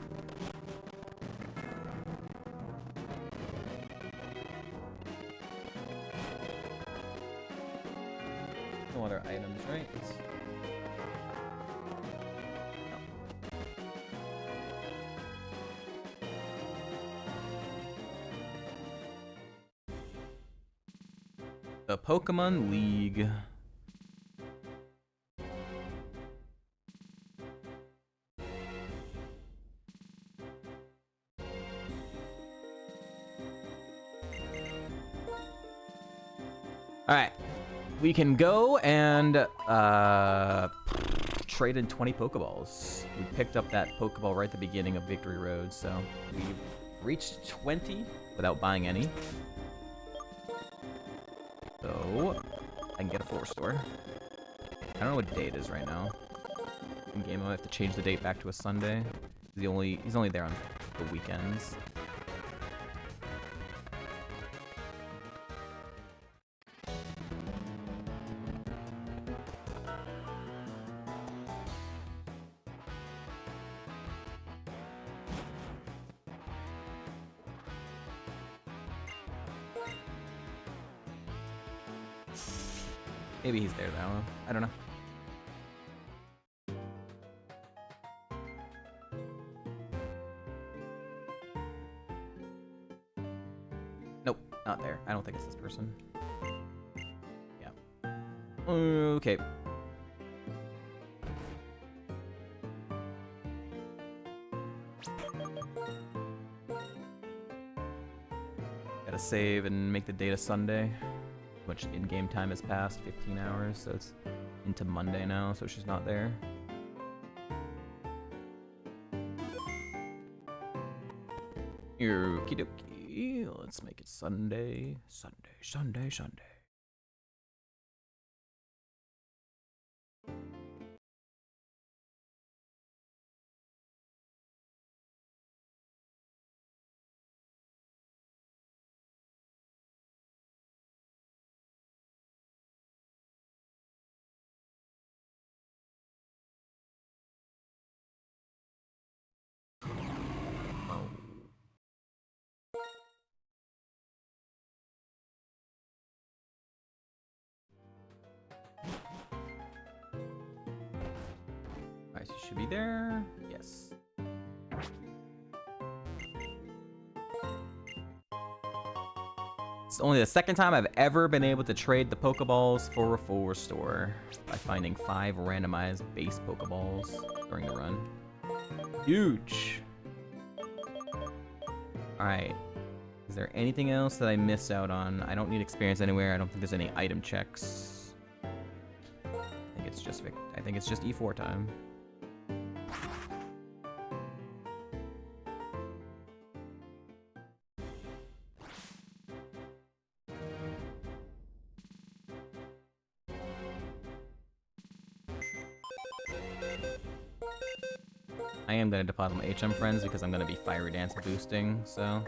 No other items, right? The Pokemon League. Alright. We can go and trade in 20 Pokeballs. We picked up that Pokeball right at the beginning of Victory Road, so we reached 20 without buying any. So, I can get a 4-star. I don't know what day it is right now. In game, I have to change the date back to a Sunday. He's only there on the weekends. Maybe he's there now. I don't know. Nope, not there. I don't think it's this person. Yeah. Okay. Gotta save and make the date a Sunday. Much in-game time has passed, 15 hours, so it's into Monday now, so she's not there. Okie dokie, let's make it Sunday. Sunday. Alright, so you should be there. Yes. It's only the second time I've ever been able to trade the Pokeballs for a full restore by finding 5 randomized base Pokeballs during the run. Huge. Alright. Is there anything else that I missed out on? I don't need experience anywhere. I don't think there's any item checks. I think it's just E4 time. I am going to deposit my HM friends because I'm going to be Fiery Dance boosting, so...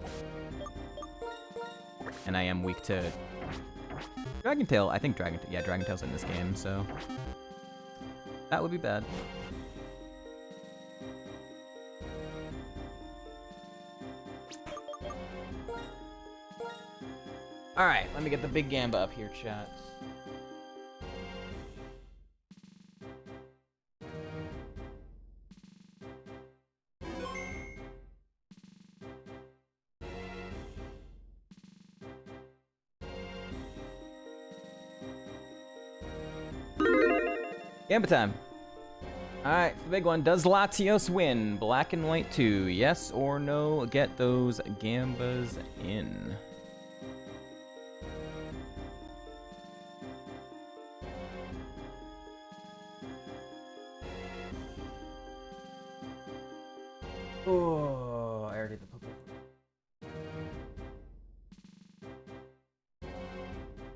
And I am weak to... Dragon Tail. I think Dragon Tail's in this game, so... That would be bad. Alright, let me get the big Gamba up here, chat. Gamba time. Alright, the big one. Does Latios win? Black and white 2. Yes or no? Get those Gambas in. Oh, I already did the Pokemon.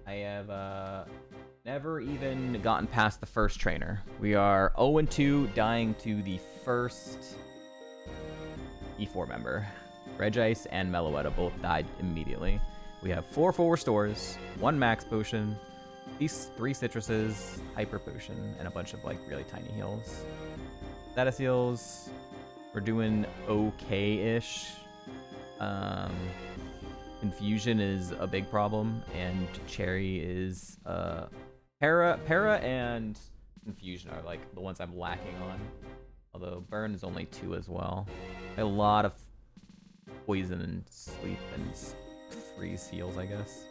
I have, never even gotten past the first trainer. We are 0-2, dying to the first E4 member. Regice and Meloetta both died immediately. We have 4 full restores, 1 max potion, these 3 citruses, hyper potion, and a bunch of like really tiny heals. Status heals, we're doing okay-ish. Confusion is a big problem, and Cherry is Para and Confusion are like the ones I'm lacking on. Although Burn is only 2 as well. A lot of poison and sleep and freeze heals, I guess.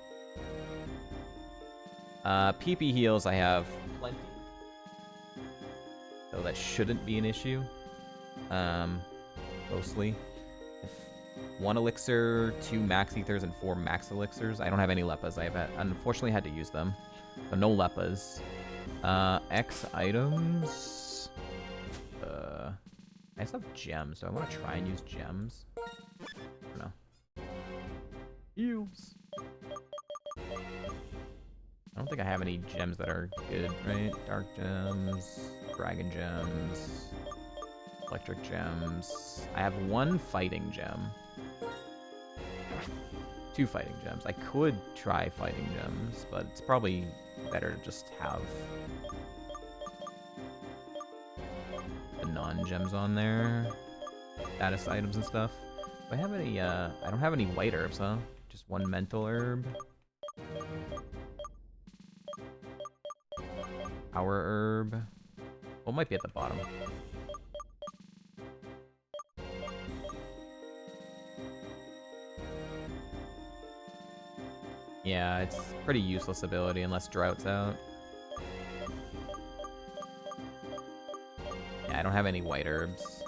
PP heals I have plenty. So that shouldn't be an issue. Mostly. 1 elixir, 2 max ethers, and 4 max elixirs. I don't have any Leppas. I have unfortunately had to use them. So no Leppas. X items. I still have gems, so I want to try and use gems. I don't know. Heals. I don't think I have any gems that are good, right? Dark gems, dragon gems, electric gems. I have 1 fighting gem. 2 fighting gems. I could try fighting gems, but it's probably better to just have the non-gems on there. Status items and stuff. Do I have any, I don't have any white herbs, huh? Just 1 mental herb. Power herb. Well, it might be at the bottom. Yeah, it's pretty useless ability unless Drought's out. Yeah, I don't have any white herbs.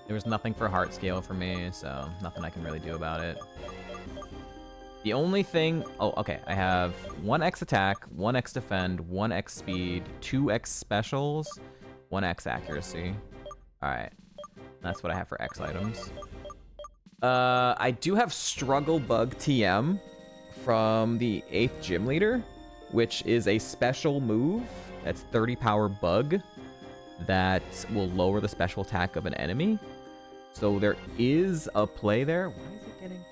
There was nothing for heart scale for me, so nothing I can really do about it. The only thing... Oh, okay. I have 1x attack, 1x defend, 1x speed, 2x specials, 1x accuracy. Alright. That's what I have for X items. I do have Struggle Bug TM from the 8th Gym Leader, which is a special move that's 30 power bug that will lower the special attack of an enemy. So there is a play there. Why is it getting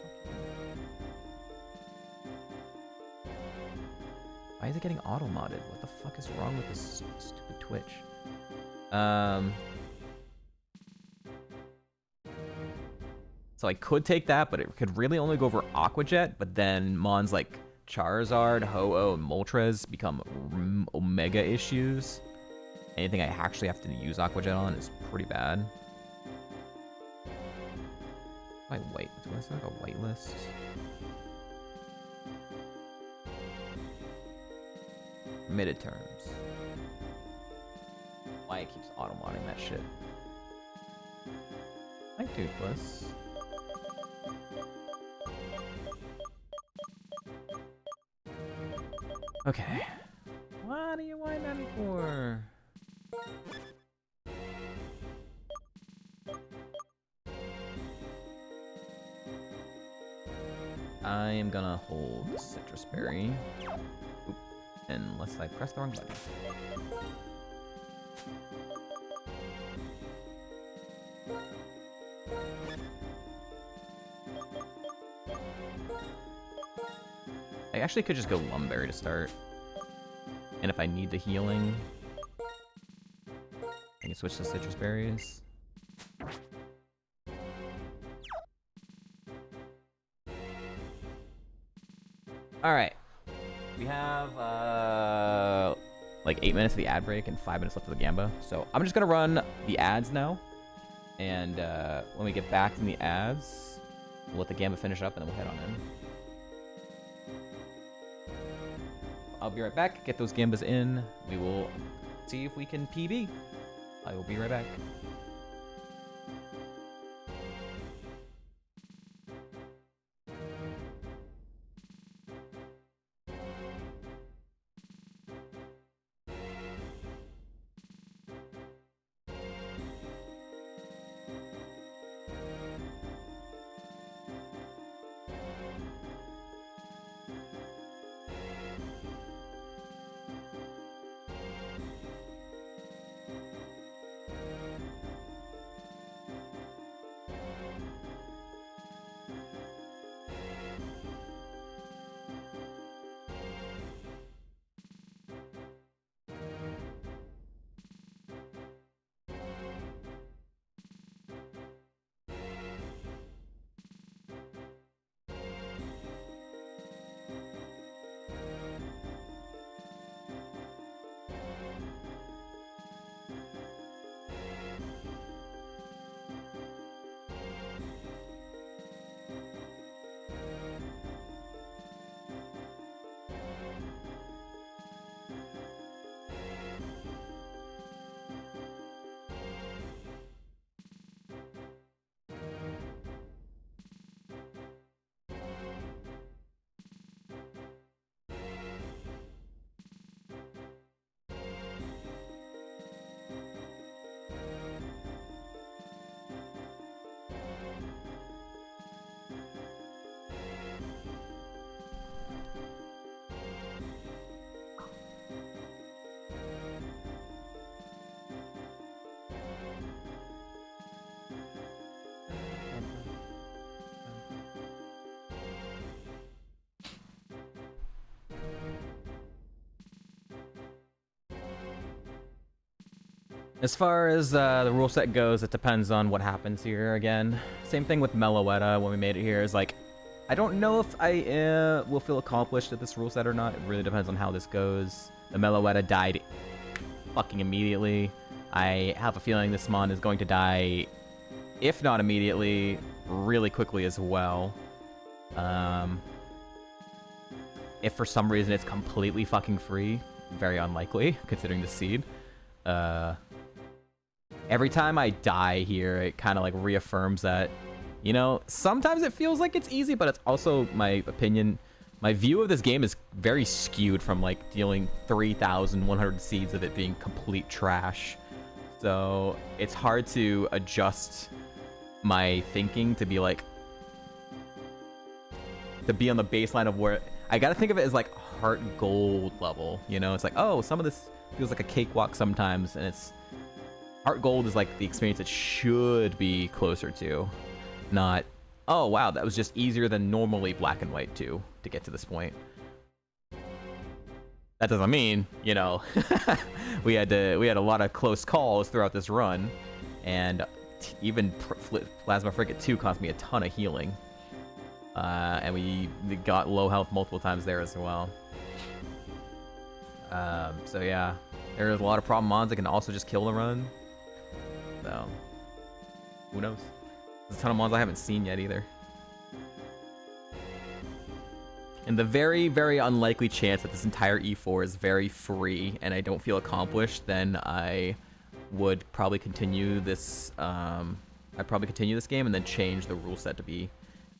Why is it getting auto-modded? What the fuck is wrong with this stupid Twitch? So I could take that, but it could really only go over Aqua Jet, but then mons like Charizard, Ho-Oh, and Moltres become Omega issues. Anything I actually have to use Aqua Jet on is pretty bad. Why white? Do I like a white list? Midterms. Why it keeps auto-modding that shit. Hi, Toothless. Okay. What are you whining for? I am gonna hold Citrus Berry. Oop. Unless I press the wrong button. I actually could just go Lumberry to start. And if I need the healing, I can switch to Citrus Berries. Alright. We have like 8 minutes of the ad break and 5 minutes left of the Gamba. So I'm just gonna run the ads now. And when we get back from the ads, we'll let the Gamba finish up and then we'll head on in. I'll be right back, get those Gambas in. We will see if we can PB. I will be right back. As far as the rule set goes, it depends on what happens here again. Same thing with Meloetta when we made it here. Is like, I don't know if I will feel accomplished at this rule set or not. It really depends on how this goes. The Meloetta died fucking immediately. I have a feeling this mon is going to die, if not immediately, really quickly as well. If for some reason it's completely fucking free, very unlikely, considering the seed. Every time I die here, it kind of like reaffirms that, you know, sometimes it feels like it's easy, but it's also, my opinion, my view of this game is very skewed from like dealing 3,100 seeds of it being complete trash. So it's hard to adjust my thinking to be like, to be on the baseline of where, I gotta think of it as like heart gold level, you know? It's like, oh, some of this feels like a cakewalk sometimes, and it's, heart gold is like the experience it should be closer to, not, oh wow, that was just easier than normally black and white to get to this point. That doesn't mean, you know, we had a lot of close calls throughout this run, and even Plasma Frigate 2 cost me a ton of healing, and we got low health multiple times there as well. So yeah, there's a lot of problem mons that can also just kill the run. So, who knows? There's a ton of mons I haven't seen yet either. And the very, very unlikely chance that this entire E4 is very free and I don't feel accomplished, then I would probably continue this. I'd probably continue this game and then change the rule set to be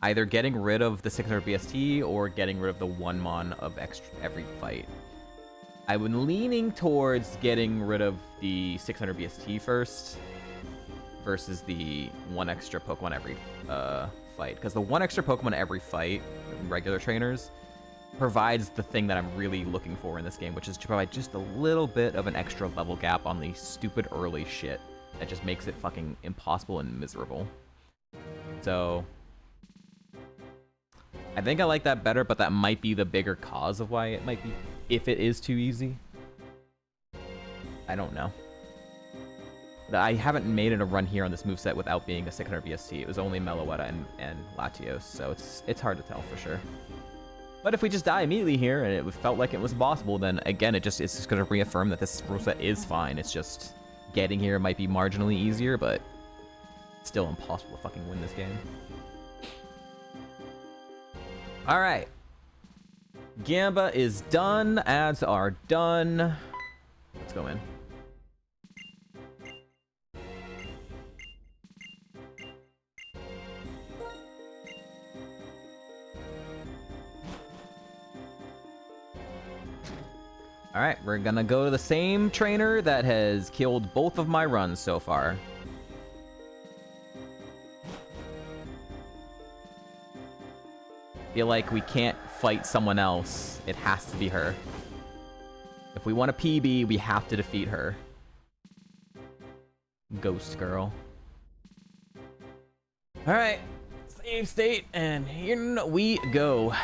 either getting rid of the 600 BST or getting rid of the 1 mon of extra every fight. I've been leaning towards getting rid of the 600 BST first versus the 1 extra Pokemon every fight. Because the 1 extra Pokemon every fight, regular trainers, provides the thing that I'm really looking for in this game, which is to provide just a little bit of an extra level gap on the stupid early shit that just makes it fucking impossible and miserable. So I think I like that better, but that might be the bigger cause of why it might be, if it is too easy. I don't know. I haven't made it a run here on this moveset without being a 600 BST. It was only Meloetta and Latios, so it's hard to tell for sure. But if we just die immediately here and it felt like it was possible, then again, it's just going to reaffirm that this rule set is fine. It's just getting here might be marginally easier, but it's still impossible to fucking win this game. All right. Gamba is done. Ads are done. Let's go in. All right, we're gonna go to the same trainer that has killed both of my runs so far. Feel like we can't fight someone else. It has to be her. If we want a PB, we have to defeat her. Ghost girl. All right, save state, and here we go.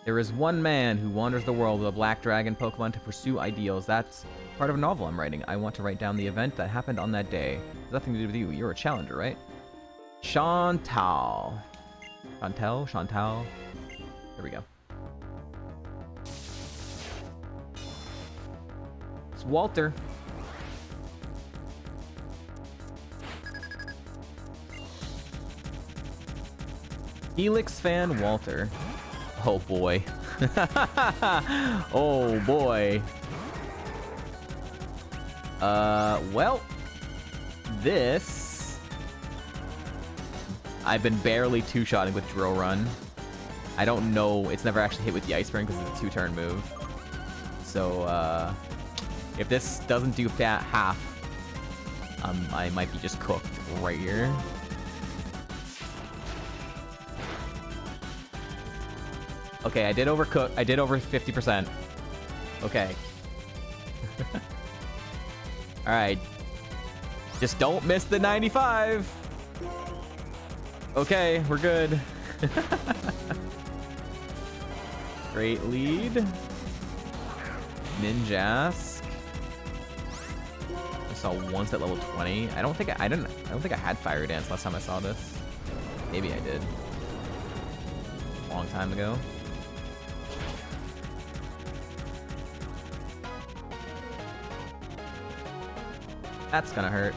There is one man who wanders the world with a black dragon Pokemon to pursue ideals. That's part of a novel I'm writing. I want to write down the event that happened on that day. There's nothing to do with you. You're a challenger, right? Chantal. Chantal. Here we go. It's Walter. Helix fan Walter. Oh boy. Oh boy. Well, this I've been barely two-shotting with Drill Run. I don't know, it's never actually hit with the Ice Spring because it's a 2-turn move. So, if this doesn't do half, I might be just cooked right here. Okay, I did overcook. I did over 50%. Okay. Alright. Just don't miss the 95. Okay, we're good. Great lead. Ninjask. I saw once at level 20. I don't think I had Fire Dance last time I saw this. Maybe I did. A long time ago. That's gonna hurt.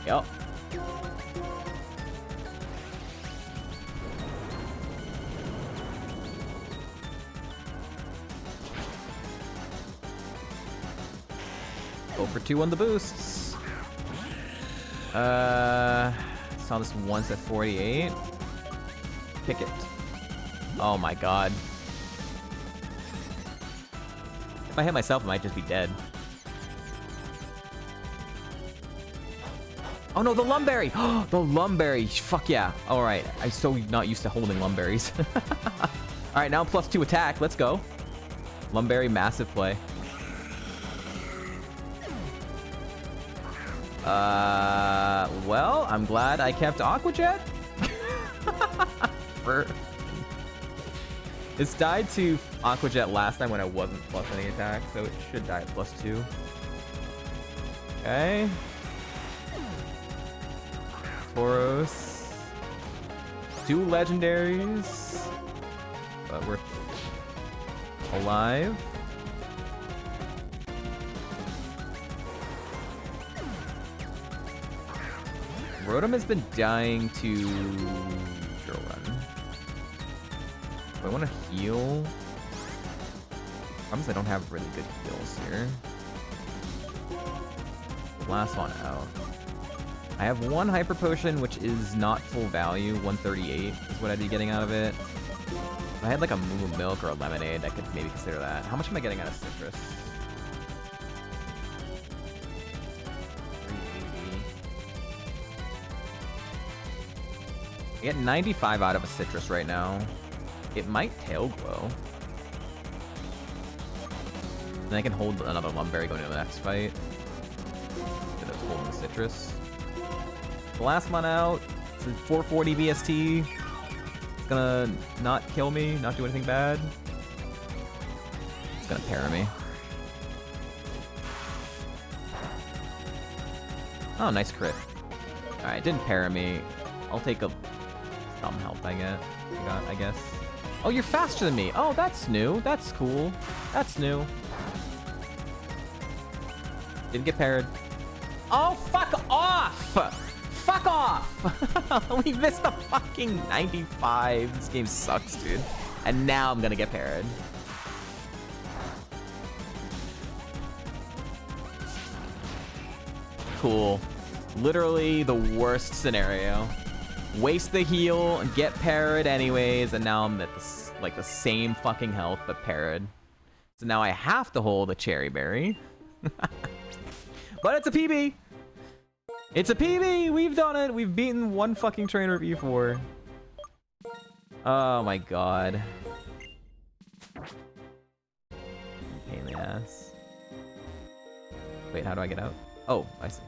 Yup. Go for 2 on the boosts. Saw this once at 48. Pick it. Oh my god. If I hit myself, I might just be dead. Oh no, the Lumberry! The Lumberry! Fuck yeah. Alright, I'm so not used to holding Lumberries. Alright, now I'm +2 attack. Let's go. Lumberry, massive play. Well, I'm glad I kept Aqua Jet. It's died to Aqua Jet last time when I wasn't plus any attack, so it should die at +2. Okay. Tauros. 2 legendaries. But we're alive. Rotom has been dying to drill run. Do I want to heal? Problem is I don't have really good heals here. Last one out. I have 1 Hyper Potion, which is not full value. 138 is what I'd be getting out of it. If I had like a Moo Milk or a Lemonade, I could maybe consider that. How much am I getting out of Citrus? 380. I get 95 out of a Citrus right now. It might Tail Glow. Then I can hold another Lumberry going into the next fight. Instead of holding the Citrus. The last one out. It's a 440 VST. It's gonna not kill me, not do anything bad. It's gonna para me. Oh, nice crit. Alright, didn't para me. I'll take some help I guess. Oh, you're faster than me. Oh, that's new. That's cool. That's new. Didn't get parried. Oh, fuck off! Fuck off! We missed the fucking 95. This game sucks, dude. And now I'm gonna get parried. Cool. Literally the worst scenario. Waste the heal, get parried anyways, and now I'm at the same fucking health, but parried. So now I have to hold a Cherry Berry. But it's a PB! It's a PB! We've done it! We've beaten 1 fucking trainer before. Oh my god. Pain in the ass. Wait, how do I get out? Oh, I see.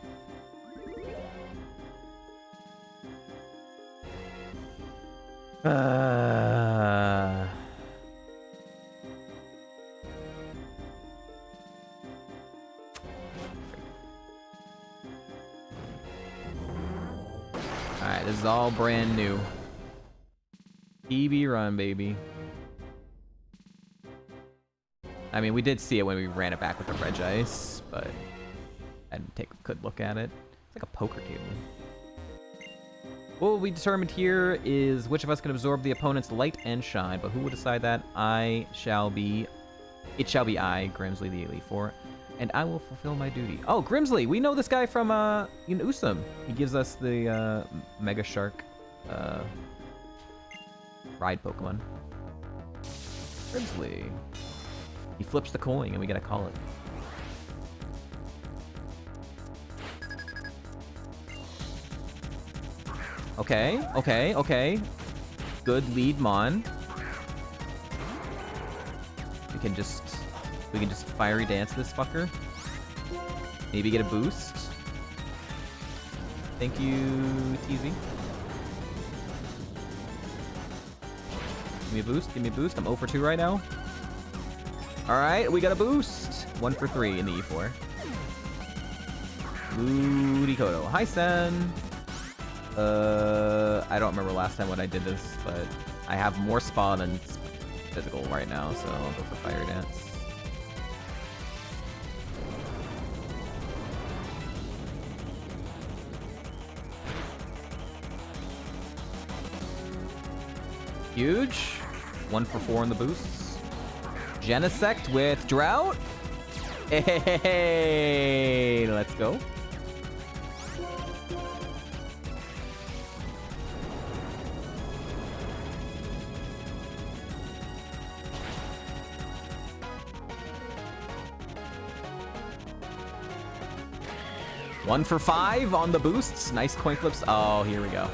Alright, this is all brand new. PB run, baby. I mean, we did see it when we ran it back with the Regice, but I didn't take a good look at it. It's like a poker table. What will be determined here is which of us can absorb the opponent's light and shine, but who will decide that? It shall be I, Grimsley the Elite Four, and I will fulfill my duty. Oh, Grimsley! We know this guy from in Usum. He gives us the Mega Shark ride Pokemon. Grimsley. He flips the coin and we gotta call it. Okay, okay, okay. Good lead, Mon. We can just fiery dance this fucker. Maybe get a boost. Thank you, TZ. Give me a boost, give me a boost. I'm 0 for 2 right now. Alright, we got a boost. 1 for 3 in the E4. Ludicolo. Hi, Sen. I don't remember last time when I did this, but I have more spa than physical right now, so I'll go for Fire Dance. Huge. 1 for 4 in the boosts. Genesect with Drought. Hey, let's go. One for 5 on the boosts. Nice coin flips. Oh, here we go.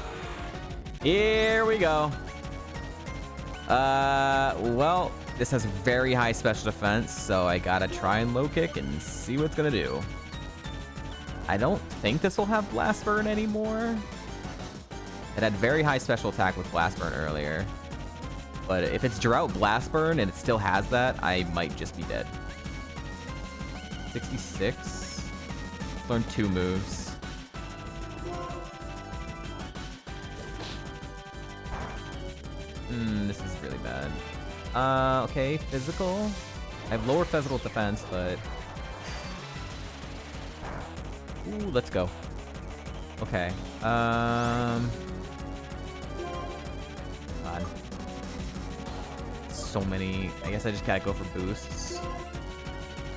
Here we go. Well, this has very high special defense, so I gotta try and low kick and see what it's gonna do. I don't think this will have Blast Burn anymore. It had very high special attack with Blast Burn earlier. But if it's Drought Blast Burn and it still has that, I might just be dead. 66. Learn 2 moves. This is really bad. Okay, physical. I have lower physical defense, but... Ooh, let's go. Okay. God. So many... I guess I just gotta go for boosts.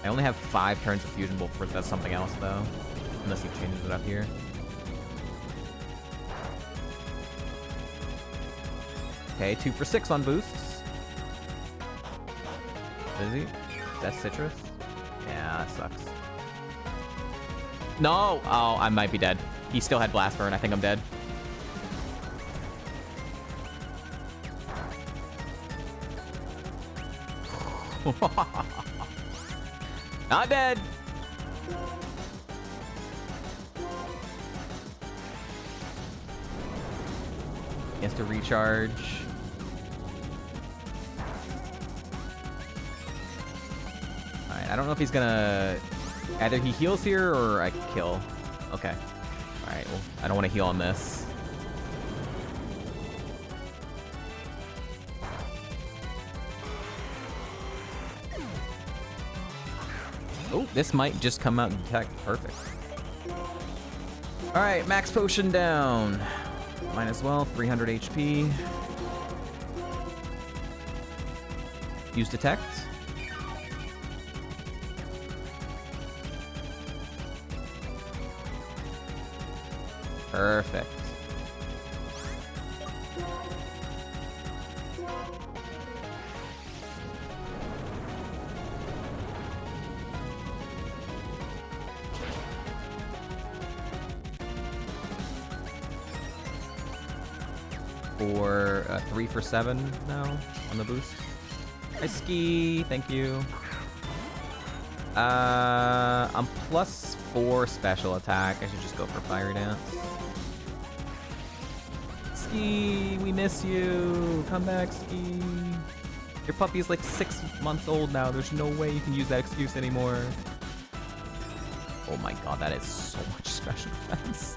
I only have 5 turns of fusion before it does something else, though. Unless he changes it up here. Okay, 2 for 6 on boosts. Is he? Is that citrus? Yeah, that sucks. No! Oh, I might be dead. He still had blast burn. I think I'm dead. Not dead! He has to recharge. Alright, I don't know if he's gonna... Either he heals here or I kill. Okay. Alright, well, I don't want to heal on this. Oh, this might just come out and detect. Perfect. Alright, max potion down. Mine as well, 300 HP. Use detect. Perfect. For 3 for 7 now on the boost. I ski, thank you. I'm +4 special attack. I should just go for Fire Dance. Ski, we miss you. Come back, Ski. Your puppy is like 6 months old now. There's no way you can use that excuse anymore. Oh my god, that is so much special defense.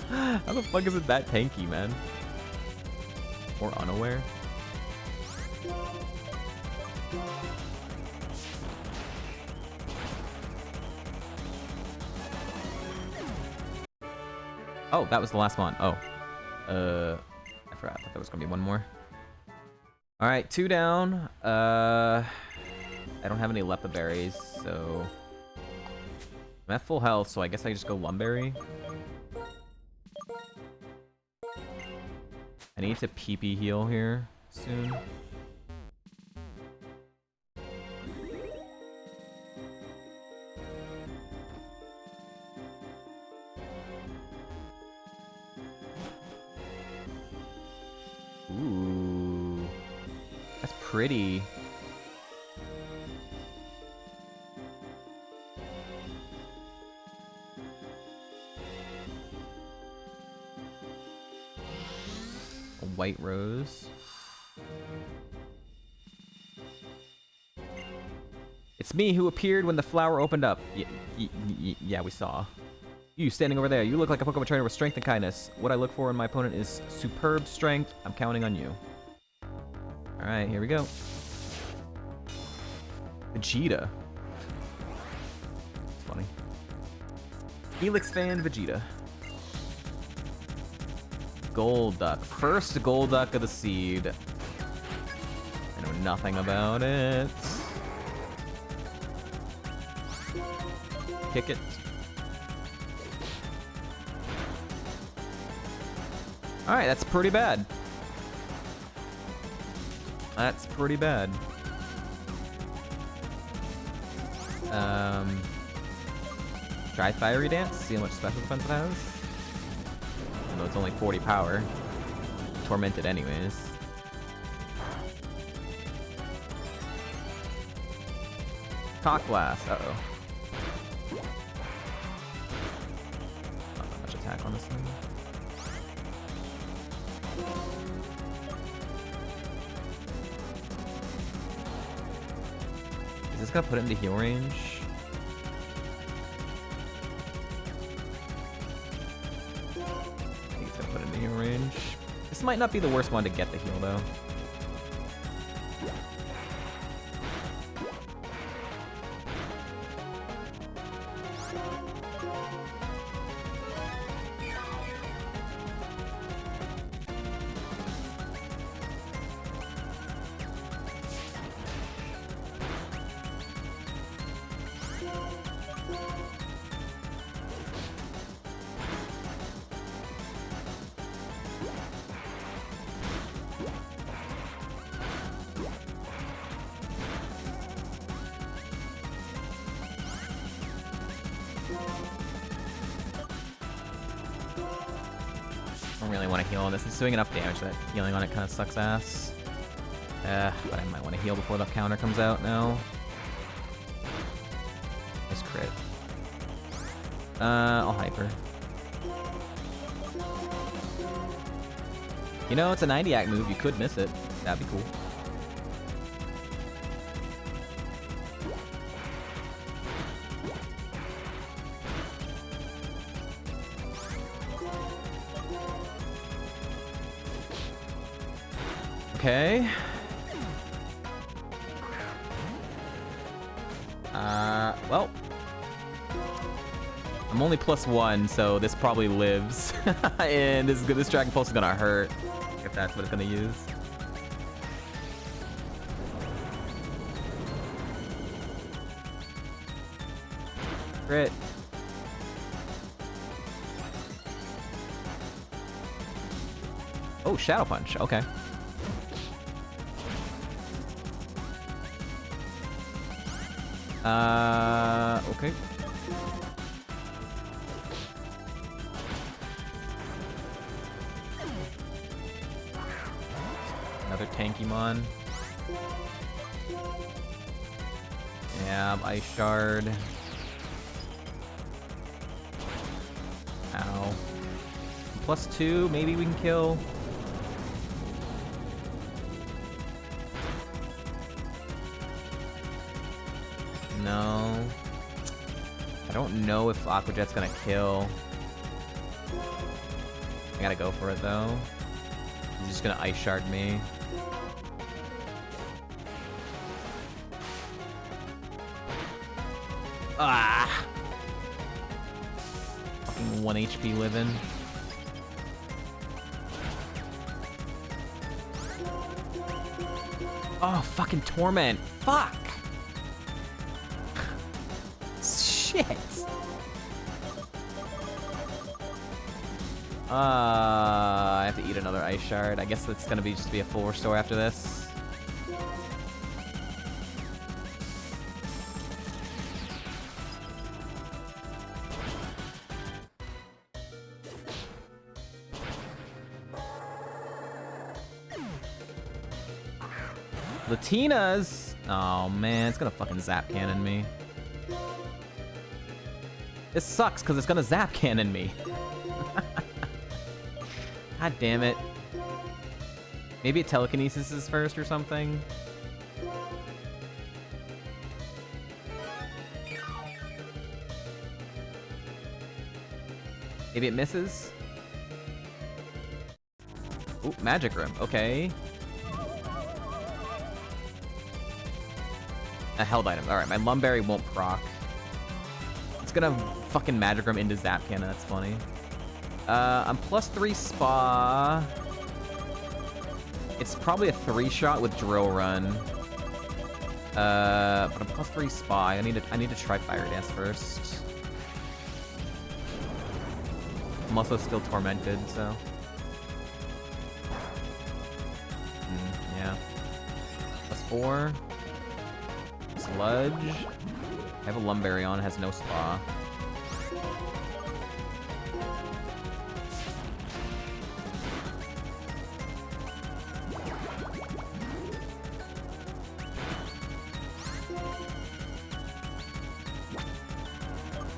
How the fuck is it that tanky, man? Or unaware? Oh, that was the last one. Oh. I forgot. I thought there was gonna be one more. Alright, 2 down. I don't have any Lepa berries, so... I'm at full health, so I guess I just go Lumberry. I need to PP heal here soon. Ooh. That's pretty. A white rose. It's me who appeared when the flower opened up. Yeah, we saw. You standing over there. You look like a Pokemon trainer with strength and kindness. What I look for in my opponent is superb strength. I'm counting on you. Alright, here we go. Vegeta. It's funny. Helix fan Vegeta. Golduck. First Golduck of the seed. I know nothing about it. Kick it. Alright, that's pretty bad. That's pretty bad. Try Fiery Dance, see how much special defense it has. Even though it's only 40 power. Tormented anyways. Cock Blast, uh-oh. Not that much attack on this thing. Is this gonna put it into heal range? I think it's gonna put it into heal range. This might not be the worst one to get the heal, though. I don't really want to heal on this. It's doing enough damage that healing on it kind of sucks ass. But I might want to heal before the counter comes out now. Nice crit. I'll hyper. You know, it's a 90-act move. You could miss it. That'd be cool. Okay. Well. I'm only +1, so this probably lives. And this Dragon Pulse is gonna hurt, if that's what it's gonna use. Crit. Oh, Shadow Punch. Okay. Okay. Another Tankymon. Yeah, Ice Shard. Ow. +2, maybe we can kill. No. I don't know if Aqua Jet's gonna kill. I gotta go for it though. He's just gonna Ice Shard me. Ah! Fucking 1 HP living. Oh, fucking Torment. Fuck! Shit! I have to eat another Ice Shard. I guess it's gonna be just be a full restore after this. Latinas! Oh man, it's gonna fucking Zap Cannon me. This sucks because it's gonna Zap Cannon me. God damn it. Maybe it telekinesis is first or something. Maybe it misses. Ooh, Magic Room. Okay. A held item. Alright, my Lumberry won't proc. It's gonna fucking Magic Room into Zap Cannon. That's funny. I'm +3 Spa. It's probably a 3-shot with Drill Run. But I'm +3 Spa. I need to try Fire Dance first. I'm also still tormented, so. Yeah. +4. Sludge. I have a Lumberry on, it has no Spa.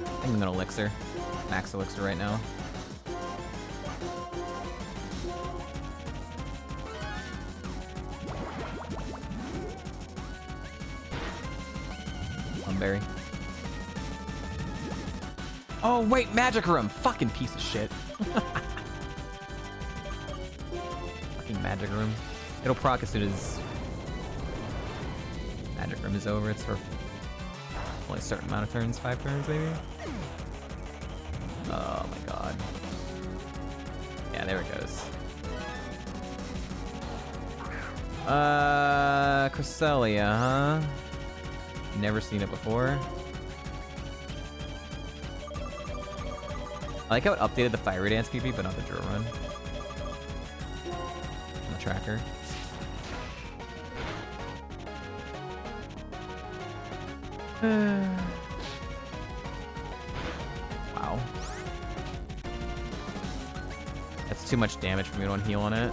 I think I'm gonna Elixir. Max Elixir right now. Lumberry. Oh wait, Magic Room! Fucking piece of shit. Fucking Magic Room. It'll proc as soon as Magic Room is over. It's for only a certain amount of turns, 5 turns maybe? Oh my god. Yeah, there it goes. Cresselia, huh? Never seen it before. I like how it updated the Fire Dance PV, but not the drill run. On the tracker. Wow. That's too much damage for me to heal on it.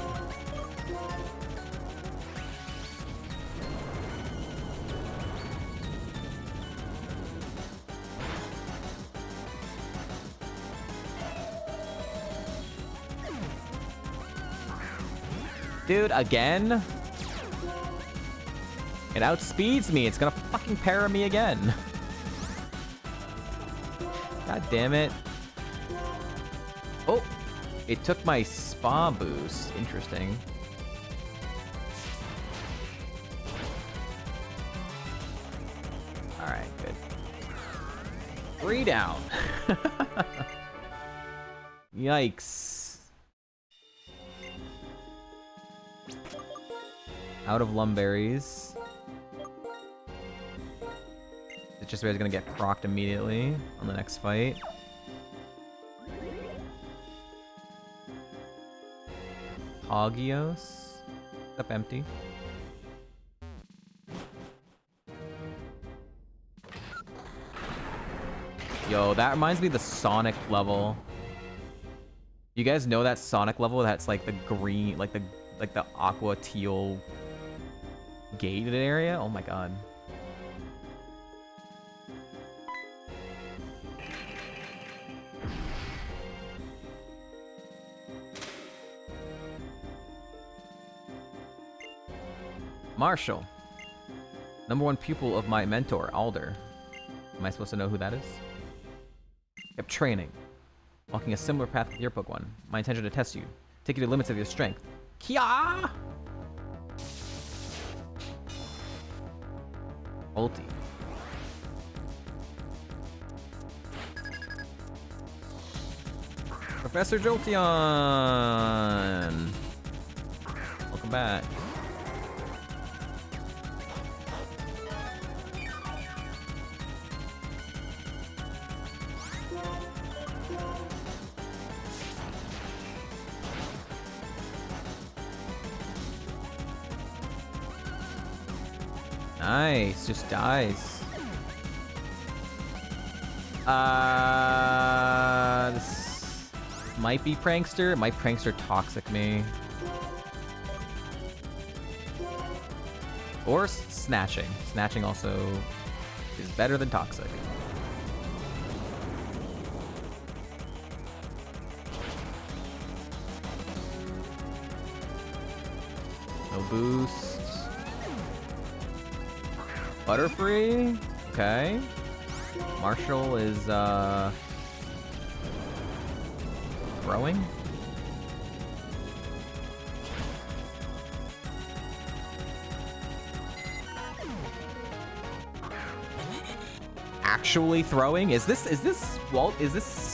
Dude, again? It outspeeds me. It's gonna fucking para me again. God damn it. Oh, it took my spa boost. Interesting. All right, good. 3 down. Yikes. Out of Lumberries. It's just gonna get procced immediately on the next fight. Hagios. Up empty. Yo, that reminds me of the Sonic level. You guys know that Sonic level that's like the green, like the aqua teal gated area? Oh my god. Marshall. #1 pupil of my mentor, Alder. Am I supposed to know who that is? Kept training. Walking a similar path with your Pokemon. My intention to test you. Take you to the limits of your strength. Kia! Ulti. Professor Jolteon! Welcome back. Nice, just dies. This might be Prankster. It might Prankster Toxic me. Or Snatching. Snatching also is better than Toxic. No boost. Butterfree? Okay. Marshall is, throwing? Actually throwing? Is this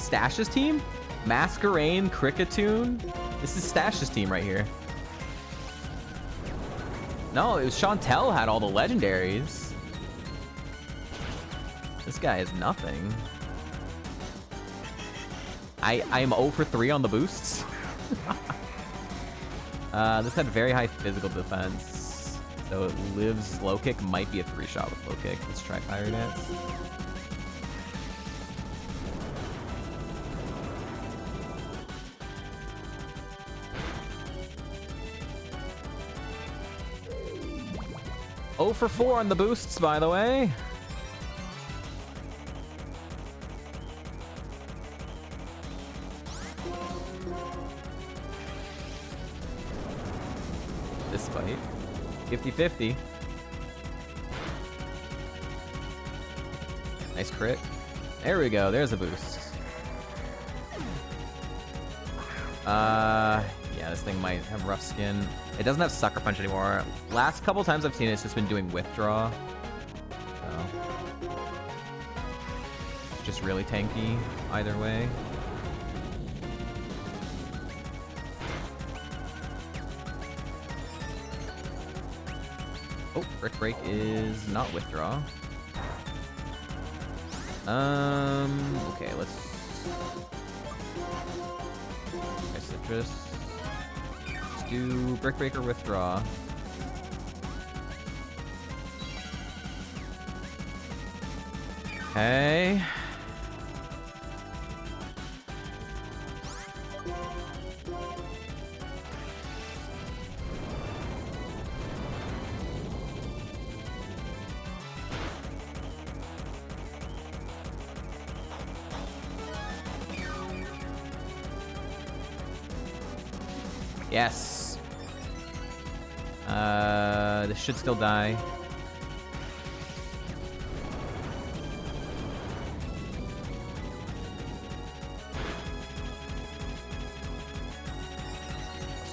Stash's team? Masquerain, Cricketune? This is Stash's team right here. No, it was Chantel had all the legendaries. This guy is nothing. I am 0 for 3 on the boosts. This had very high physical defense. So it lives low kick, might be a 3-shot with low kick. Let's try Fire Dance. Oh for 4 on the boosts, by the way. This fight. 50-50. Nice crit. There we go. There's a boost. Yeah, Yeah, this thing might have rough skin. It doesn't have Sucker Punch anymore. Last couple times I've seen it, it's just been doing Withdraw. So. Just really tanky either way. Oh, Brick Break is not Withdraw. Okay, let's... Okay, Citrus. Let's do Brick Breaker Withdraw. Okay. Yes. This should still die.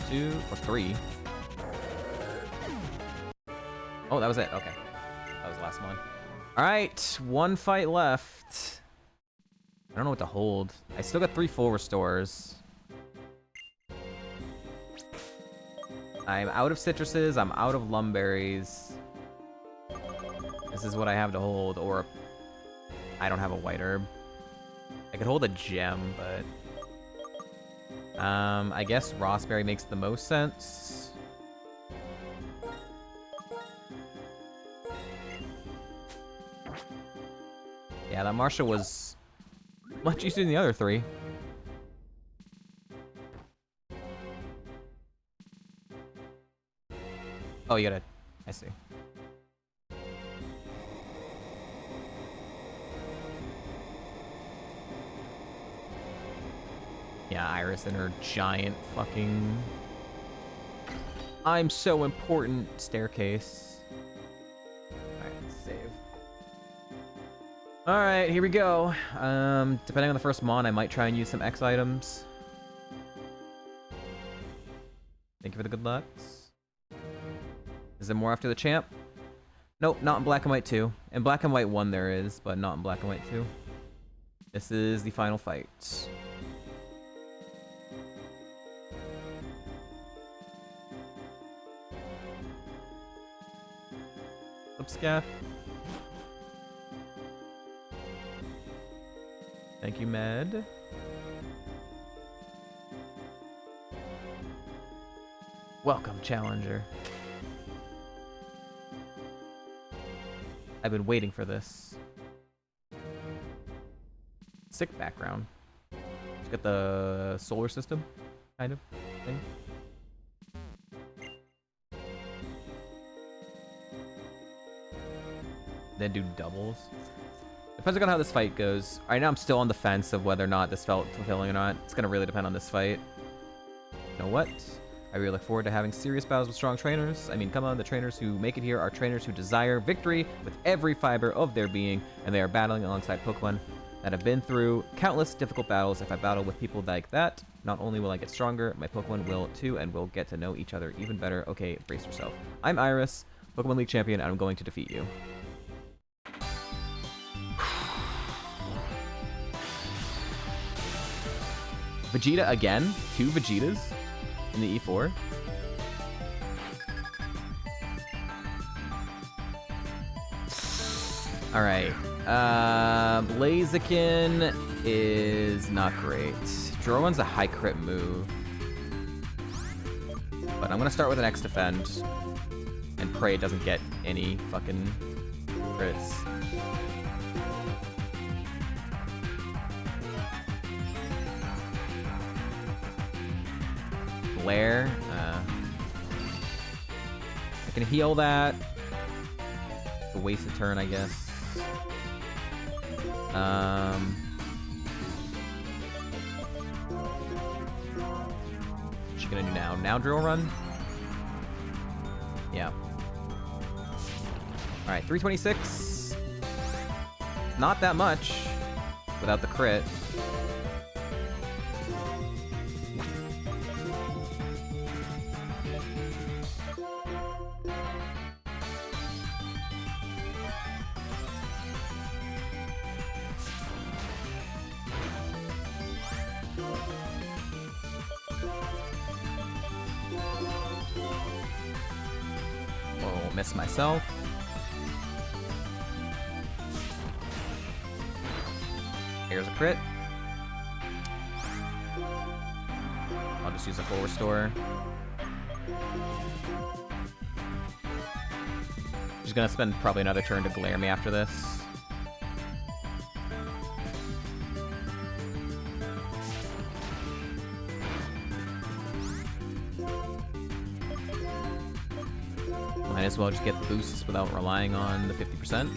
+2, +3. Oh, that was it. Okay. That was the last one. Alright, one fight left. I don't know what to hold. I still got 3 full restores. I'm out of citruses, I'm out of lumberries. This is what I have to hold, or I don't have a white herb. I could hold a gem, but I guess Rossberry makes the most sense. Yeah, that Marsha was much easier than the other 3. Oh, you gotta... I see. Yeah, Iris and her giant fucking... I'm so important staircase. Alright, let's save. Alright, here we go. Depending on the first mon, I might try and use some X items. Thank you for the good luck. Is there more after the champ? Nope, not in Black and White 2. In Black and White 1 there is, but not in Black and White 2. This is the final fight. Flipscaff. Thank you, Med. Welcome, Challenger. I've been waiting for this. Sick background. Just got the solar system, kind of thing. Then do doubles. Depends on how this fight goes. Right now I'm still on the fence of whether or not this felt fulfilling or not. It's gonna really depend on this fight. You know what? I really look forward to having serious battles with strong trainers. I mean, come on, the trainers who make it here are trainers who desire victory with every fiber of their being, and they are battling alongside Pokemon that have been through countless difficult battles. If I battle with people like that, not only will I get stronger, my Pokemon will too, and we'll get to know each other even better. Okay, brace yourself. I'm Iris, Pokemon League champion, and I'm going to defeat you. Vegeta again? 2 Vegetas? In the E4. Alright. Blaziken is not great. Drone's a high crit move. But I'm gonna start with an X defend. And pray it doesn't get any fucking crits. Glare. I can heal that. It's a wasted turn, I guess. What's she gonna do now? Now drill run? Yeah. Alright, 326. Not that much without the crit. won't miss myself. Here's a crit. I'll just use a full restore. She's gonna spend probably another turn to glare me after this. Might as well just get the boosts without relying on the 50%.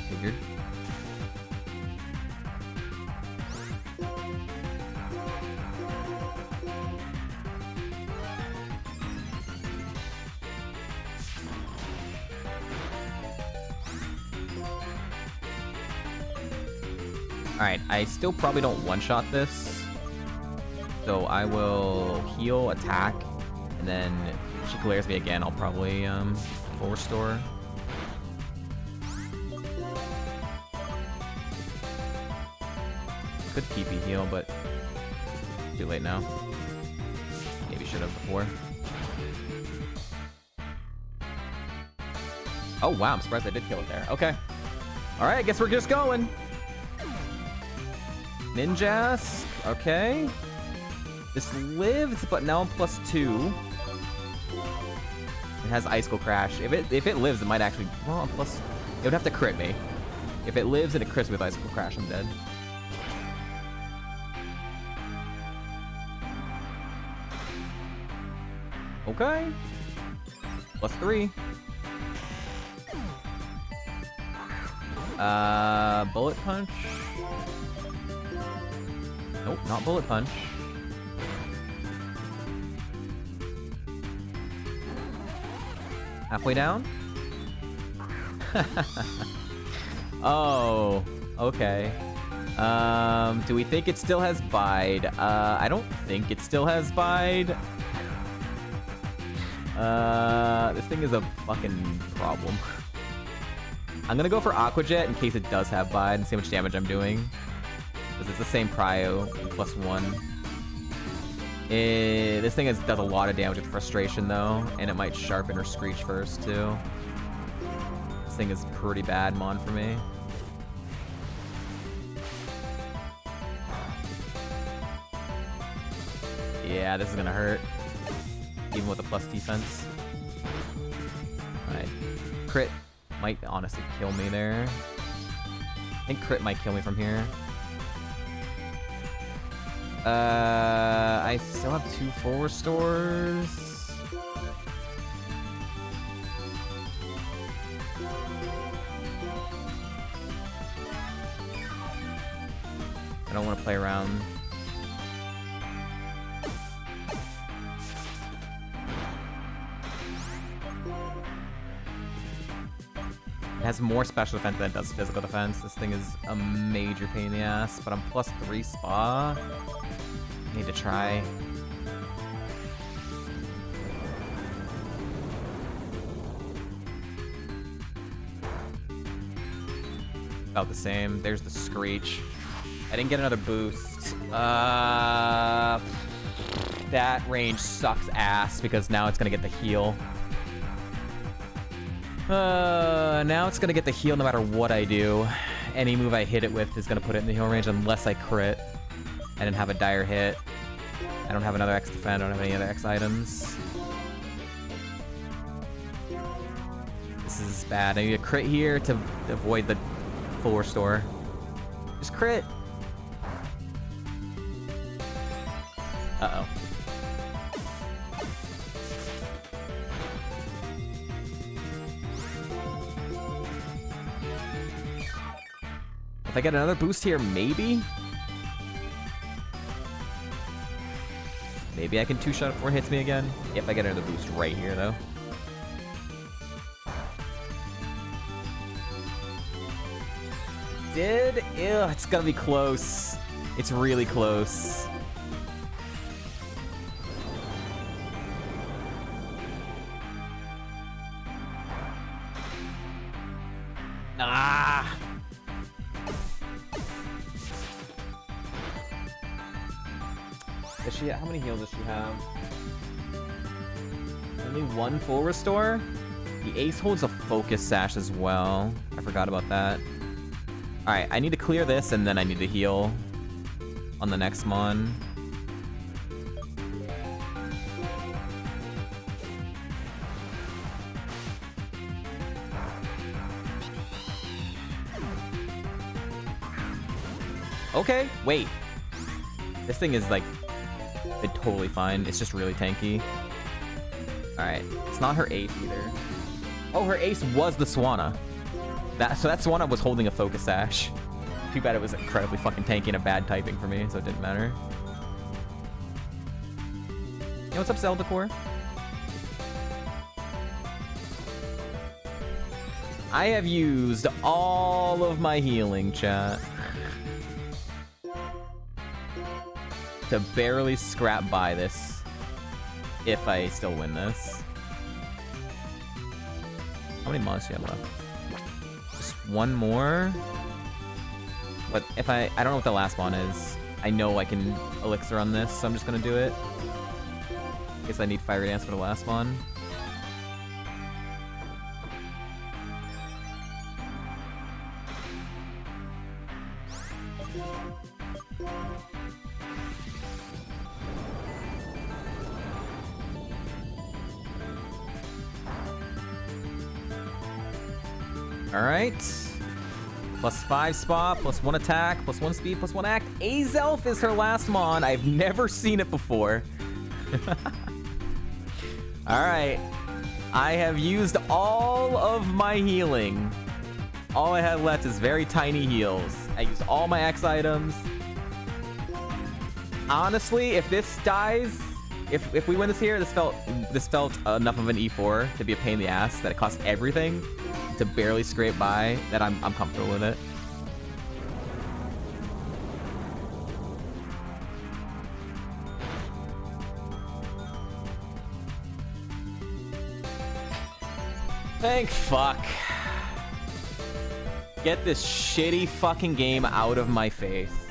Figured. Alright, I still probably don't one-shot this. So I will heal, attack, and then if she glares me again, I'll probably full restore. Could PP heal, but too late now. Maybe should have before. Oh wow, I'm surprised I did kill it there. Okay. Alright, I guess we're just going. Ninjask, okay. This lived, but now I'm +2. It has Icicle Crash. If it lives, it might actually... Well, plus... It would have to crit me. If it lives and it crits with Icicle Crash, I'm dead. Okay. +3. Bullet Punch. Nope, not Bullet Punch. Halfway down? Oh, okay. Do we think it still has Bide? I don't think it still has Bide. This thing is a fucking problem. I'm gonna go for Aqua Jet in case it does have Bide and see how much damage I'm doing. Because it's the same prio, +1. This thing does a lot of damage with Frustration though, and it might sharpen or Screech first too. This thing is pretty bad mon for me. Yeah, this is gonna hurt. Even with a plus defense. Alright. Crit might honestly kill me there. I think crit might kill me from here. I still have 2 full restores. I don't want to play around. It has more special defense than it does physical defense. This thing is a major pain in the ass, but I'm +3 spa. I need to try. About the same. There's the Screech. I didn't get another boost. That range sucks ass because now it's gonna get the heal. Now it's gonna get the heal no matter what I do. Any move I hit it with is gonna put it in the heal range unless I crit. I didn't have a dire hit. I don't have another X defend. I don't have any other X items. This is bad. I need a crit here to avoid the full restore. Just crit. Uh-oh. If I get another boost here, maybe? Maybe I can 2-shot it before it hits me again. If I get another boost right here, though. Ew, it's gonna be close. It's really close. Ah! Does she? How many heals does she have? Only one full restore? The ace holds a focus sash as well. I forgot about that. Alright, I need to clear this and then I need to heal on the next mon. Okay, wait. This thing is like totally fine. It's just really tanky. Alright, it's not her ace either. Oh, her ace was the Swanna. So that Swanna was holding a focus sash. Too bad it was incredibly fucking tanky and a bad typing for me, so it didn't matter. Hey, what's up, Zelda Core? I have used all of my healing, chat. To barely scrap by this, if I still win this. How many mons do you have left? Just one more. But if I don't know what the last one is. I know I can elixir on this, so I'm just gonna do it. Guess I need Fire Dance for the last one. Alright. +5 spot, +1 attack, +1 speed, +1 act. Azelf is her last mon. I've never seen it before. Alright. I have used all of my healing. All I had left is very tiny heals. I used all my X items. Honestly, if this dies, if we win this here, this felt enough of an E4 to be a pain in the ass that it costs everything to barely scrape by, that I'm comfortable with it. Thank fuck. Get this shitty fucking game out of my face.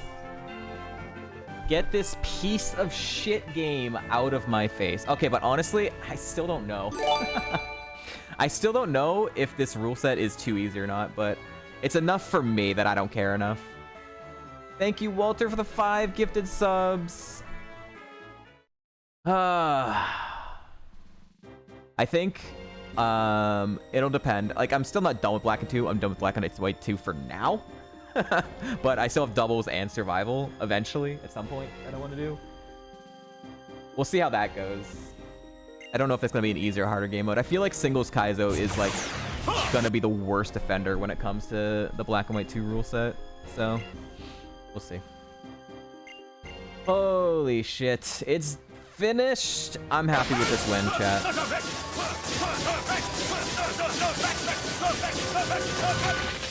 Get this piece of shit game out of my face. Okay, but honestly, I still don't know. I still don't know if this rule set is too easy or not, but it's enough for me that I don't care enough. Thank you, Walter, for the 5 gifted subs. I think it'll depend. Like, I'm still not done with Black and 2. I'm done with Black and White 2 for now. But I still have doubles and survival eventually at some point that I want to do. We'll see how that goes. I don't know if it's going to be an easier or harder game mode. I feel like singles Kaizo is like going to be the worst defender when it comes to the Black and White 2 rule set. So we'll see. Holy shit. It's finished. I'm happy with this win, chat.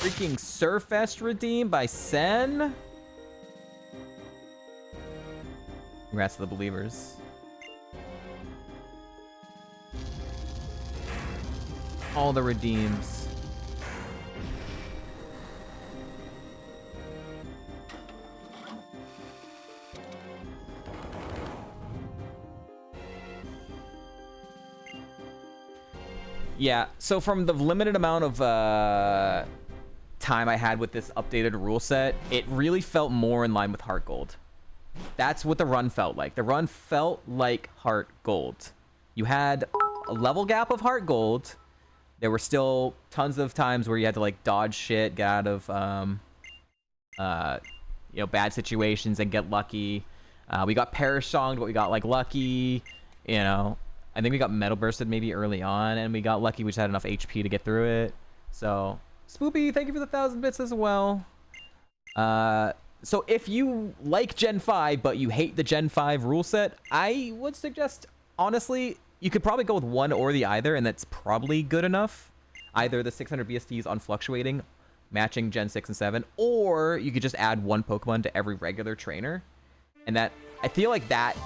Freaking Surfest redeemed by Sen. Congrats to the believers. All the redeems. Yeah, so from the limited amount of time I had with this updated rule set, it really felt more in line with Heart Gold. That's what the run felt like. The run felt like Heart Gold. You had a level gap of Heart Gold. There were still tons of times where you had to like dodge shit, get out of you know, bad situations and get lucky. We got Parashonged, but we got like lucky. You know, I think we got Metal Bursted maybe early on, and we got lucky. We just had enough HP to get through it. So Spoopy, thank you for the 1,000 bits as well. So if you like Gen 5 but you hate the Gen 5 rule set, I would suggest honestly, you could probably go with one or the either, and that's probably good enough. Either the 600 BSTs on Fluctuating, matching Gen 6 and 7, or you could just add one Pokemon to every regular trainer. And that, I feel like that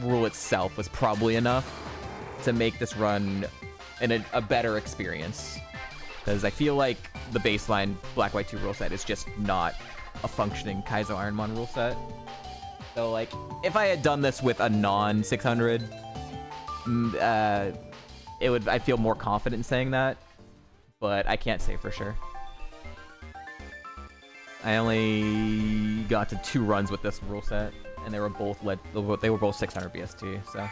rule itself was probably enough to make this run a better experience. Because I feel like the baseline Black White 2 rule set is just not a functioning Kaizo Ironmon rule set. So like, if I had done this with a non-600 I feel more confident in saying that, but I can't say for sure. I only got to 2 runs with this rule set, and they were both 600 BST. So,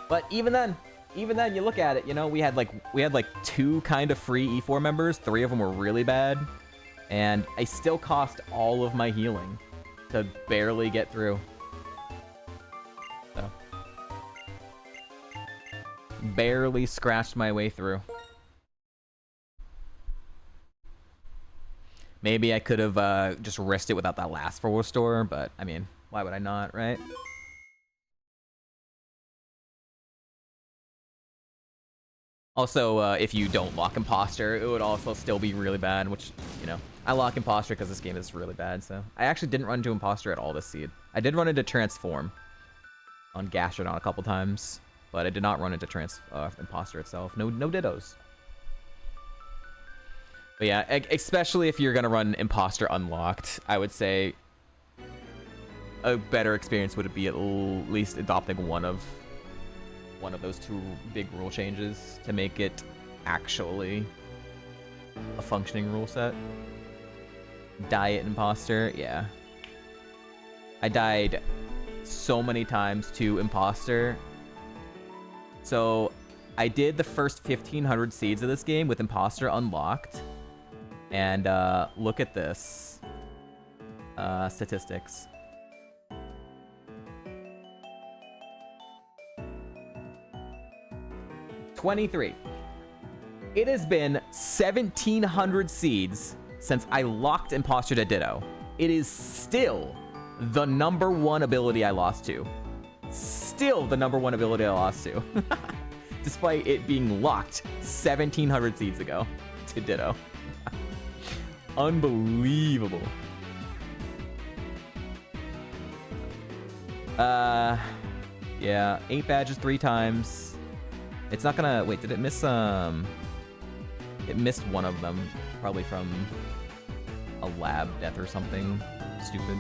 but even then, you look at it, you know, we had like 2 kind of free E4 members. 3 of them were really bad, and I still cost all of my healing to barely get through. So, barely scratched my way through. Maybe I could have just risked it without that last 4 store, but I mean, why would I not, right? Also, if you don't lock Imposter, it would also still be really bad, which, you know, I lock Imposter because this game is really bad, so. I actually didn't run into Imposter at all this seed. I did run into Transform on Gastrodon a couple times, but I did not run into Imposter itself. No dittos. But yeah, especially if you're gonna run Imposter unlocked, I would say a better experience would be at least adopting one of those 2 big rule changes to make it actually a functioning rule set. Diet Imposter, yeah. I died so many times to Imposter. So I did the first 1,500 seeds of this game with Imposter unlocked. And look at this. Statistics. $23. It has been 1,700 seeds since I locked Imposter to Ditto. It is still the #1 ability I lost to. Still the #1 ability I lost to. Despite it being locked 1,700 seeds ago to Ditto. Unbelievable. Yeah, 8 badges 3 times. It's not gonna, wait, did it miss, it missed one of them, probably from a lab death or something stupid.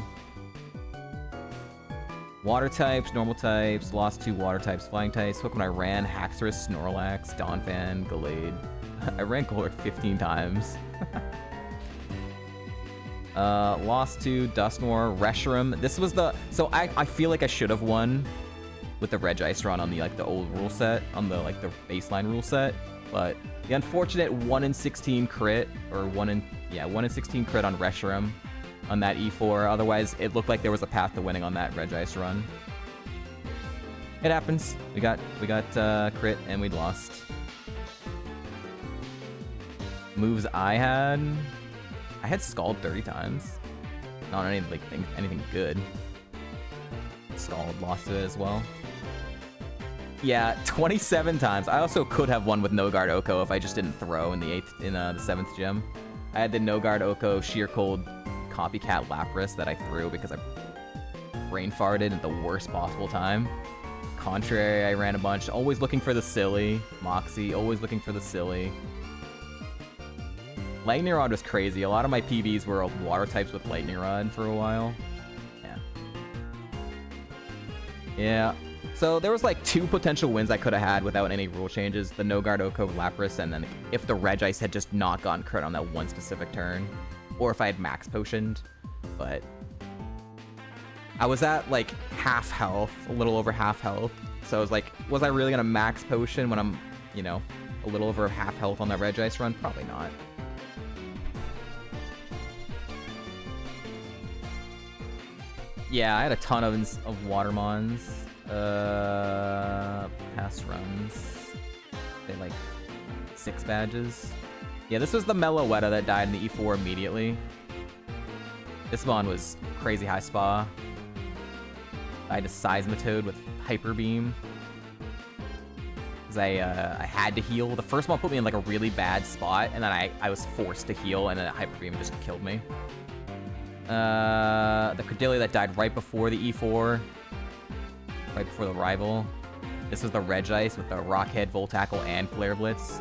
Water types, normal types, lost 2 water types, flying types. Pokemon I ran, Haxorus, Snorlax, Donphan, Gallade. I ran Golurk 15 times. Lost to Dusknoir, Reshiram. This was the... So I feel like I should have won with the Regice run on the the old rule set, on the the baseline rule set, but the unfortunate 1 in 16 crit, or 1 in 16 crit on Reshiram on that E4. Otherwise, it looked like there was a path to winning on that Regice run. It happens. We got crit and we lost. Moves I had Scald 30 times. Not anything good. Scald lost to it as well. Yeah, 27 times. I also could have won with No Guard Oko if I just didn't throw in the 7th gym. I had the No Guard Oko Sheer Cold Copycat Lapras that I threw because I brain farted at the worst possible time. Contrary, I ran a bunch. Always looking for the silly. Moxie, always looking for the silly. Lightning Rod was crazy. A lot of my PBs were water types with Lightning Rod for a while. Yeah. Yeah. So there was 2 potential wins I could have had without any rule changes. The No Guard Oko Lapras, and then if the Regice had just not gotten crit on that one specific turn. Or if I had max potioned. But I was at half health, a little over half health. So I was like, was I really gonna max potion when I'm, a little over half health on that Regice run? Probably not. Yeah, I had a ton of Watermons. Past runs. They had 6 badges. Yeah, this was the Meloetta that died in the E4 immediately. This one was crazy high spa. I had a Seismitoad with Hyper Beam. Because I had to heal. The first one put me in a really bad spot, and then I was forced to heal, and then Hyper Beam just killed me. The Cordelia that died right before the E4. Right before the rival. This was the Regice with the Rockhead, Volt Tackle, and Flare Blitz.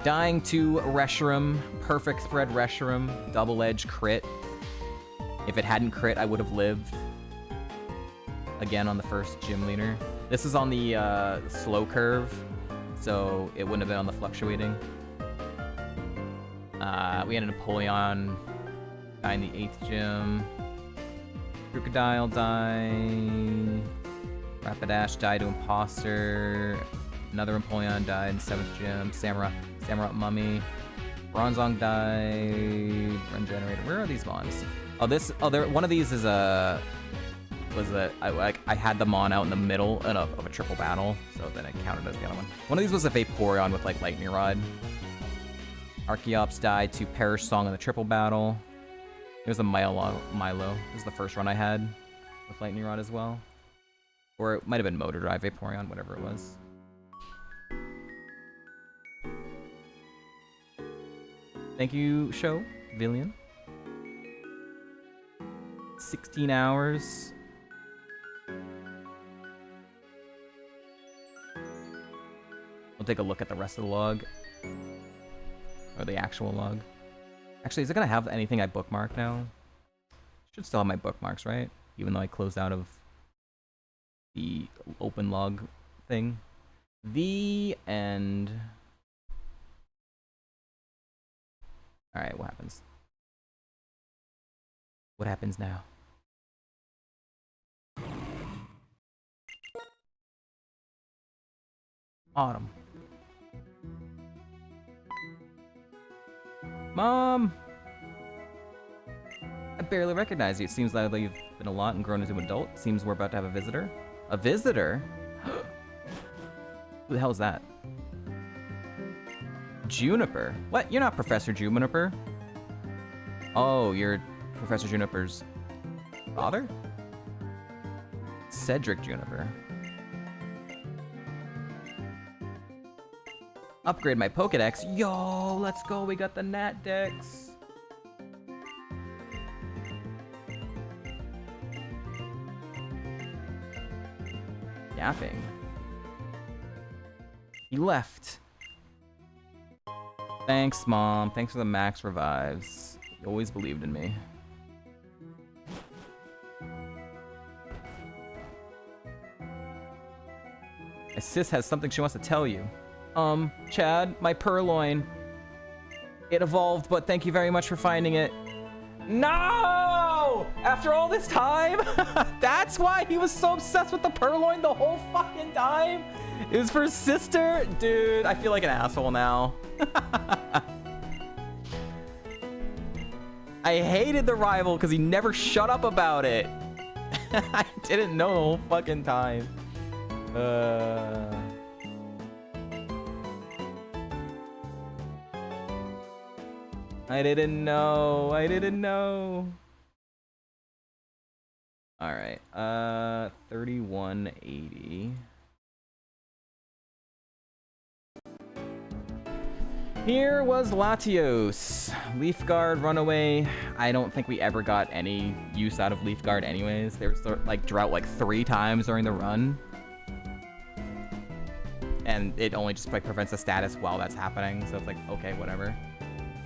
Dying to Reshiram. Perfect spread Reshiram. Double Edge crit. If it hadn't crit, I would have lived. Again on the first gym leader. This is on the slow curve. so it wouldn't have been on the fluctuating. We had a Napoleon die in the 8th gym. Crocodile die. Rapidash died to Imposter. Another Napoleon died in 7th gym. Samurai Mummy. Bronzong died. Run generator. Where are these mons? One of these is I had the mon out in the middle of a triple battle, so then it counted as the other one. One of these was a Vaporeon with like Lightning Rod. Archeops died to Perish Song in the triple battle. It was a Milo. This is the first run I had with Lightning Rod as well. Or it might have been Motor Drive Vaporeon, whatever it was. Thank you, show, Villian. 16 hours. We'll take a look at the rest of the log. Or the actual log. Actually, is it gonna have anything I bookmarked now? Should still have my bookmarks, right? Even though I closed out of the open log thing. The end. Alright, what happens? What happens now? Autumn. Mom! I barely recognize you. It seems like you've been a lot and grown into an adult. Seems we're about to have a visitor. A visitor? Who the hell is that? Juniper? What? You're not Professor Juniper? Oh, you're Professor Juniper's father? Cedric Juniper. Upgrade my Pokedex. Yo, let's go. We got the Nat Dex. Yapping. He left. Thanks, Mom. Thanks for the max revives. You always believed in me. My sis has something she wants to tell you. Chad, my purloin. It evolved, but thank you very much for finding it. No! After all this time? That's why he was so obsessed with the purloin the whole fucking time? It was for his sister? Dude, I feel like an asshole now. I hated the rival because he never shut up about it. I didn't know the whole fucking time. I didn't know. I didn't know. All right. 3180. Here was Latios. Leaf Guard, Runaway. I don't think we ever got any use out of Leaf Guard anyways. There was like drought like 3 times during the run. And it only just like prevents the status while that's happening. So it's like, okay, whatever.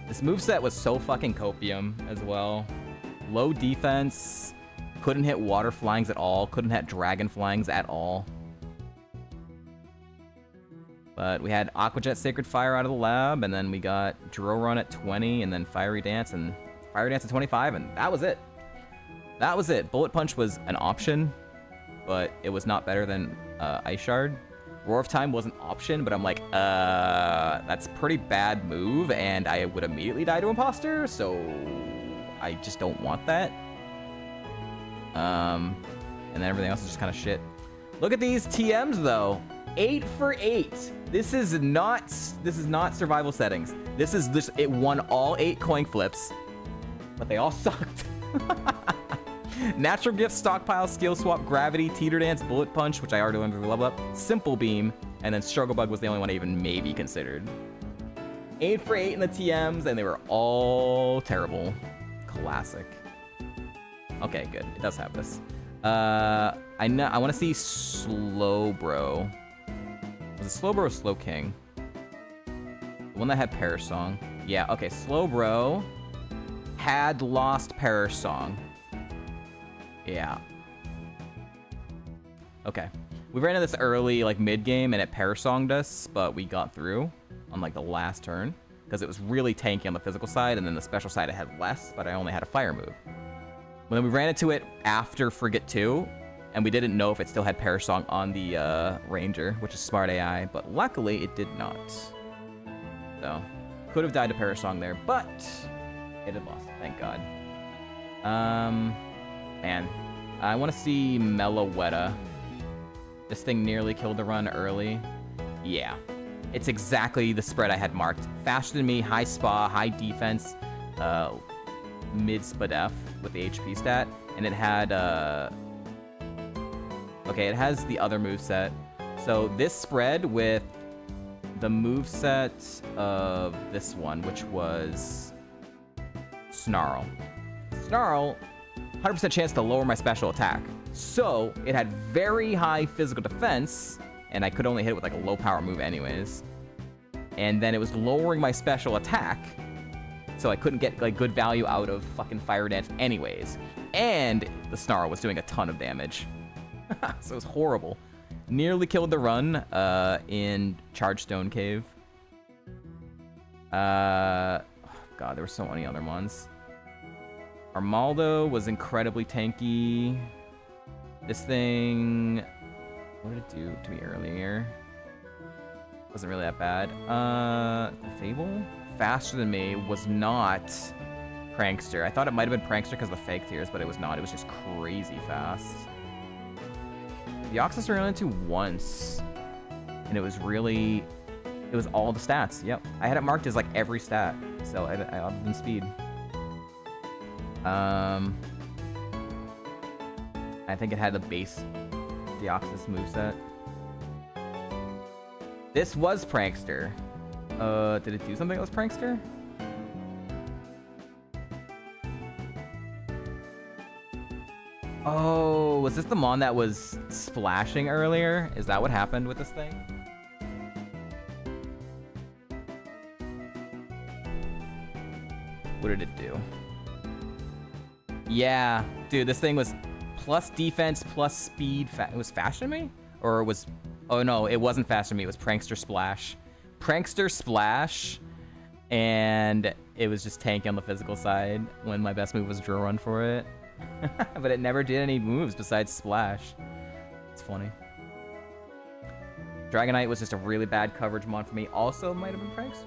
This moveset was so fucking copium as well. Low defense. Couldn't hit water flyings at all. Couldn't hit dragon flyings at all. But we had Aqua Jet Sacred Fire out of the lab, and then we got Drill Run at 20, and then Fiery Dance, and Fiery Dance at 25, and that was it. That was it. Bullet Punch was an option, but it was not better than Ice Shard. Roar of Time was an option, but I'm like, that's a pretty bad move, and I would immediately die to Imposter, so I just don't want that. And then everything else is just kind of shit. Look at these TMs, though. 8 for 8. This is not survival settings. This is this. It won all 8 coin flips, but they all sucked. Natural Gift, Stockpile, Skill Swap, Gravity, Teeter Dance, Bullet Punch, which I already went through level up, Simple Beam, and then Struggle Bug was the only one I even maybe considered. 8 for 8 in the TMs, and they were all terrible. Classic. Okay, good. It does have this. I want to see Slowbro. Was it Slowbro or Slow King? The one that had Perish Song. Yeah, okay. Slowbro had lost Perish Song. Yeah. Okay. We ran into this early, like, mid-game, and it parasonged us, but we got through on, like, the last turn, because it was really tanky on the physical side, and then the special side it had less, but I only had a fire move. Well, then we ran into it after Frigate 2, and we didn't know if it still had parasong on the Ranger, which is smart AI, but luckily it did not. So, could have died to parasong there, but it had lost, thank God. Man, I want to see Meloetta. This thing nearly killed the run early. Yeah, it's exactly the spread I had marked. Faster than me, high spa, high defense, mid spadef with the HP stat, and it had, okay, it has the other moveset. So this spread with the moveset of this one, which was Snarl. Snarl, 100% chance to lower my special attack. So it had very high physical defense, and I could only hit it with like a low power move anyways. And then it was lowering my special attack, so I couldn't get like good value out of fucking Fire Dance anyways. And the Snarl was doing a ton of damage. So it was horrible. Nearly killed the run in Chargestone Cave. Oh God, there were so many other ones. Armaldo was incredibly tanky. This thing, what did it do to me earlier? Wasn't really that bad. Fable? Faster than me was not Prankster. I thought it might have been Prankster because of the fake tears, but it was not. It was just crazy fast. The Oxus I ran into once, and it was really, it was all the stats. Yep, I had it marked as like every stat, so I upped in speed. I think it had the base Deoxys moveset. This was Prankster. Did it do something that was Prankster? Oh, was this the Mon that was splashing earlier? Is that what happened with this thing? What did it do? Yeah, dude, this thing was plus defense, plus speed. It was faster than me? Or it was... Oh, no, it wasn't faster than me. It was Prankster Splash. Prankster Splash, and it was just tanky on the physical side when my best move was Drill Run for it. But it never did any moves besides Splash. It's funny. Dragonite was just a really bad coverage mon for me. Also might have been Prankster.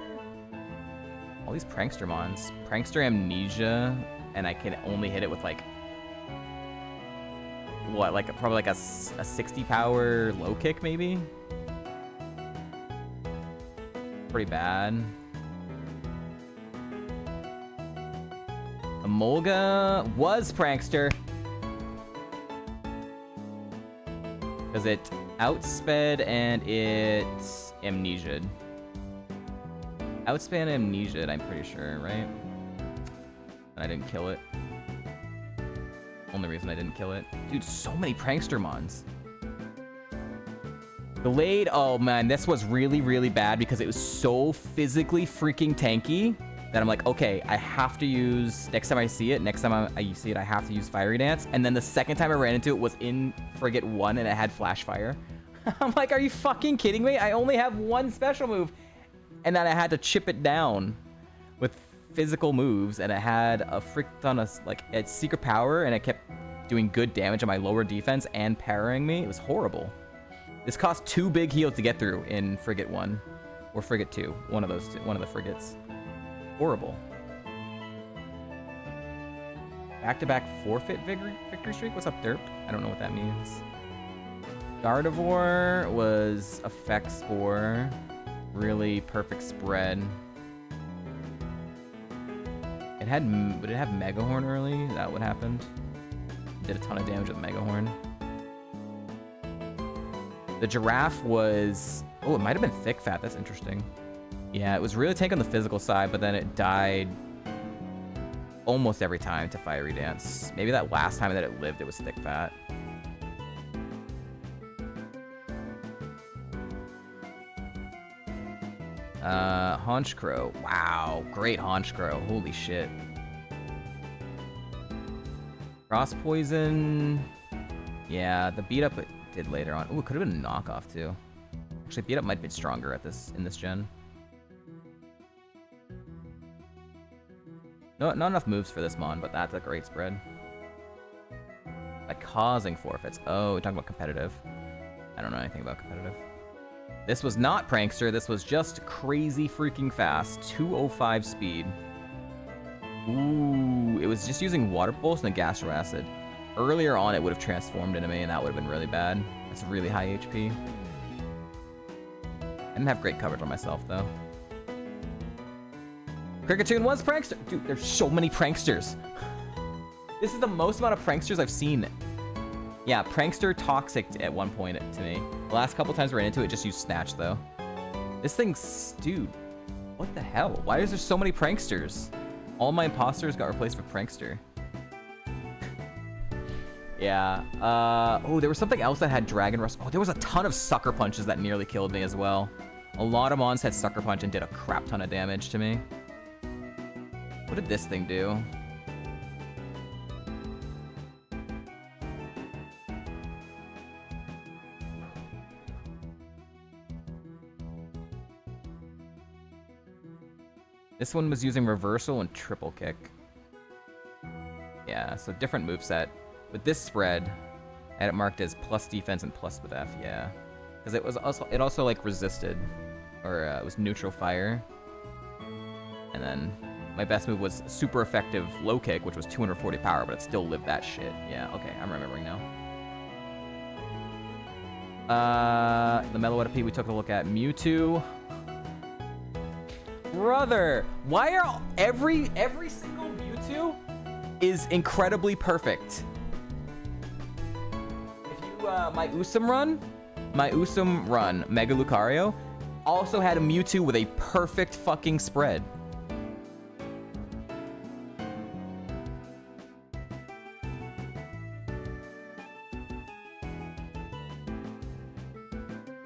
All these Prankster mons. Prankster Amnesia, and I can only hit it with like... What, like probably like a 60 power low kick maybe? Pretty bad. Emolga was Prankster. Because it outsped and it amnesia'd. Outsped and amnesia'd, I'm pretty sure, right? And I didn't kill it. Only reason I didn't kill it. Dude, so many Prankster mons. Delayed, oh man, this was really, really bad because it was so physically freaking tanky that I'm like, okay, I have to use, next time I see it, I see it, I have to use Fiery Dance. And then the second time I ran into it was in Frigate 1 and it had Flash Fire. I'm like, are you fucking kidding me? I only have one special move. And then I had to chip it down with physical moves, and it had a frick ton of, like, it's Secret Power, and it kept doing good damage on my lower defense and parrying me. It was horrible. This cost 2 big heals to get through in Frigate 1, or Frigate 2, one of those two, one of the frigates. Horrible. Back-to-back forfeit victory streak? What's up, Derp? I don't know what that means. Gardevoir was Effect Spore. Really perfect spread. It had, would it have Mega Horn early? Is that what happened? Did a ton of damage with Mega Horn. The Giraffe was, oh, it might have been Thick Fat. That's interesting. Yeah, it was really tank on the physical side, but then it died almost every time to Fiery Dance. Maybe that last time that it lived, it was Thick Fat. Honchkrow. Wow, great Honchkrow. Holy shit. Frost Poison. Yeah, the beat up did later on. Ooh, it could have been a knockoff too. Actually, beat up might be stronger at in this gen. No, not enough moves for this mon, but that's a great spread. By causing forfeits. Oh, we're talking about competitive. I don't know anything about competitive. This was not Prankster. This was just crazy freaking fast. 205 speed. Ooh, it was just using Water Pulse and a Gastro Acid. Earlier on, it would have transformed into me, and that would have been really bad. That's really high HP. I didn't have great coverage on myself, though. Cricketune was Prankster! Dude, there's so many Pranksters. This is the most amount of Pranksters I've seen. Yeah, Prankster Toxic at one point to me. The last couple times we ran into it, just used Snatch, though. This thing's... Dude, what the hell? Why is there so many Pranksters? All my imposters got replaced with Prankster. Yeah. Oh, there was something else that had Dragon Rust. Oh, there was a ton of Sucker Punches that nearly killed me as well. A lot of mons had Sucker Punch and did a crap ton of damage to me. What did this thing do? This one was using Reversal and Triple Kick. Yeah, so different moveset. With this spread, I had it marked as plus defense and plus with F, yeah. Because it also like resisted, or it was neutral fire. And then my best move was super effective low kick, which was 240 power, but it still lived that shit. Yeah, okay, I'm remembering now. The Meloetta P we took a look at. Mewtwo. Brother, why are every single Mewtwo is incredibly perfect? If you my Usum run, Mega Lucario, also had a Mewtwo with a perfect fucking spread.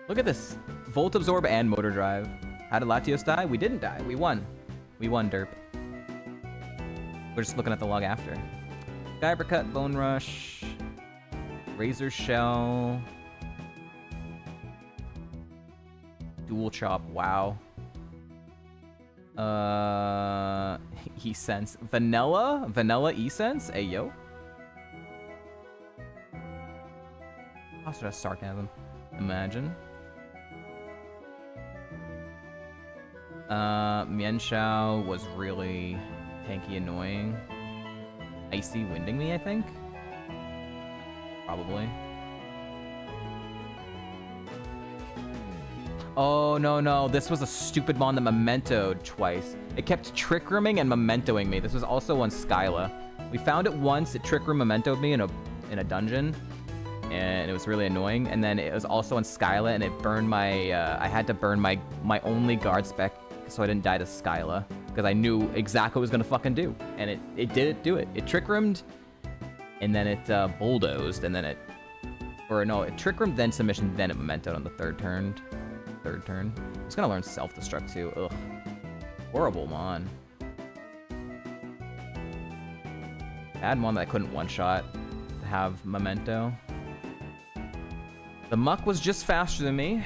Look at this. Volt Absorb and Motor Drive. How did Latios die? We didn't die. We won. We won, derp. We're just looking at the log after. Kybercut, Bone Rush, Razor Shell, Dual Chop, wow. E-Sense. Vanilla E-Sense? Hey, yo. Also just sarcasm. Imagine. Mienshao was really tanky annoying. Icy winding me, I think? Probably. Oh, no. This was a stupid mon that mementoed twice. It kept Trick Rooming and mementoing me. This was also on Skyla. We found it once. It Trick Room mementoed me in a dungeon. And it was really annoying. And then it was also on Skyla, and it burned my... I had to burn my only guard spec so I didn't die to Skyla, because I knew exactly what it was going to fucking do. And it did do it. It Trick Roomed, and then it bulldozed, and then it... Or no, it Trick Roomed, then Submission, then it mementoed on the third turn. I'm just going to learn Self-Destruct too. Ugh. Horrible mon. Bad mon that I couldn't one-shot to have Memento. The Muck was just faster than me,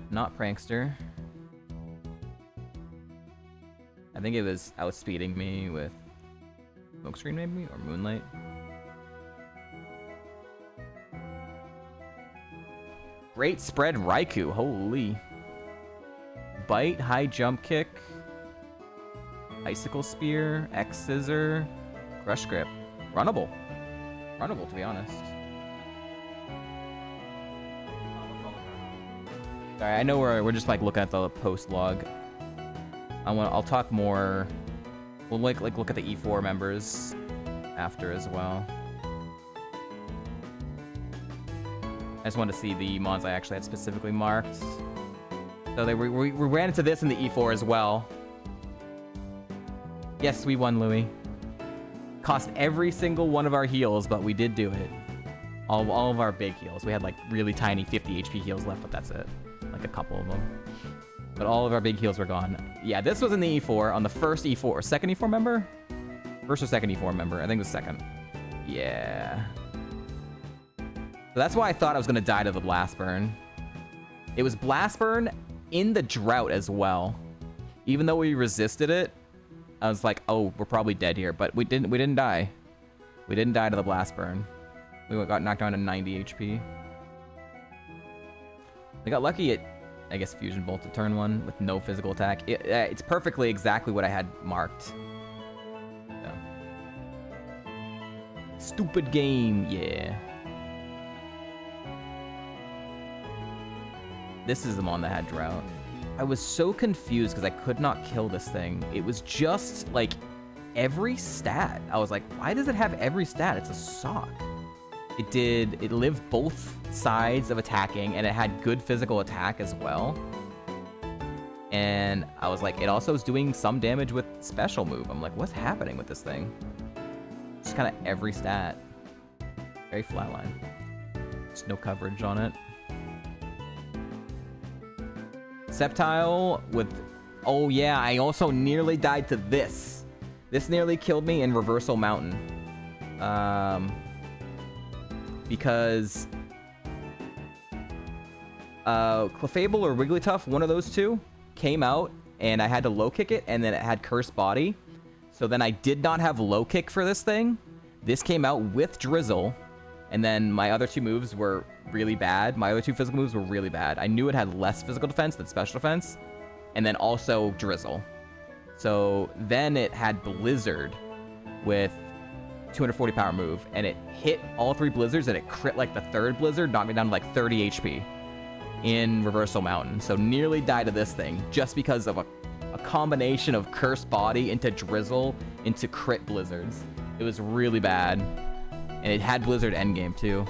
not Prankster. I think it was outspeeding me with Smokescreen maybe, or Moonlight. Great spread Raikou, holy. Bite, high jump kick, Icicle Spear, X Scissor, Crush Grip. Runnable. Runnable, to be honest. Sorry, I know we're just like looking at the post log. I'll talk more. We'll like look at the E4 members after as well. I just wanted to see the mons I actually had specifically marked. So we ran into this in the E4 as well. Yes, we won, Louis. Cost every single one of our heals, but we did do it. All of our big heals. We had like really tiny 50 HP heals left, but that's it. Like a couple of them. But all of our big heals were gone. Yeah, this was in the E4 on the first E4 or second E4 member? First or second E4 member? I think it was second. Yeah. So that's why I thought I was gonna die to the Blast Burn. It was Blast Burn in the drought as well. Even though we resisted it, I was like, oh, we're probably dead here. But we didn't die. We didn't die to the Blast Burn. We got knocked down to 90 HP. We got lucky at, I guess, Fusion Bolt to turn 1 with no physical attack. It's perfectly exactly what I had marked. So. Stupid game, yeah. This is the one that had drought. I was so confused because I could not kill this thing. It was just like every stat. I was like, why does it have every stat? It's a sock. It lived both sides of attacking, and it had good physical attack as well. And I was like, it also is doing some damage with special move. I'm like, what's happening with this thing? Just kind of every stat. Very flatline. Just no coverage on it. Sceptile with... Oh yeah, I also nearly died to this. This nearly killed me in Reversal Mountain. Because... Clefable or Wigglytuff, one of those two, came out, and I had to low kick it, and then it had Cursed Body. So then I did not have low kick for this thing. This came out with Drizzle, and then my other two moves were really bad. My other two physical moves were really bad. I knew it had less physical defense than special defense, and then also Drizzle. So then it had Blizzard with 240 power move, and it hit all three Blizzards, and it crit like the third Blizzard, knocked me down to like 30 HP in Reversal Mountain. So nearly died to this thing just because of a combination of Cursed Body into Drizzle into crit Blizzards. It was really bad. And it had Blizzard endgame too.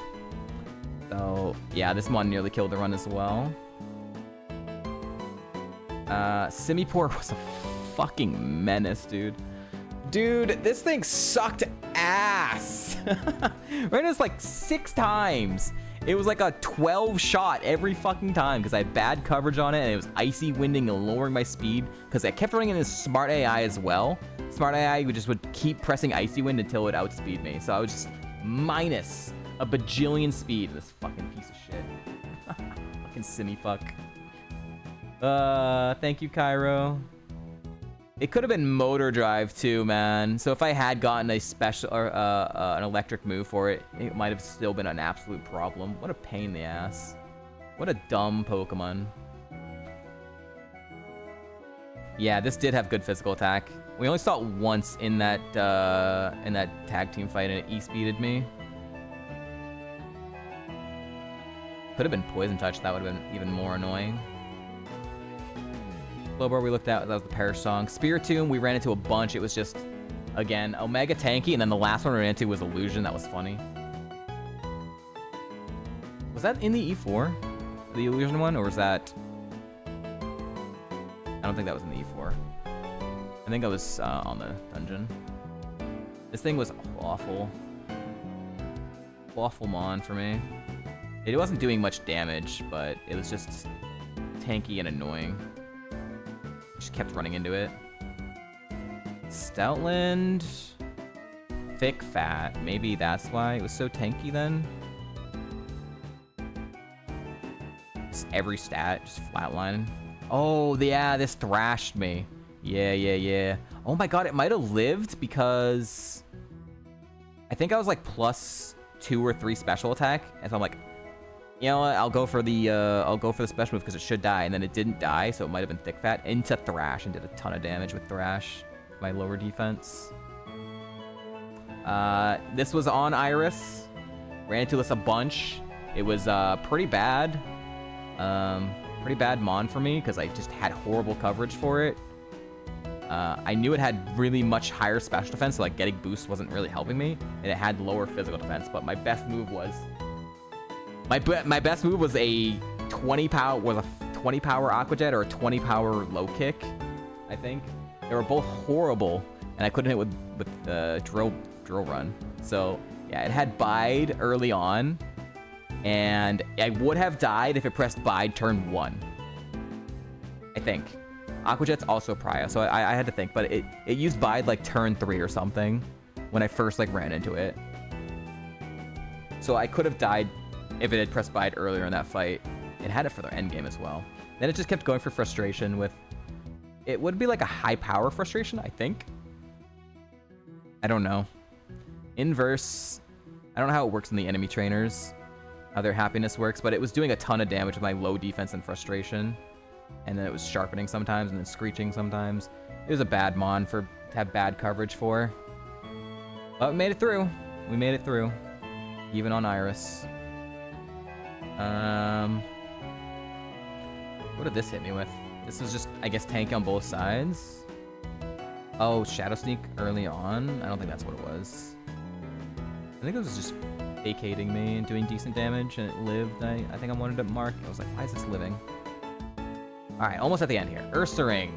So yeah, this mon nearly killed the run as well. Simipour was a fucking menace, dude. Dude, this thing sucked ass. Ran us like 6 times. It was like a 12 shot every fucking time because I had bad coverage on it, and it was icy winding and lowering my speed because I kept running in this Smart AI as well. Smart AI would keep pressing icy wind until it outspeed me. So I was just minus a bajillion speed. This fucking piece of shit. Fucking Simifuck. Thank you, Cairo. It could have been Motor Drive too, man. So if I had gotten a special or an electric move for it, it might have still been an absolute problem. What a pain in the ass. What a dumb Pokemon. Yeah, this did have good physical attack. We only saw it once in that tag team fight, and it E-speeded me. Could have been Poison Touch. That would have been even more annoying. Slowbro we looked at, that was the Perish Song. Spiritomb, we ran into a bunch. It was just, again, Omega tanky, and then the last one we ran into was Illusion. That was funny. Was that in the E4? The Illusion one? Or was that... I don't think that was in the E4. I think I was on the dungeon. This thing was awful. Awful mon for me. It wasn't doing much damage, but it was just tanky and annoying. Just kept running into it. Stoutland. Thick Fat. Maybe that's why it was so tanky then. Just every stat just flatlining. Oh, yeah, this thrashed me. Yeah. Oh my god, it might have lived because I think I was like +2 or 3 special attack, and so I'm like, you know what? I'll go for the special move because it should die, and then it didn't die, so it might have been Thick Fat into Thrash and did a ton of damage with Thrash. My lower defense. This was on Iris. Ran into this a bunch. It was pretty bad. Pretty bad mon for me because I just had horrible coverage for it. I knew it had really much higher special defense, so like getting boost wasn't really helping me, and it had lower physical defense. But my best move was my best move was a 20 power Aqua Jet or a 20 power low kick. I think they were both horrible, and I couldn't hit with the drill run. So yeah, it had Bide early on, and I would have died if it pressed Bide turn 1. I think. Aqua Jet's also Prio, so I had to think, but it used Bide like turn 3 or something when I first like ran into it. So I could have died if it had pressed bide earlier in that fight. It had it for the end game as well. Then it just kept going for frustration with... It would be like a high power frustration, I think. I don't know. Inverse... I don't know how it works in the enemy trainers, how their happiness works, but it was doing a ton of damage with my low defense and frustration. And then it was sharpening sometimes and then screeching sometimes. It was a bad mon to have bad coverage for. But we made it through. We made it through. Even on Iris. What did this hit me with? This was just, I guess, tank on both sides. Oh, Shadow Sneak early on? I don't think that's what it was. I think it was just vacating me and doing decent damage, and it lived. I think I wanted to mark. I was like, why is this living? Alright, almost at the end here. Ursaring.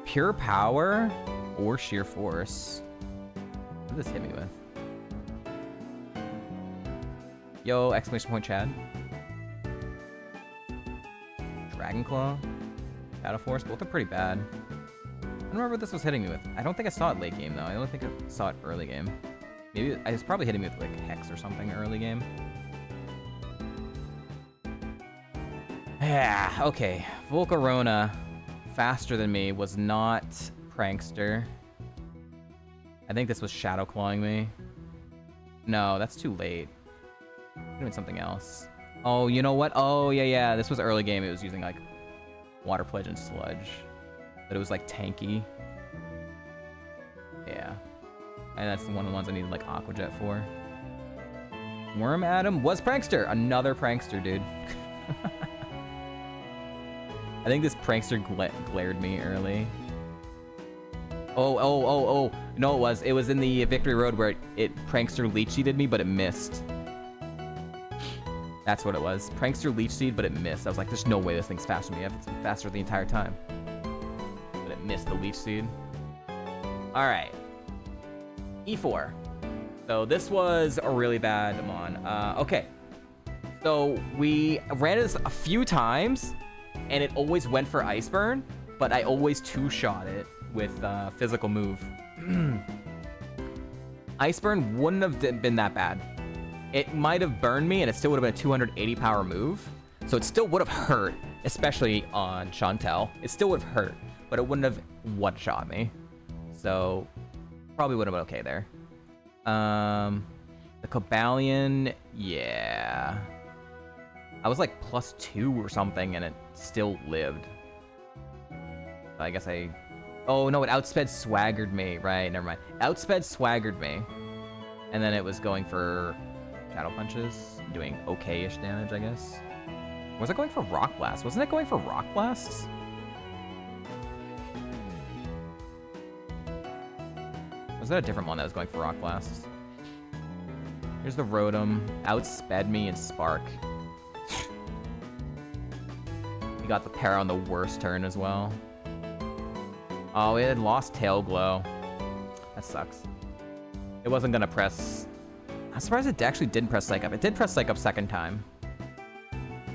Pure Power or Sheer Force? What did this hit me with? Yo, exclamation point Chad. Dragon Claw. Shadow Force. Both are pretty bad. I don't remember what this was hitting me with. I don't think I saw it late game, though. I only think I saw it early game. Maybe I was probably hitting me with, like, Hex or something early game. Yeah, okay. Volcarona, faster than me, was not Prankster. I think this was Shadow Clawing me. No, that's too late. I'm doing something else. Oh, you know what? Oh, yeah. This was early game. It was using, like, Water Pledge and Sludge. But it was, like, tanky. Yeah. And that's one of the ones I needed, like, Aqua Jet for. Worm Atom was Prankster! Another Prankster, dude. I think this Prankster glared me early. Oh. No, it was in the Victory Road where it Prankster Leech Seeded me, but it missed. That's what it was. Prankster Leech Seed, but it missed. I was like, there's no way this thing's faster than me. It's been faster the entire time. But it missed the Leech Seed. Alright. E4. So this was a really bad mon. Okay. So we ran this a few times, and it always went for Iceburn, but I always two-shot it with physical move. Iceburn wouldn't have been that bad. It might have burned me, and it still would have been a 280 power move. So it still would have hurt, especially on Chantel. It still would have hurt, but it wouldn't have one-shot me. So probably would have been okay there. The Cobalion, yeah. I was like +2 or something, and it still lived. I guess oh no, it outsped swaggered me. Right, never mind. Outsped swaggered me. And then it was going for Shadow Punches, doing okay-ish damage, I guess. Was it going for Rock Blast? Wasn't it going for Rock Blasts? Was that a different one that was going for Rock Blasts? Here's the Rotom. Outsped me and Spark. He got the Para on the worst turn as well. Oh, it had lost Tail Glow. That sucks. It wasn't gonna press... I'm surprised it actually didn't press Psych Up. It did press Psych Up second time.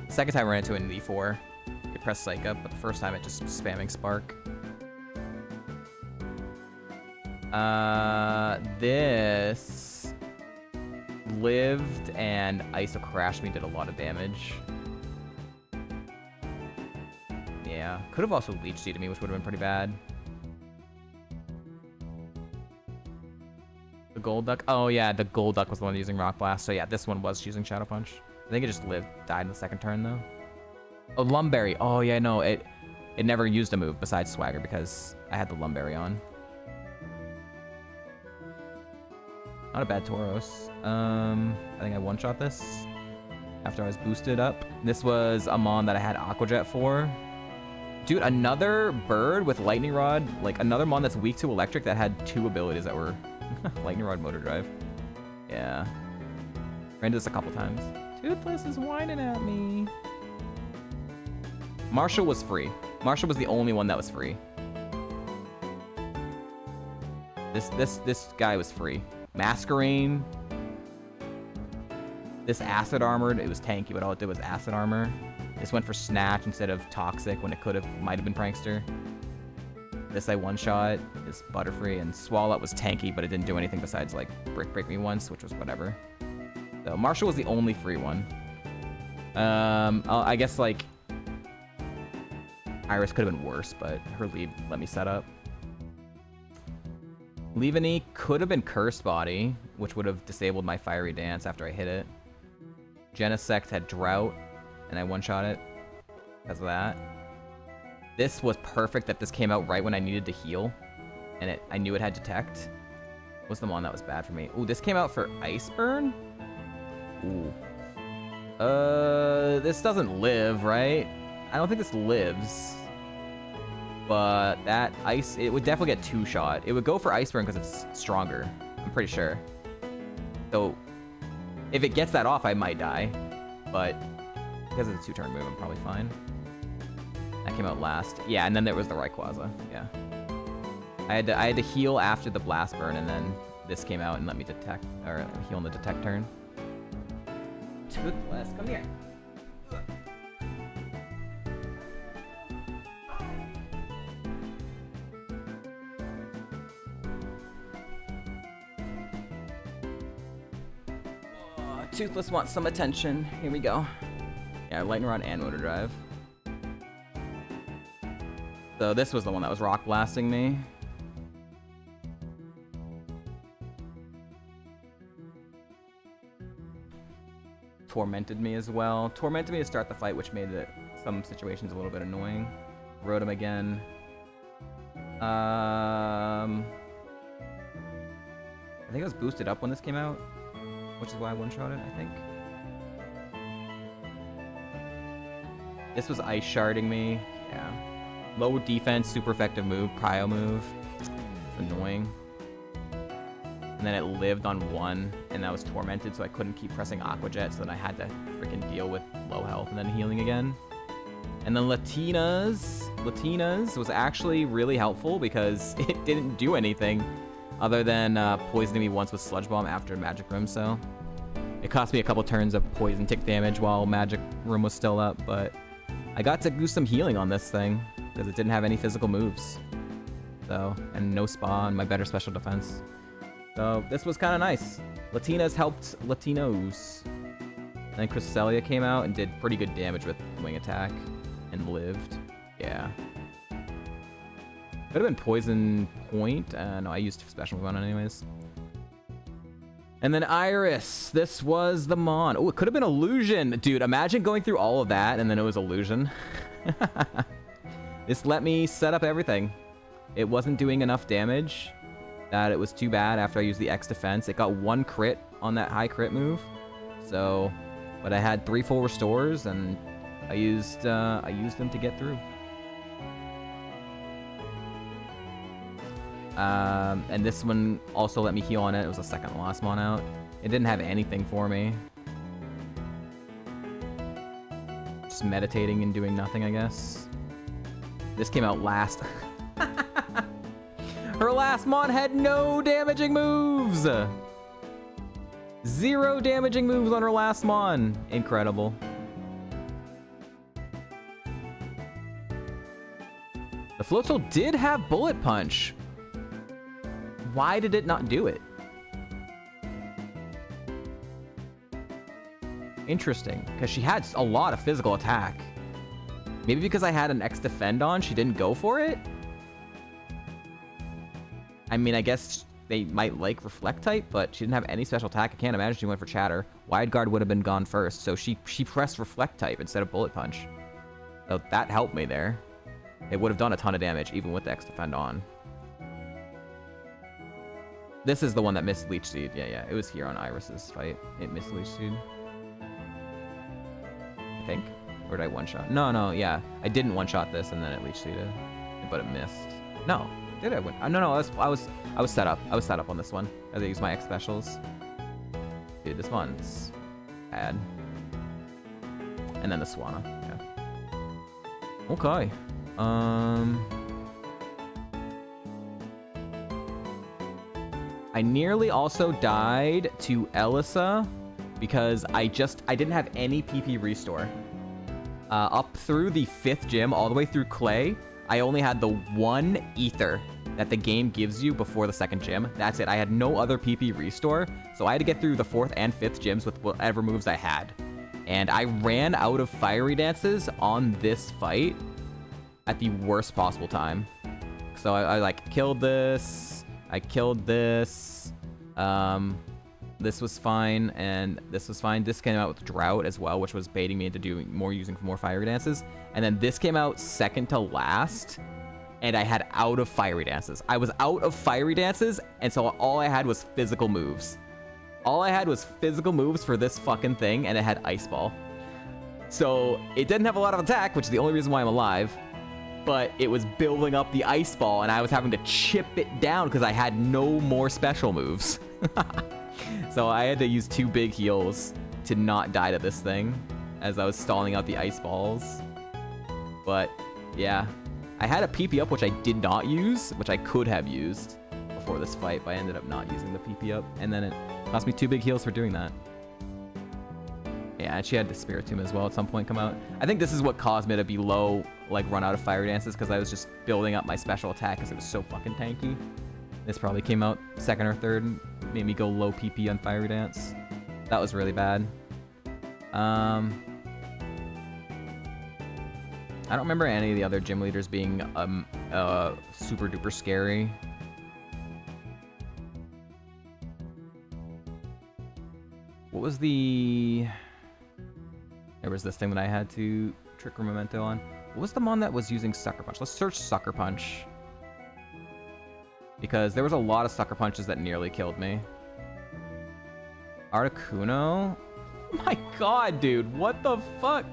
Second time I ran into it in E4. It pressed Psych Up, but the first time it just spamming Spark. This lived and ISO crashed me, did a lot of damage. Yeah, could have also Leech Seeded me, which would have been pretty bad. The Golduck, oh yeah, the Golduck was the one using Rock Blast, so yeah, this one was using Shadow Punch. I think it just died in the second turn though. Oh, Lumberry, oh yeah, no, it never used a move besides Swagger because I had the Lumberry on. Not a bad Tauros. I think I one-shot this after I was boosted up. This was a mon that I had Aqua Jet for. Dude, another bird with Lightning Rod, like another mon that's weak to electric that had 2 abilities that were Lightning Rod, Motor Drive. Yeah. Ran into this a couple times. Toothless is whining at me. Marshall was free. Marshall was the only one that was free. This guy was free. Masquerain. This Acid Armored, it was tanky, but all it did was Acid Armor. This went for Snatch instead of Toxic when it might have been Prankster. This I one-shot is Butterfree, and Swallow was tanky, but it didn't do anything besides like Break Me once, which was whatever. So Marshall was the only free one. I guess, like, Iris could have been worse, but her lead let me set up. Leaveney could have been Cursed Body, which would have disabled my Fiery Dance after I hit it. Genesect had Drought, and I one-shot it because of that. This was perfect that this came out right when I needed to heal, and I knew it had Detect. What's the one that was bad for me? Ooh, this came out for Iceburn? Ooh. This doesn't live, right? I don't think this lives. But that ice, it would definitely get 2-shot. It would go for Iceburn because it's stronger. I'm pretty sure. So, if it gets that off, I might die. But because it's a 2-turn move, I'm probably fine. That came out last. Yeah, and then there was the Rayquaza. Yeah. I had to heal after the Blast Burn, and then this came out and let me detect, or heal on the Detect turn. Toothless, come here. Toothless wants some attention. Here we go. Yeah, Lightning Rod and Motor Drive. So this was the one that was rock blasting me. Tormented me as well. Tormented me to start the fight, which made some situations a little bit annoying. Rode him again. I think it was boosted up when this came out, which is why I one-shot it, I think. This was ice sharding me. Yeah. Low defense, super effective move, prio move. It's annoying. And then it lived on 1, and that was tormented, so I couldn't keep pressing Aqua Jet, so then I had to freaking deal with low health and then healing again. And then Latinas was actually really helpful because it didn't do anything other than poisoning me once with Sludge Bomb after Magic Room, so it cost me a couple turns of poison tick damage while Magic Room was still up, but I got to do some healing on this thing because it didn't have any physical moves. So, and no spa and my better special defense. So this was kind of nice. Latinas helped Latinos. And then Cresselia came out and did pretty good damage with Wing Attack and lived. Yeah. Could have been Poison Point. No, I used special move on it anyways. And then Iris. This was the Mon. Oh, it could have been Illusion. Dude, imagine going through all of that and then it was Illusion. This let me set up everything. It wasn't doing enough damage that it was too bad after I used the X defense. It got 1 crit on that high crit move. So, but I had 3 full restores and I used them to get through. And this one also let me heal on it. It was the second last mon out. It didn't have anything for me. Just meditating and doing nothing, I guess. This came out last. Her last mon had no damaging moves! 0 damaging moves on her last mon. Incredible. The Floatzel did have Bullet Punch. Why did it not do it? Interesting, because she had a lot of physical attack. Maybe because I had an X defend on, she didn't go for it? I mean, I guess they might like Reflect type, but she didn't have any special attack. I can't imagine she went for Chatter. Wide Guard would have been gone first, so she pressed Reflect type instead of Bullet Punch. So that helped me there. It would have done a ton of damage, even with the X defend on. This is the one that missed Leech Seed. Yeah. It was here on Iris's fight. It missed Leech Seed. I think. Or did I one-shot? No, yeah. I didn't one-shot this and then it Leech Seeded. But it missed. No. Did I win? No, I was set up. I was set up on this one. As I used my X specials. Dude, this one's bad. And then the Swanna. Yeah. Okay. I nearly also died to Elisa because I didn't have any PP restore. Up through the 5th gym, all the way through Clay, I only had the 1 ether that the game gives you before the 2nd gym. That's it. I had no other PP restore, so I had to get through the 4th and 5th gyms with whatever moves I had. And I ran out of fiery dances on this fight at the worst possible time. So I like killed this. I killed this. This was fine, and this was fine. This came out with Drought as well, which was baiting me into doing more, using more fiery dances. And then this came out second to last, and I had out of fiery dances. I was out of fiery dances, and so all I had was physical moves. All I had was physical moves for this fucking thing, and it had Ice Ball. So it didn't have a lot of attack, which is the only reason why I'm alive. But it was building up the Ice Ball, and I was having to chip it down because I had no more special moves. So I had to use 2 big heals to not die to this thing as I was stalling out the Ice Balls. But yeah, I had a PP up, which I did not use, which I could have used before this fight, but I ended up not using the PP up, and then it cost me 2 big heals for doing that. Yeah, and she had the Spiritomb as well at some point come out. I think this is what caused me to be low, like run out of fire dances, because I was just building up my special attack because it was so fucking tanky. This probably came out second or third, made me go low PP on fiery dance. That was really bad. I don't remember any of the other gym leaders being super duper scary. What was the... There was this thing that I had to trick or memento on. What was the mon that was using Sucker Punch? Let's search Sucker Punch. Because there was a lot of Sucker Punches that nearly killed me. Articuno? Oh my god, dude. What the fuck?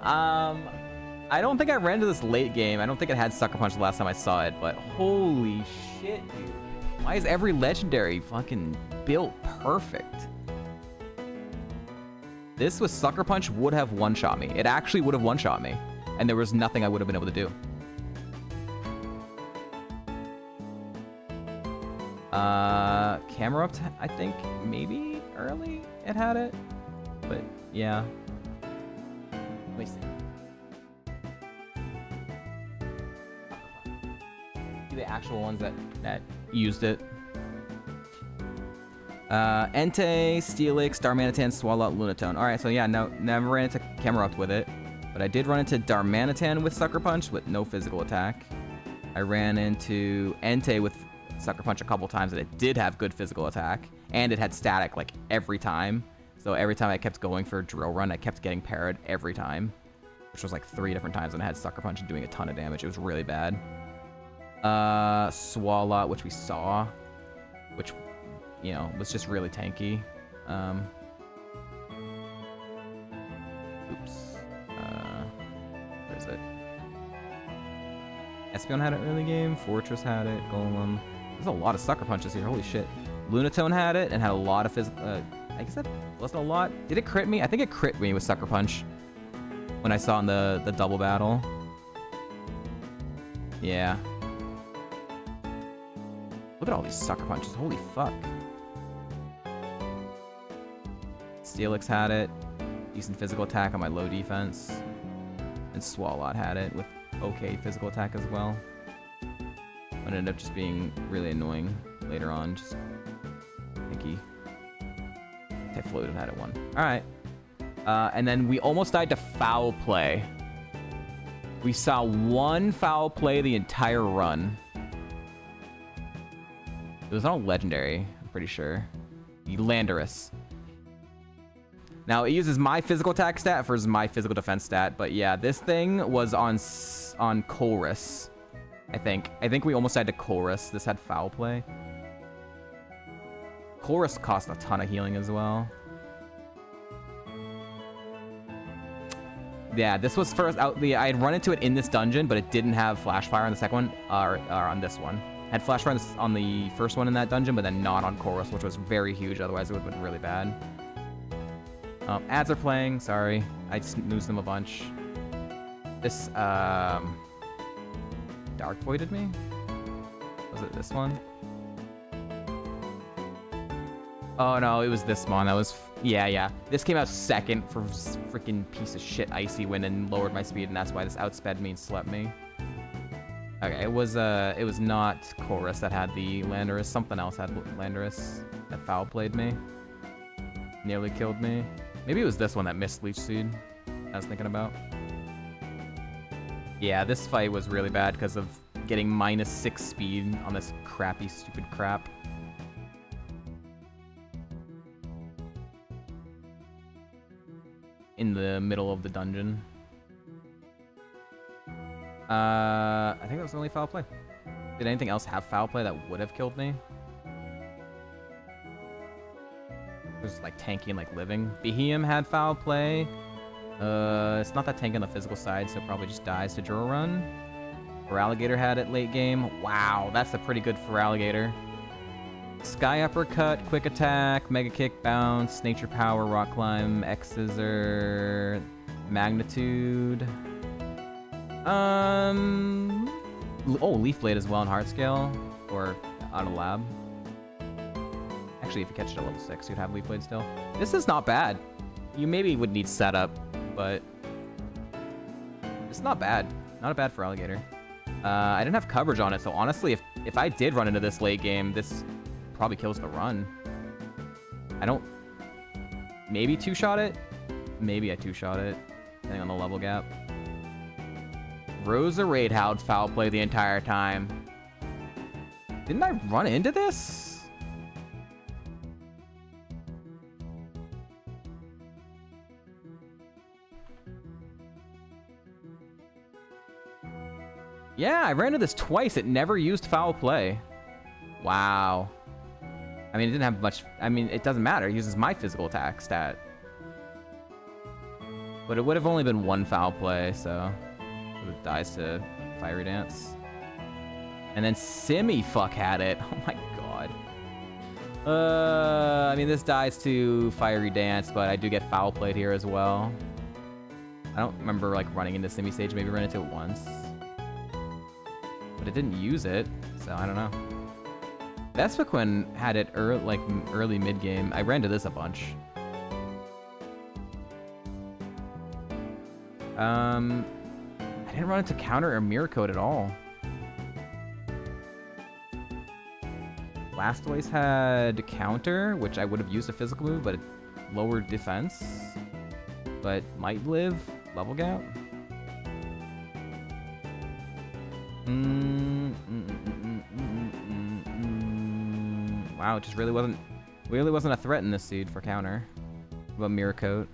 I don't think I ran into this late game. I don't think it had Sucker Punch the last time I saw it, but holy shit, dude. Why is every legendary fucking built perfect? This with Sucker Punch would have one-shot me. It actually would have one-shot me. And there was nothing I would have been able to do. Camerupt, I think maybe early it had it. But yeah. Let me see. The actual ones that used it. Entei, Steelix, Darmanitan, Swalot, Lunatone. Alright, so yeah, no, never ran into Camerupt with it. But I did run into Darmanitan with Sucker Punch with no physical attack. I ran into Entei with Sucker Punch a couple times, and it did have good physical attack. And it had static, like, every time. So every time I kept going for a drill run, I kept getting parried every time. Which was like 3 different times, and I had Sucker Punch and doing a ton of damage. It was really bad. Swalot, which we saw. Which, you know, was just really tanky. Oops. Where is it? Espeon had it early game. Fortress had it. Golem. There's a lot of Sucker Punches here. Holy shit. Lunatone had it and had a lot of physical... I guess that wasn't a lot. Did it crit me? I think it crit me with Sucker Punch when I saw in the double battle. Yeah. Look at all these Sucker Punches. Holy fuck. Steelix had it. Decent physical attack on my low defense. And Swalot had it with okay physical attack as well. But it ended up just being really annoying later on. Just picky. Typhloid had it one. Alright. And then we almost died to foul play. We saw 1 foul play the entire run. It was not legendary, I'm pretty sure. Landorus. Now, it uses my physical attack stat versus my physical defense stat, but yeah, this thing was on Chorus, I think. I think we almost died to Chorus. This had foul play. Chorus cost a ton of healing as well. Yeah, this was first out. I had run into it in this dungeon, but it didn't have Flash Fire on the second one, or on this one. Had Flash Fire on the first one in that dungeon, but then not on Chorus, which was very huge. Otherwise, it would have been really bad. Ads are playing. Sorry, I snoozed them a bunch. This Dark Voided me. Was it this one? Oh no, it was this mon. That was yeah. This came out second for freaking piece of shit Icy Wind and lowered my speed, and that's why this outsped me and slept me. Okay, it was not Chorus that had the Landorus. Something else had Landorus that foul played me. Nearly killed me. Maybe it was this one that missed Leech Seed I was thinking about. Yeah, this fight was really bad because of getting -6 speed on this crappy, stupid crap. In the middle of the dungeon. I think that was the only foul play. Did anything else have foul play that would have killed me? Just like tanky and like living. Behem had foul play. It's not that tanky on the physical side, so probably just dies to Juro Run. Feraligatr had it late game. Wow, that's a pretty good Feraligatr. Sky Uppercut, Quick Attack, Mega Kick, Bounce, Nature Power, Rock Climb, X Scissor, Magnitude. Oh, Leaf Blade as well in Heart Scale, or out of Lab. Actually, if you catch it at level 6, you'd have Leaf Blade still. This is not bad. You maybe would need setup, but it's not bad. Not a bad Feraligatr. I didn't have coverage on it, so honestly, if I did run into this late game, this probably kills the run. I don't... Maybe two-shot it? Maybe I two-shot it, depending on the level gap. Rosa Raidhound foul play the entire time. Didn't I run into this? Yeah, I ran into this twice. It never used foul play. Wow. I mean, it didn't have much... I mean, it doesn't matter. It uses my physical attack stat. But it would have only been one foul play, so... It dies to Fiery Dance. And then Simi fuck had it. Oh my god. I mean, this dies to Fiery Dance, but I do get foul played here as well. I don't remember, like, running into Simi stage. Maybe ran into it once. But it didn't use it, so I don't know. Vespiquen had it early mid-game. I ran to this a bunch. I didn't run into counter or mirror code at all. Blastoise had counter, which I would have used a physical move, but it lowered defense. But might live level gap. Wow, it just really wasn't a threat in this seed for counter. What about mirror coat?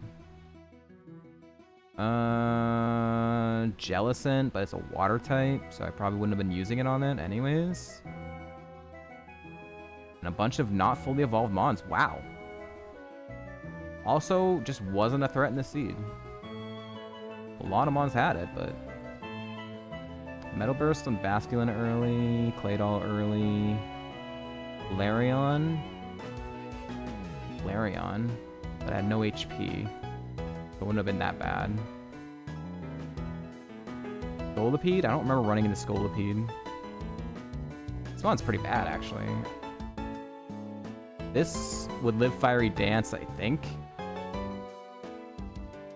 Jellicent, but it's a water type, so I probably wouldn't have been using it on it anyways. And a bunch of not fully evolved mons. Wow. Also, just wasn't a threat in the seed. A lot of mons had it, but... Metal Burst on Basculin early, Claydol early, Larion, but I had no HP. It wouldn't have been that bad. Scolipede? I don't remember running into Scolipede. This one's pretty bad, actually. This would live Fiery Dance, I think.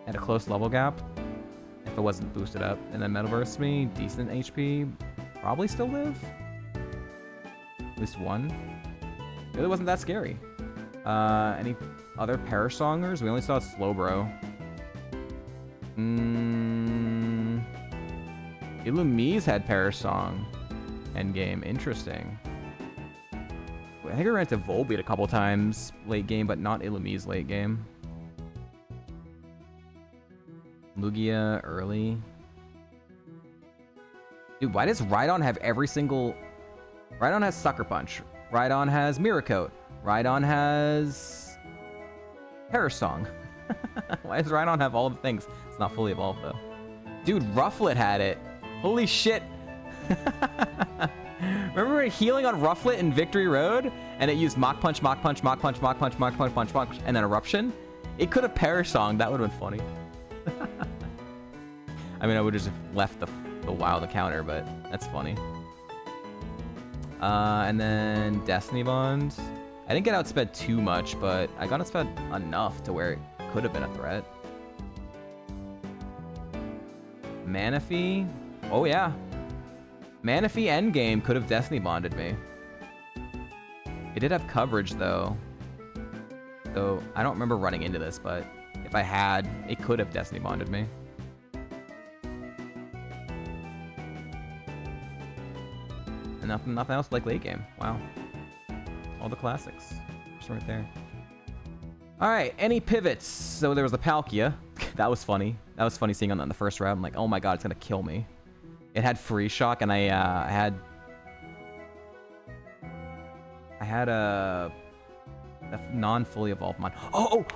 At a close level gap. If it wasn't boosted up. And then Metal Burst me, decent HP. Probably still live. At least one. Really wasn't that scary. Any other Parasongers? We only saw Slowbro. Illumise had Parasong. Endgame. Interesting. I think I ran into Volbeat a couple times late game, but not Illumise late game. Lugia early. Dude, why does Rhydon have every single... Rhydon has Sucker Punch. Rhydon has Mirror Coat. Rhydon has... Parasong. Why does Rhydon have all the things? It's not fully evolved, though. Dude, Rufflet had it. Holy shit. Remember healing on Rufflet in Victory Road? And it used Mach Punch, Mach Punch, Mach Punch, Mach Punch, Mach Punch, Mach Punch, and then Eruption? It could have Parasong. That would have been funny. I mean, I would have just left the wild counter, but that's funny. And then Destiny Bond. I didn't get outsped too much, but I got outsped enough to where it could have been a threat. Manaphy. Oh, yeah. Manaphy endgame could have Destiny Bonded me. It did have coverage, though. So, I don't remember running into this, but If I had, it could have Destiny bonded me. And nothing else like late game. Wow. All the classics. Just right there. Alright, any pivots? So there was the Palkia. That was funny. That was funny seeing on the first round. I'm like, oh my god, it's gonna kill me. It had Freeze Shock, and I had a non-fully evolved mon. Oh,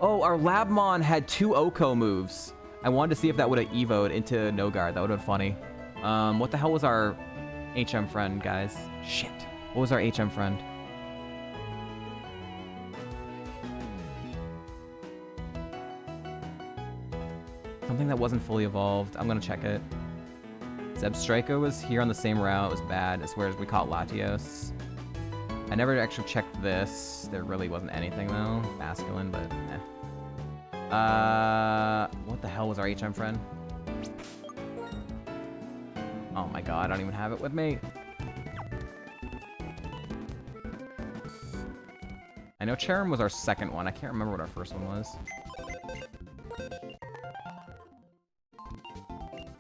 our Labmon had 2 Oko moves. I wanted to see if that would have evoed into Nogard. That would have been funny. What the hell was our HM friend, guys? Shit. What was our HM friend? Something that wasn't fully evolved. I'm gonna check it. Zebstrika was here on the same route. It was bad. It's where we caught Latios. I never actually checked this. There really wasn't anything though. Masculine, but eh. What the hell was our HM friend? Oh my god, I don't even have it with me. I know Charon was our second one. I can't remember what our first one was.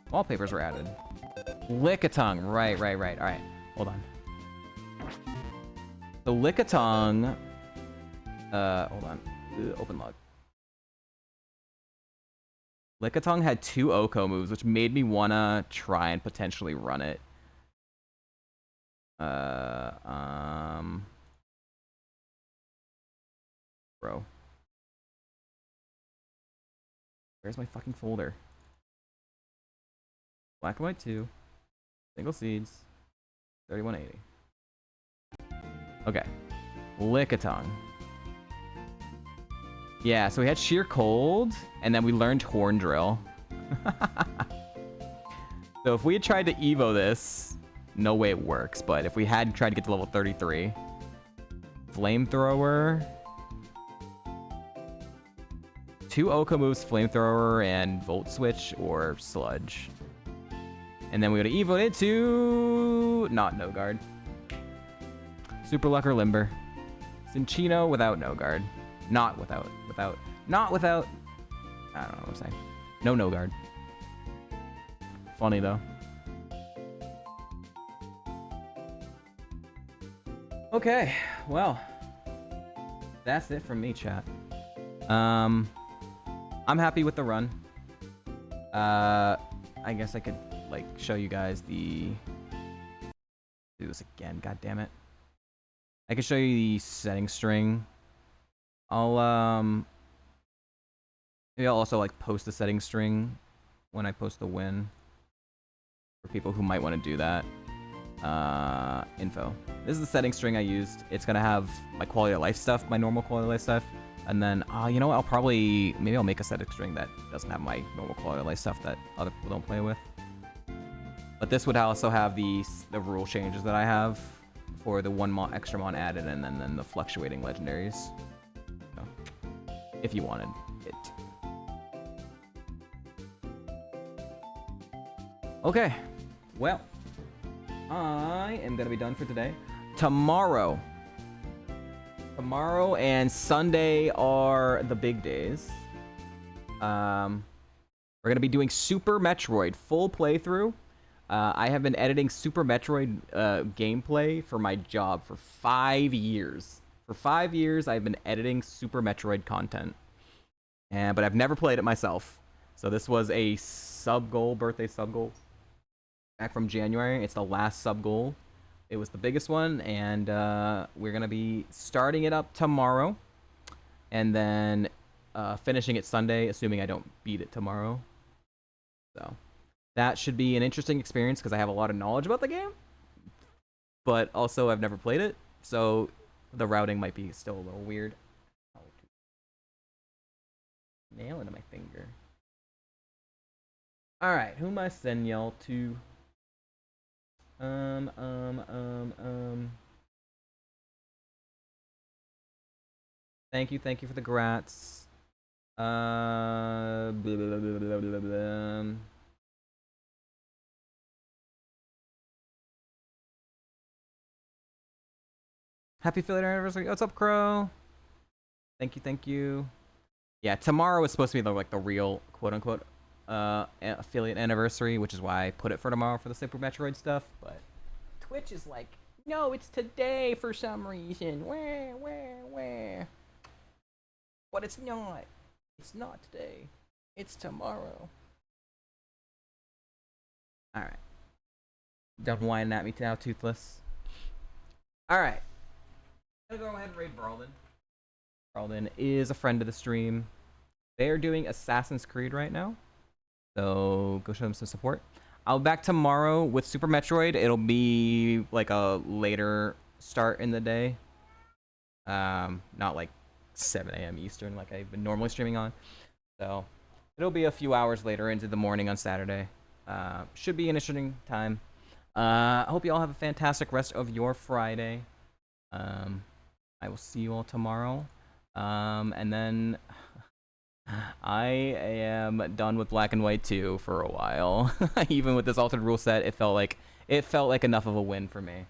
Wallpapers were added. Lickitung. Right. Alright, hold on. The Lickitung... hold on. Open log. Lickitung had 2 Oko moves, which made me wanna try and potentially run it. Bro. Where's my fucking folder? Black and White 2. Single Seeds. 3180. Okay. Lickitung. Yeah, so we had Sheer Cold, and then we learned Horn Drill. So if we had tried to Evo this, no way it works, but if we had tried to get to level 33, Flamethrower, 2 Oko moves, Flamethrower, and Volt Switch, or Sludge. And then we would have Evo'd it to... not No Guard. Super Luck or Limber. Cinccino without No Guard. Not without. Not without... I don't know what I'm saying. No Guard. Funny, though. Okay, well. That's it from me, chat. I'm happy with the run. I guess I could, like, show you guys the... do this again, god damn it. I could show you the setting string. Maybe I'll also, like, post the setting string when I post the win. For people who might want to do that. Info. This is the setting string I used. It's gonna have my quality of life stuff, my normal quality of life stuff. And then, you know what, maybe I'll make a setting string that doesn't have my normal quality of life stuff that other people don't play with. But this would also have the rule changes that I have for the 1 extra mon added, and then the fluctuating legendaries. So, if you wanted it. Okay, well, I am gonna be done for today. Tomorrow and Sunday are the big days. We're gonna be doing Super Metroid full playthrough. I have been editing Super Metroid gameplay for my job for 5 years. For 5 years, I've been editing Super Metroid content, but I've never played it myself. So this was a birthday sub goal back from January. It's the last sub goal. It was the biggest one, and we're gonna be starting it up tomorrow, and then finishing it Sunday, assuming I don't beat it tomorrow. So that should be an interesting experience because I have a lot of knowledge about the game, but also I've never played it, so the routing might be still a little weird. Nail into my finger. All right, who am I sending y'all to? Thank you for the grats. Blah, blah, blah, blah, blah, blah. Happy affiliate anniversary. What's up, Crow? Thank you. Yeah, tomorrow is supposed to be the real quote unquote affiliate anniversary, which is why I put it for tomorrow for the Super Metroid stuff. But Twitch is like, no, it's today for some reason. Where? But it's not. It's not today. It's tomorrow. All right. Done whining at me now, Toothless. All right. I'm gonna go ahead and raid Barlden. Barlden is a friend of the stream. They are doing Assassin's Creed right now, so go show them some support. I'll be back tomorrow with Super Metroid. It'll be like a later start in the day. Not like 7 a.m. Eastern like I've been normally streaming on. So it'll be a few hours later into the morning on Saturday. Should be an interesting time. I hope you all have a fantastic rest of your Friday. I will see you all tomorrow. And then I am done with Black and White 2 for a while. Even with this altered rule set, it felt like enough of a win for me.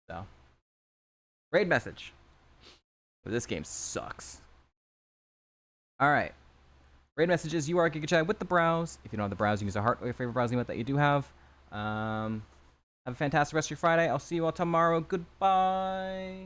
So, raid message. But this game sucks. All right. Raid messages. You are GigaChad with the browse. If you don't have the browse, you can use a heart or your favorite browsing method that you do have. Have a fantastic rest of your Friday. I'll see you all tomorrow. Goodbye.